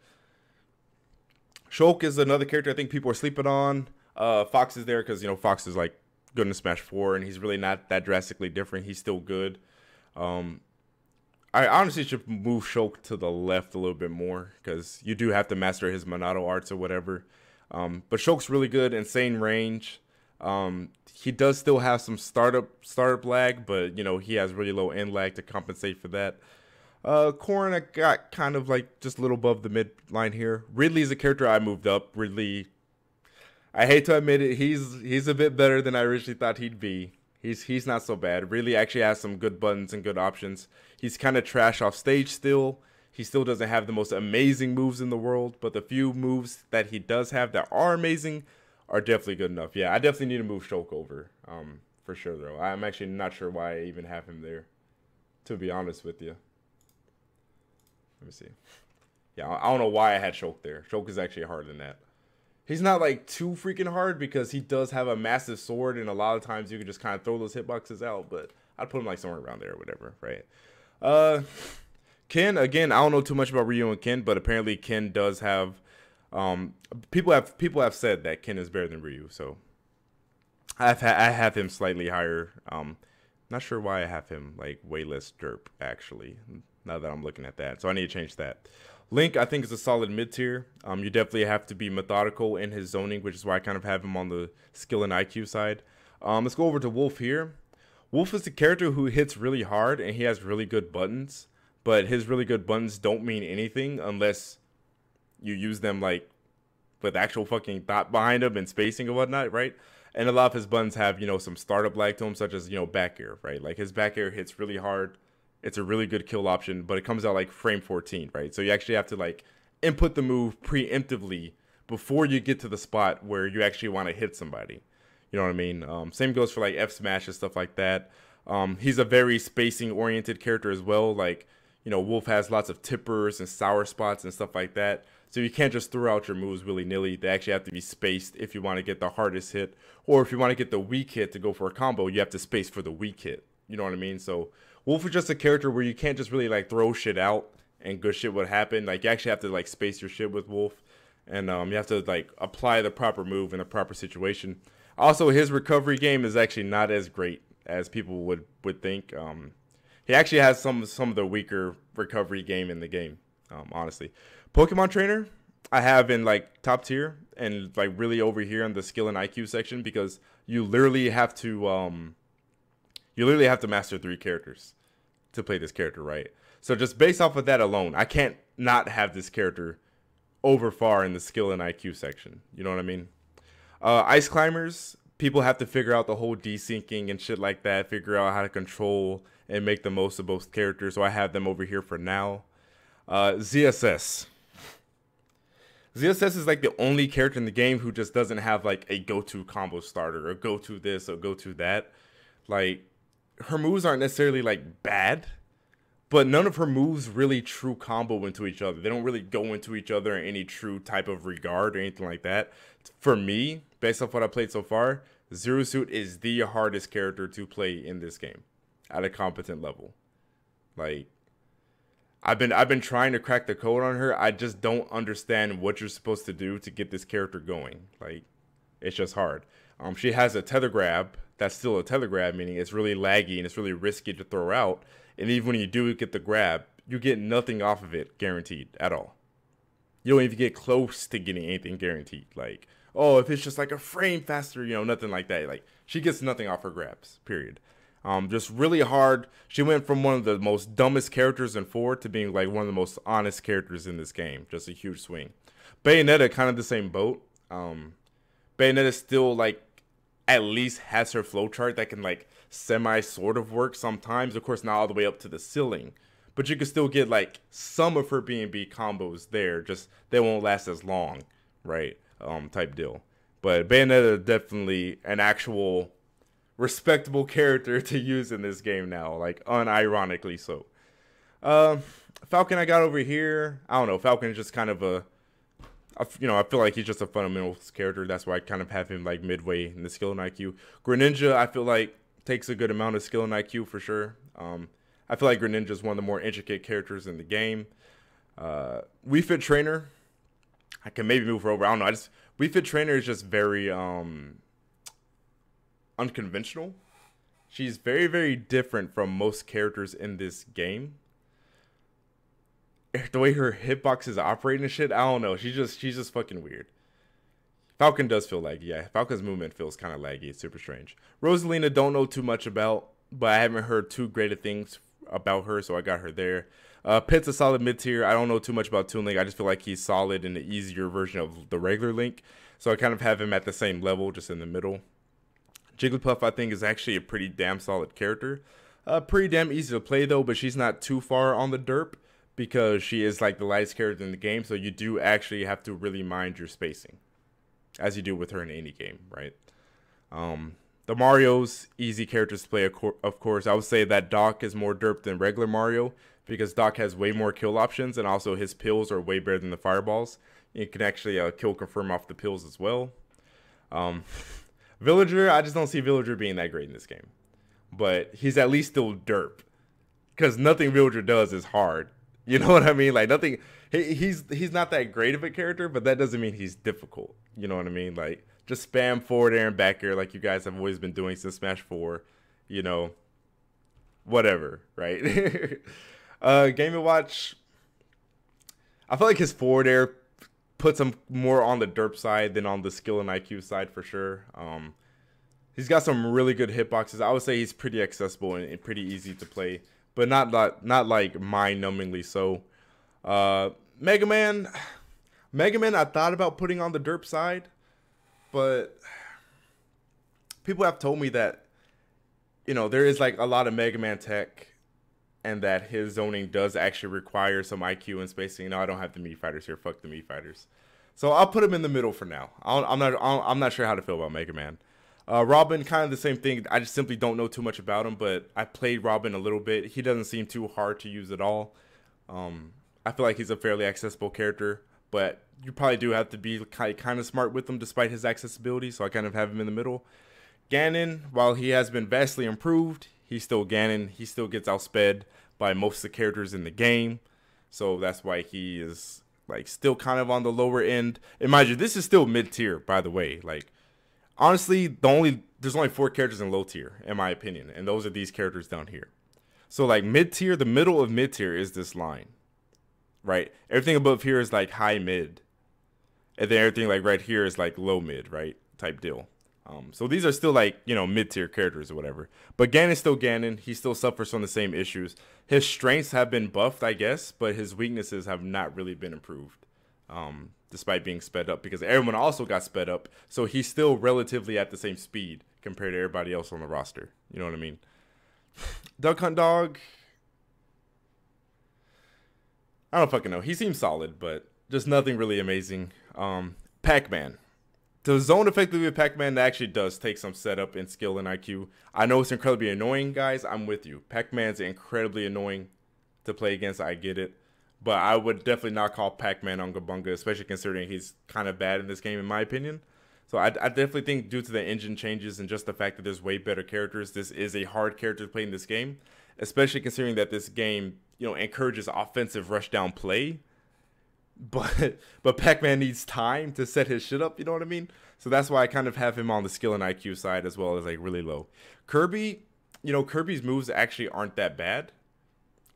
Shulk is another character I think people are sleeping on. Fox is there because, you know, Fox is like good in Smash 4 and he's really not that drastically different. He's still good. I honestly should move Shulk to the left a little bit more because you do have to master his Monado arts or whatever. But Shulk's really good, insane range. He does still have some startup lag, but you know he has really low end lag to compensate for that. Corrin, I got kind of like just a little above the mid line here. Ridley is a character I moved up. Ridley, I hate to admit it, he's a bit better than I originally thought he'd be. He's not so bad. Ridley actually has some good buttons and good options. He's kind of trash off stage still. He still doesn't have the most amazing moves in the world, but the few moves that he does have that are amazing are definitely good enough. Yeah, I definitely need to move Shulk over. For sure though. I'm actually not sure why I even have him there, to be honest with you. Let me see. Yeah, I don't know why I had Shulk there. Shulk is actually harder than that. He's not like too freaking hard because he does have a massive sword, and a lot of times you can just kind of throw those hitboxes out. But I'd put him like somewhere around there or whatever, right? Ken, again, I don't know too much about Ryu and Ken, but apparently Ken does have. People have said that Ken is better than Ryu, so I have him slightly higher. Not sure why I have him like way less derp actually. Now that I'm looking at that, so I need to change that. Link, I think, is a solid mid-tier. You definitely have to be methodical in his zoning, which is why I kind of have him on the skill and IQ side. Let's go over to Wolf here. Wolf is the character who hits really hard, and he has really good buttons. But his really good buttons don't mean anything unless you use them, like, with actual fucking thought behind them and spacing and whatnot, right? And a lot of his buttons have, you know, some startup lag to them, such as, you know, back air, right? Like, his back air hits really hard. It's a really good kill option, but it comes out like frame 14, right? So you actually have to like input the move preemptively before you get to the spot where you actually want to hit somebody. You know what I mean? Same goes for like F smash and stuff like that. He's a very spacing oriented character as well. Like, you know, Wolf has lots of tippers and sour spots and stuff like that. So you can't just throw out your moves willy-nilly. They actually have to be spaced if you want to get the hardest hit. Or if you want to get the weak hit to go for a combo, you have to space for the weak hit. You know what I mean? So Wolf is just a character where you can't just really like throw shit out and good shit would happen. Like, you actually have to like space your shit with Wolf, and you have to like apply the proper move in the proper situation. Also, his recovery game is actually not as great as people would think. He actually has some of the weaker recovery game in the game, honestly. Pokemon Trainer, I have in like top tier and like really over here in the skill and IQ section, because you literally have to master 3 characters to play this character, right? So just based off of that alone, I can't not have this character over far in the skill and IQ section. You know what I mean? Ice Climbers, people have to figure out the whole desyncing and shit like that, figure out how to control and make the most of both characters, so I have them over here for now. ZSS. ZSS is like the only character in the game who just doesn't have like a go-to combo starter or go-to this or go-to that. Like, her moves aren't necessarily like bad, but none of her moves really true combo into each other. They don't really go into each other in any true type of regard or anything like that. For me, based off what I played so far, Zero Suit is the hardest character to play in this game at a competent level. Like, I've been trying to crack the code on her. I just don't understand what you're supposed to do to get this character going. Like, it's just hard. She has a tether grab. That's still a tether grab, meaning it's really laggy and it's really risky to throw out. And even when you do get the grab, you get nothing off of it guaranteed at all. You don't even get close to getting anything guaranteed. Like, oh, if it's just like a frame faster, you know, nothing like that. Like, she gets nothing off her grabs, period. Just really hard. She went from one of the most dumbest characters in 4 to being like one of the most honest characters in this game. Just a huge swing. Bayonetta, kind of the same boat. Bayonetta still like at least has her flowchart that can like semi sort of work sometimes. Of course, not all the way up to the ceiling, but you can still get like some of her B&B combos there. Just they won't last as long, right? Type deal. But Bayonetta definitely an actual respectable character to use in this game now, like unironically so. Falcon I got over here. I don't know. Falcon is just kind of I feel like he's just a fundamental character. That's why I kind of have him like midway in the skill and IQ. Greninja, I feel like takes a good amount of skill and IQ for sure. I feel like Greninja is one of the more intricate characters in the game. Wii Fit Trainer, I can maybe move her over. I don't know. Wii Fit Trainer is just very unconventional. She's very, very different from most characters in this game. The way her hitboxes operate and shit, I don't know. She's just fucking weird. Falcon does feel laggy. Yeah, Falcon's movement feels kind of laggy. It's super strange. Rosalina, don't know too much about, but I haven't heard too great of things about her, so I got her there. Pit's a solid mid-tier. I don't know too much about Toon Link. I just feel like he's solid in the easier version of the regular Link, so I kind of have him at the same level, just in the middle. Jigglypuff, I think, is actually a pretty damn solid character. Pretty damn easy to play, though, but she's not too far on the derp, because she is like the lightest character in the game, so you do actually have to really mind your spacing. as you do with her in any game, right? The Mario's easy characters to play, of course. I would say that Doc is more derp than regular Mario because Doc has way more kill options, and also his pills are way better than the fireballs. You can actually kill confirm off the pills as well. Villager, I just don't see Villager being that great in this game. But he's at least still derp. Because nothing Villager does is hard. You know what I mean? Like, nothing... He's not that great of a character, but that doesn't mean he's difficult. You know what I mean? Like, just spam forward air and back air like you guys have always been doing since Smash 4. You know, whatever, right? Game & Watch, I feel like his forward air puts him more on the derp side than on the skill and IQ side for sure. He's got some really good hitboxes. I would say he's pretty accessible and pretty easy to play, but not like mind-numbingly so. Mega Man, I thought about putting on the derp side, but people have told me that, you know, there is like a lot of Mega Man tech, and that his zoning does actually require some IQ and spacing. No, I don't have the Mii Fighters here. Fuck the Mii Fighters. So I'll put him in the middle for now. I'm not sure how to feel about Mega Man. Robin, kind of the same thing. I just simply don't know too much about him, but I played Robin a little bit. He doesn't seem too hard to use at all. I feel like he's a fairly accessible character, but you probably do have to be kind of smart with him despite his accessibility, so I kind of have him in the middle. Ganon, while he has been vastly improved, he's still Ganon. He still gets outsped by most of the characters in the game, so that's why he is like still kind of on the lower end. And mind you, this is still mid-tier, by the way. Like, honestly, there's only 4 characters in low tier, in my opinion, and those are these characters down here. So like mid-tier, the middle of mid-tier is this line, right? Everything above here is like high mid, and then everything like right here is like low mid, right? Type deal. So these are still like, you know, mid-tier characters or whatever. But Ganon's still Ganon. He still suffers from the same issues. His strengths have been buffed, I guess, but his weaknesses have not really been improved, despite being sped up, because everyone also got sped up. So he's still relatively at the same speed compared to everybody else on the roster. You know what I mean? Duck Hunt Dog, I don't fucking know. He seems solid, but just nothing really amazing. Pac-Man. To zone effectively with Pac-Man, that actually does take some setup and skill and IQ. I know it's incredibly annoying, guys. I'm with you. Pac-Man's incredibly annoying to play against. I get it. But I would definitely not call Pac-Man Unga Bunga, especially considering he's kind of bad in this game, in my opinion. So I definitely think due to the engine changes and just the fact that there's way better characters, this is a hard character to play in this game. Especially considering that this game, you know, encourages offensive rushdown play. But Pac-Man needs time to set his shit up, you know what I mean? So that's why I kind of have him on the skill and IQ side as well as like really low. Kirby, you know, Kirby's moves actually aren't that bad.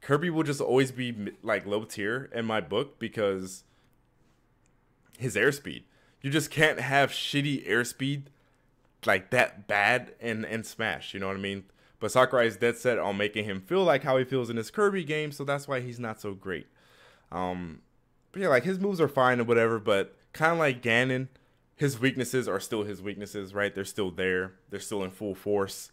Kirby will just always be like low tier in my book because his airspeed. You just can't have shitty airspeed like that bad in Smash, you know what I mean? But Sakurai is dead set on making him feel like how he feels in his Kirby game, so that's why he's not so great. But yeah, like his moves are fine and whatever, but kind of like Ganon, his weaknesses are still his weaknesses, right? They're still there. They're still in full force.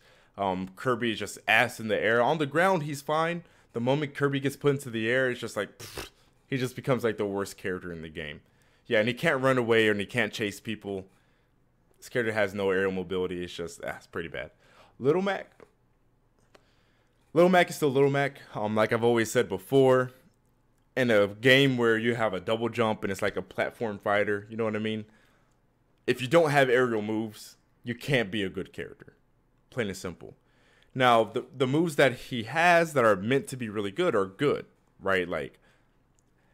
Kirby is just ass in the air. On the ground, he's fine. The moment Kirby gets put into the air, it's just like, pfft, he just becomes like the worst character in the game. Yeah, and he can't run away and he can't chase people. This character has no aerial mobility. It's just, it's pretty bad. Little Mac. Little Mac is still Little Mac. Like I've always said before, in a game where you have a double jump and it's like a platform fighter, you know what I mean? If you don't have aerial moves, you can't be a good character. Plain and simple. Now, the moves that he has that are meant to be really good are good, right? Like,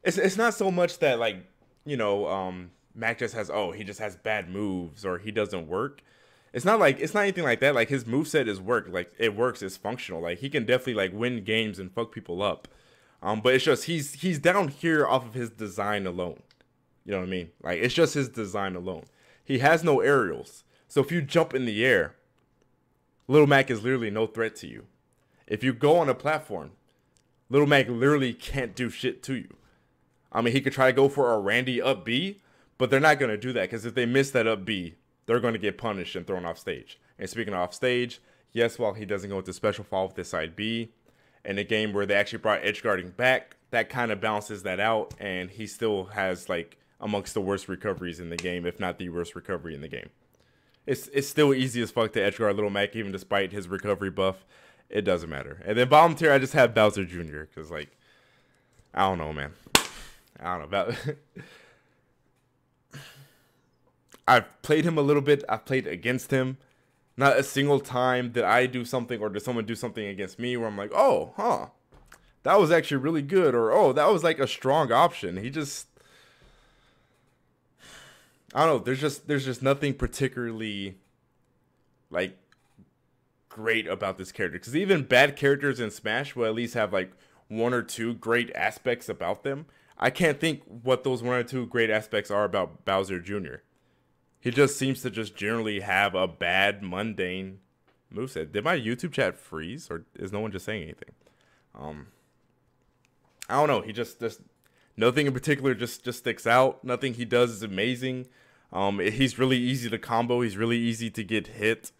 it's not so much that, like, you know, Mac just has, he just has bad moves or he doesn't work. It's not anything like that. Like, his moveset is like, it works, it's functional. Like, he can definitely, like, win games and fuck people up. But it's just, he's down here off of his design alone. You know what I mean? Like, it's just his design alone. He has no aerials. So if you jump in the air, Little Mac is literally no threat to you. If you go on a platform, Little Mac literally can't do shit to you. I mean, he could try to go for a Randy up B, but they're not going to do that because if they miss that up B, they're going to get punished and thrown off stage. And speaking of off stage, yes, while he doesn't go into special fall with this side B, in a game where they actually brought edge guarding back, that kind of balances that out, and he still has like amongst the worst recoveries in the game, if not the worst recovery in the game. It's still easy as fuck to edgeguard Little Mac, even despite his recovery buff. It doesn't matter. And then bottom tier, I just have Bowser Jr. Because, like, I don't know, man. I don't know. I've played him a little bit. I've played against him. Not a single time did I do something or did someone do something against me where I'm like, oh, huh, that was actually really good. Or, oh, that was like a strong option. He just, I don't know. There's just nothing particularly, like, great about this character. Because even bad characters in Smash will at least have, like, one or two great aspects about them. I can't think what those one or two great aspects are about Bowser Jr. He just seems to just generally have a bad, mundane moveset. Did my YouTube chat freeze, or is no one just saying anything? I don't know. He just nothing in particular just sticks out. Nothing he does is amazing. He's really easy to combo. He's really easy to get hit.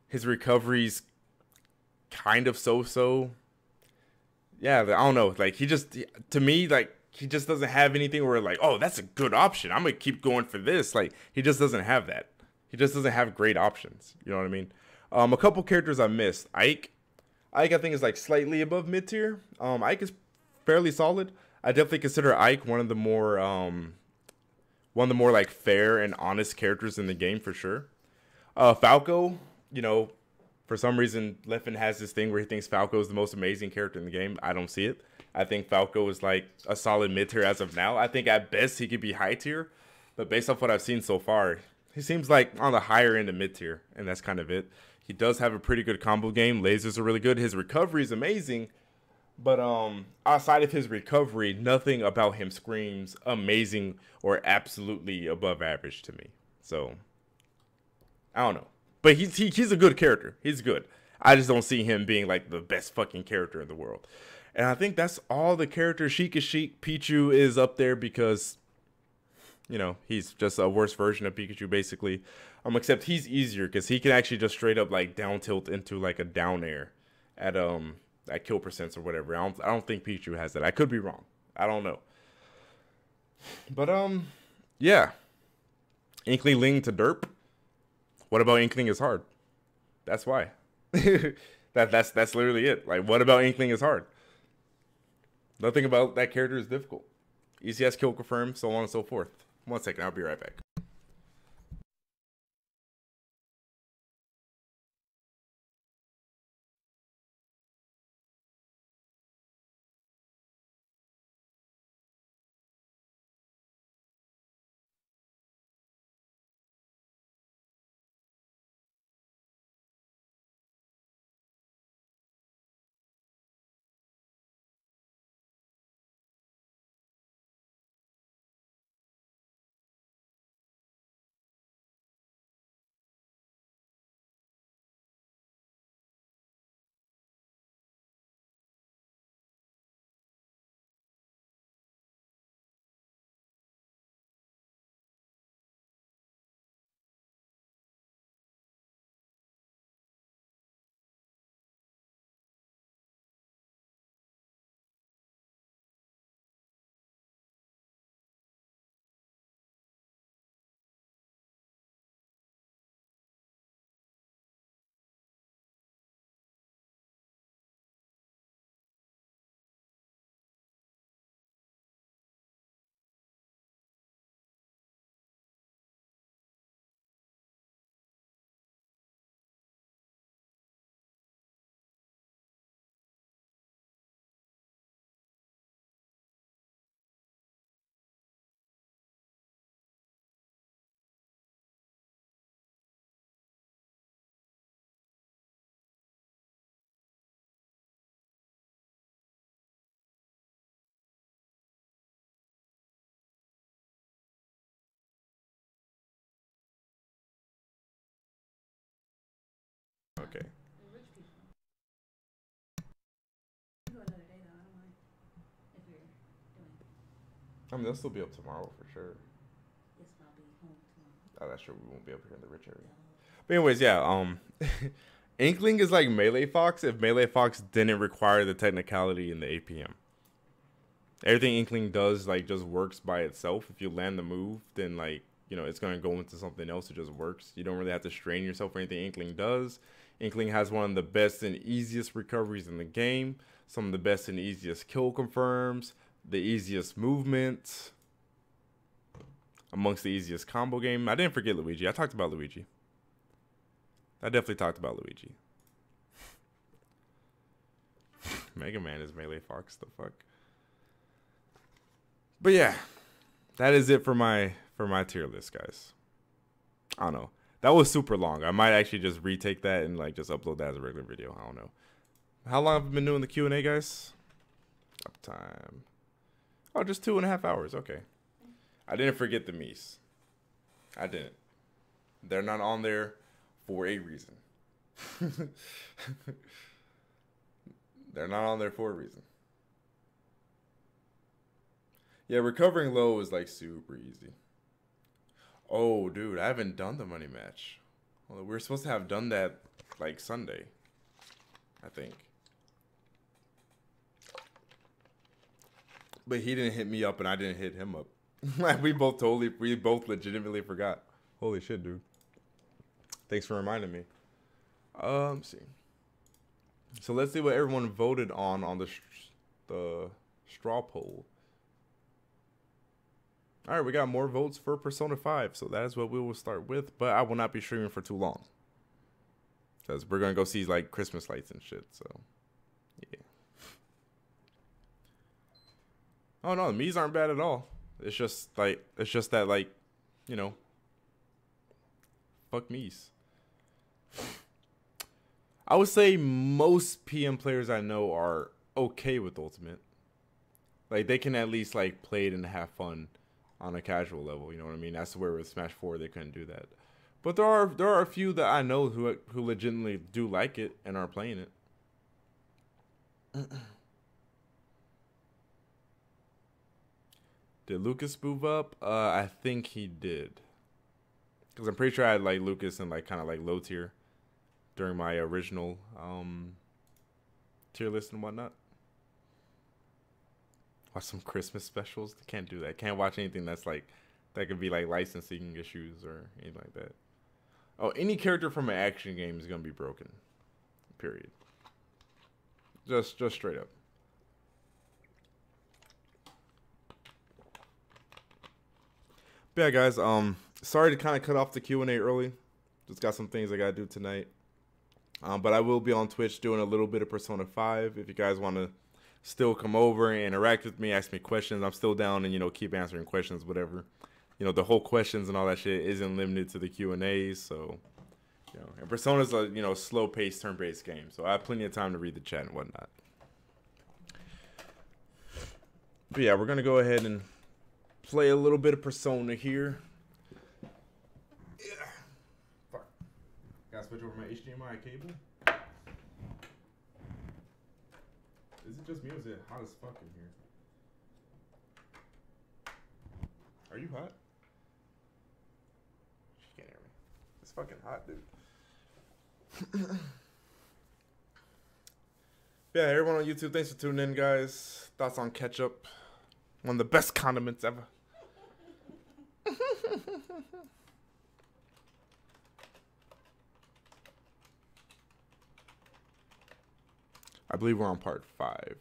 His recovery's kind of so-so. Yeah, I don't know. Like, to me, like, he just doesn't have anything where, like, oh, that's a good option, I'm gonna keep going for this. Like, he just doesn't have that. He just doesn't have great options. You know what I mean? A couple characters I missed. Ike, I think, is like slightly above mid tier. Ike is fairly solid. I definitely consider Ike one of the more like fair and honest characters in the game for sure. Falco, you know, for some reason Leffen has this thing where he thinks Falco is the most amazing character in the game. I don't see it. I think Falco is like a solid mid tier as of now. I think at best he could be high tier, but based off what I've seen so far, he seems like on the higher end of mid tier, and that's kind of it. He does have a pretty good combo game. Lasers are really good. His recovery is amazing, but outside of his recovery, nothing about him screams amazing or absolutely above average to me. So I don't know, but he's a good character. He's good. I just don't see him being like the best fucking character in the world. And I think that's all the characters. Sheik is Sheik. Pichu is up there because, you know, he's just a worse version of Pikachu, basically. Except he's easier because he can actually just straight up, like, down tilt into, like, a down air at kill percents or whatever. I don't think Pichu has that. I could be wrong. I don't know. But, yeah. Inkling Ling to Derp. What about Inkling is hard? That's why. That's literally it. Like, what about Inkling is hard? Nothing about that character is difficult. ECS kill confirmed, so on and so forth. 1 second, I'll be right back. Okay. Rich people. You go another day though, I don't mind. If you're doing. I mean, they'll still be up tomorrow for sure. Yes, I'll be home tomorrow. Oh, that's true. We won't be up here in the rich area. But anyways, yeah. Inkling is like Melee Fox if Melee Fox didn't require the technicality in the APM. everything Inkling does like just works by itself. If you land the move, then like, you know, it's gonna go into something else. It just works. You don't really have to strain yourself for anything Inkling does. Inkling has one of the best and easiest recoveries in the game. Some of the best and easiest kill confirms. The easiest movement. Amongst the easiest combo game. I didn't forget Luigi. I talked about Luigi. I definitely talked about Luigi. Mega Man is Melee Fox. The fuck. But yeah, that is it for my tier list, guys. I don't know. That was super long. I might actually just retake that and like just upload that as a regular video. I don't know. How long have I been doing the Q&A, guys? Uptime. Oh, just 2.5 hours. Okay. I didn't forget the Mies. I didn't. They're not on there for a reason. They're not on there for a reason. Yeah, recovering low is like super easy. Oh, dude, I haven't done the money match. Well, we were supposed to have done that like Sunday, I think. But he didn't hit me up and I didn't hit him up. we both legitimately forgot. Holy shit, dude. Thanks for reminding me. Let's see. So let's see what everyone voted on the straw poll. All right, we got more votes for Persona 5, so that is what we will start with. But I will not be streaming for too long, because we're gonna go see like Christmas lights and shit. So, yeah. Oh no, the Miis aren't bad at all. It's just that like, you know, fuck Miis. I would say most PM players I know are okay with Ultimate. Like they can at least like play it and have fun on a casual level, you know what I mean? That's where with Smash 4 they couldn't do that. But there are a few that I know who legitimately do like it and are playing it. Did Lucas move up? I think he did. Because I'm pretty sure I had like Lucas in like kind of like low tier during my original tier list and whatnot. Watch some Christmas specials. Can't do that. Can't watch anything that's like that could be like licensing issues or anything like that. Oh, any character from an action game is gonna be broken. Period. Just straight up. But yeah, guys. Sorry to kind of cut off the Q&A early. Just got some things I gotta do tonight. But I will be on Twitch doing a little bit of Persona 5. If you guys want to still come over and interact with me, ask me questions, I'm still down and, you know, keep answering questions, whatever. You know, the whole questions and all that shit isn't limited to the Q&As, so, you know. And Persona's a, you know, slow-paced, turn-based game, so I have plenty of time to read the chat and whatnot. But yeah, we're going to go ahead and play a little bit of Persona here. Yeah. Fuck. Gotta switch over my HDMI cable. Is it just me or is it hot as fuck in here? Are you hot? She can't hear me. It's fucking hot, dude. Yeah, everyone on YouTube, thanks for tuning in, guys. Thoughts on ketchup. One of the best condiments ever. I believe we're on part 5.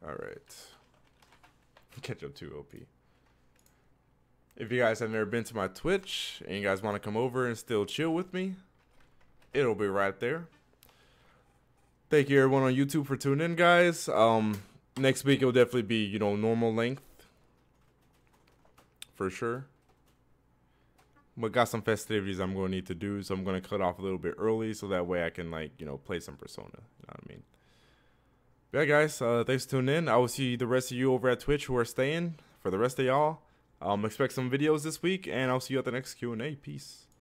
Alright. Ketchup 2 OP. If you guys have never been to my Twitch and you guys want to come over and still chill with me, it'll be right there. Thank you everyone on YouTube for tuning in, guys. Next week it'll definitely be, you know, normal length. For sure. But got some festivities I'm going to need to do, so I'm going to cut off a little bit early so that way I can, like, you know, play some Persona. You know what I mean? But yeah, guys, thanks for tuning in. I will see the rest of you over at Twitch who are staying. For the rest of y'all, expect some videos this week, and I'll see you at the next Q&A. Peace.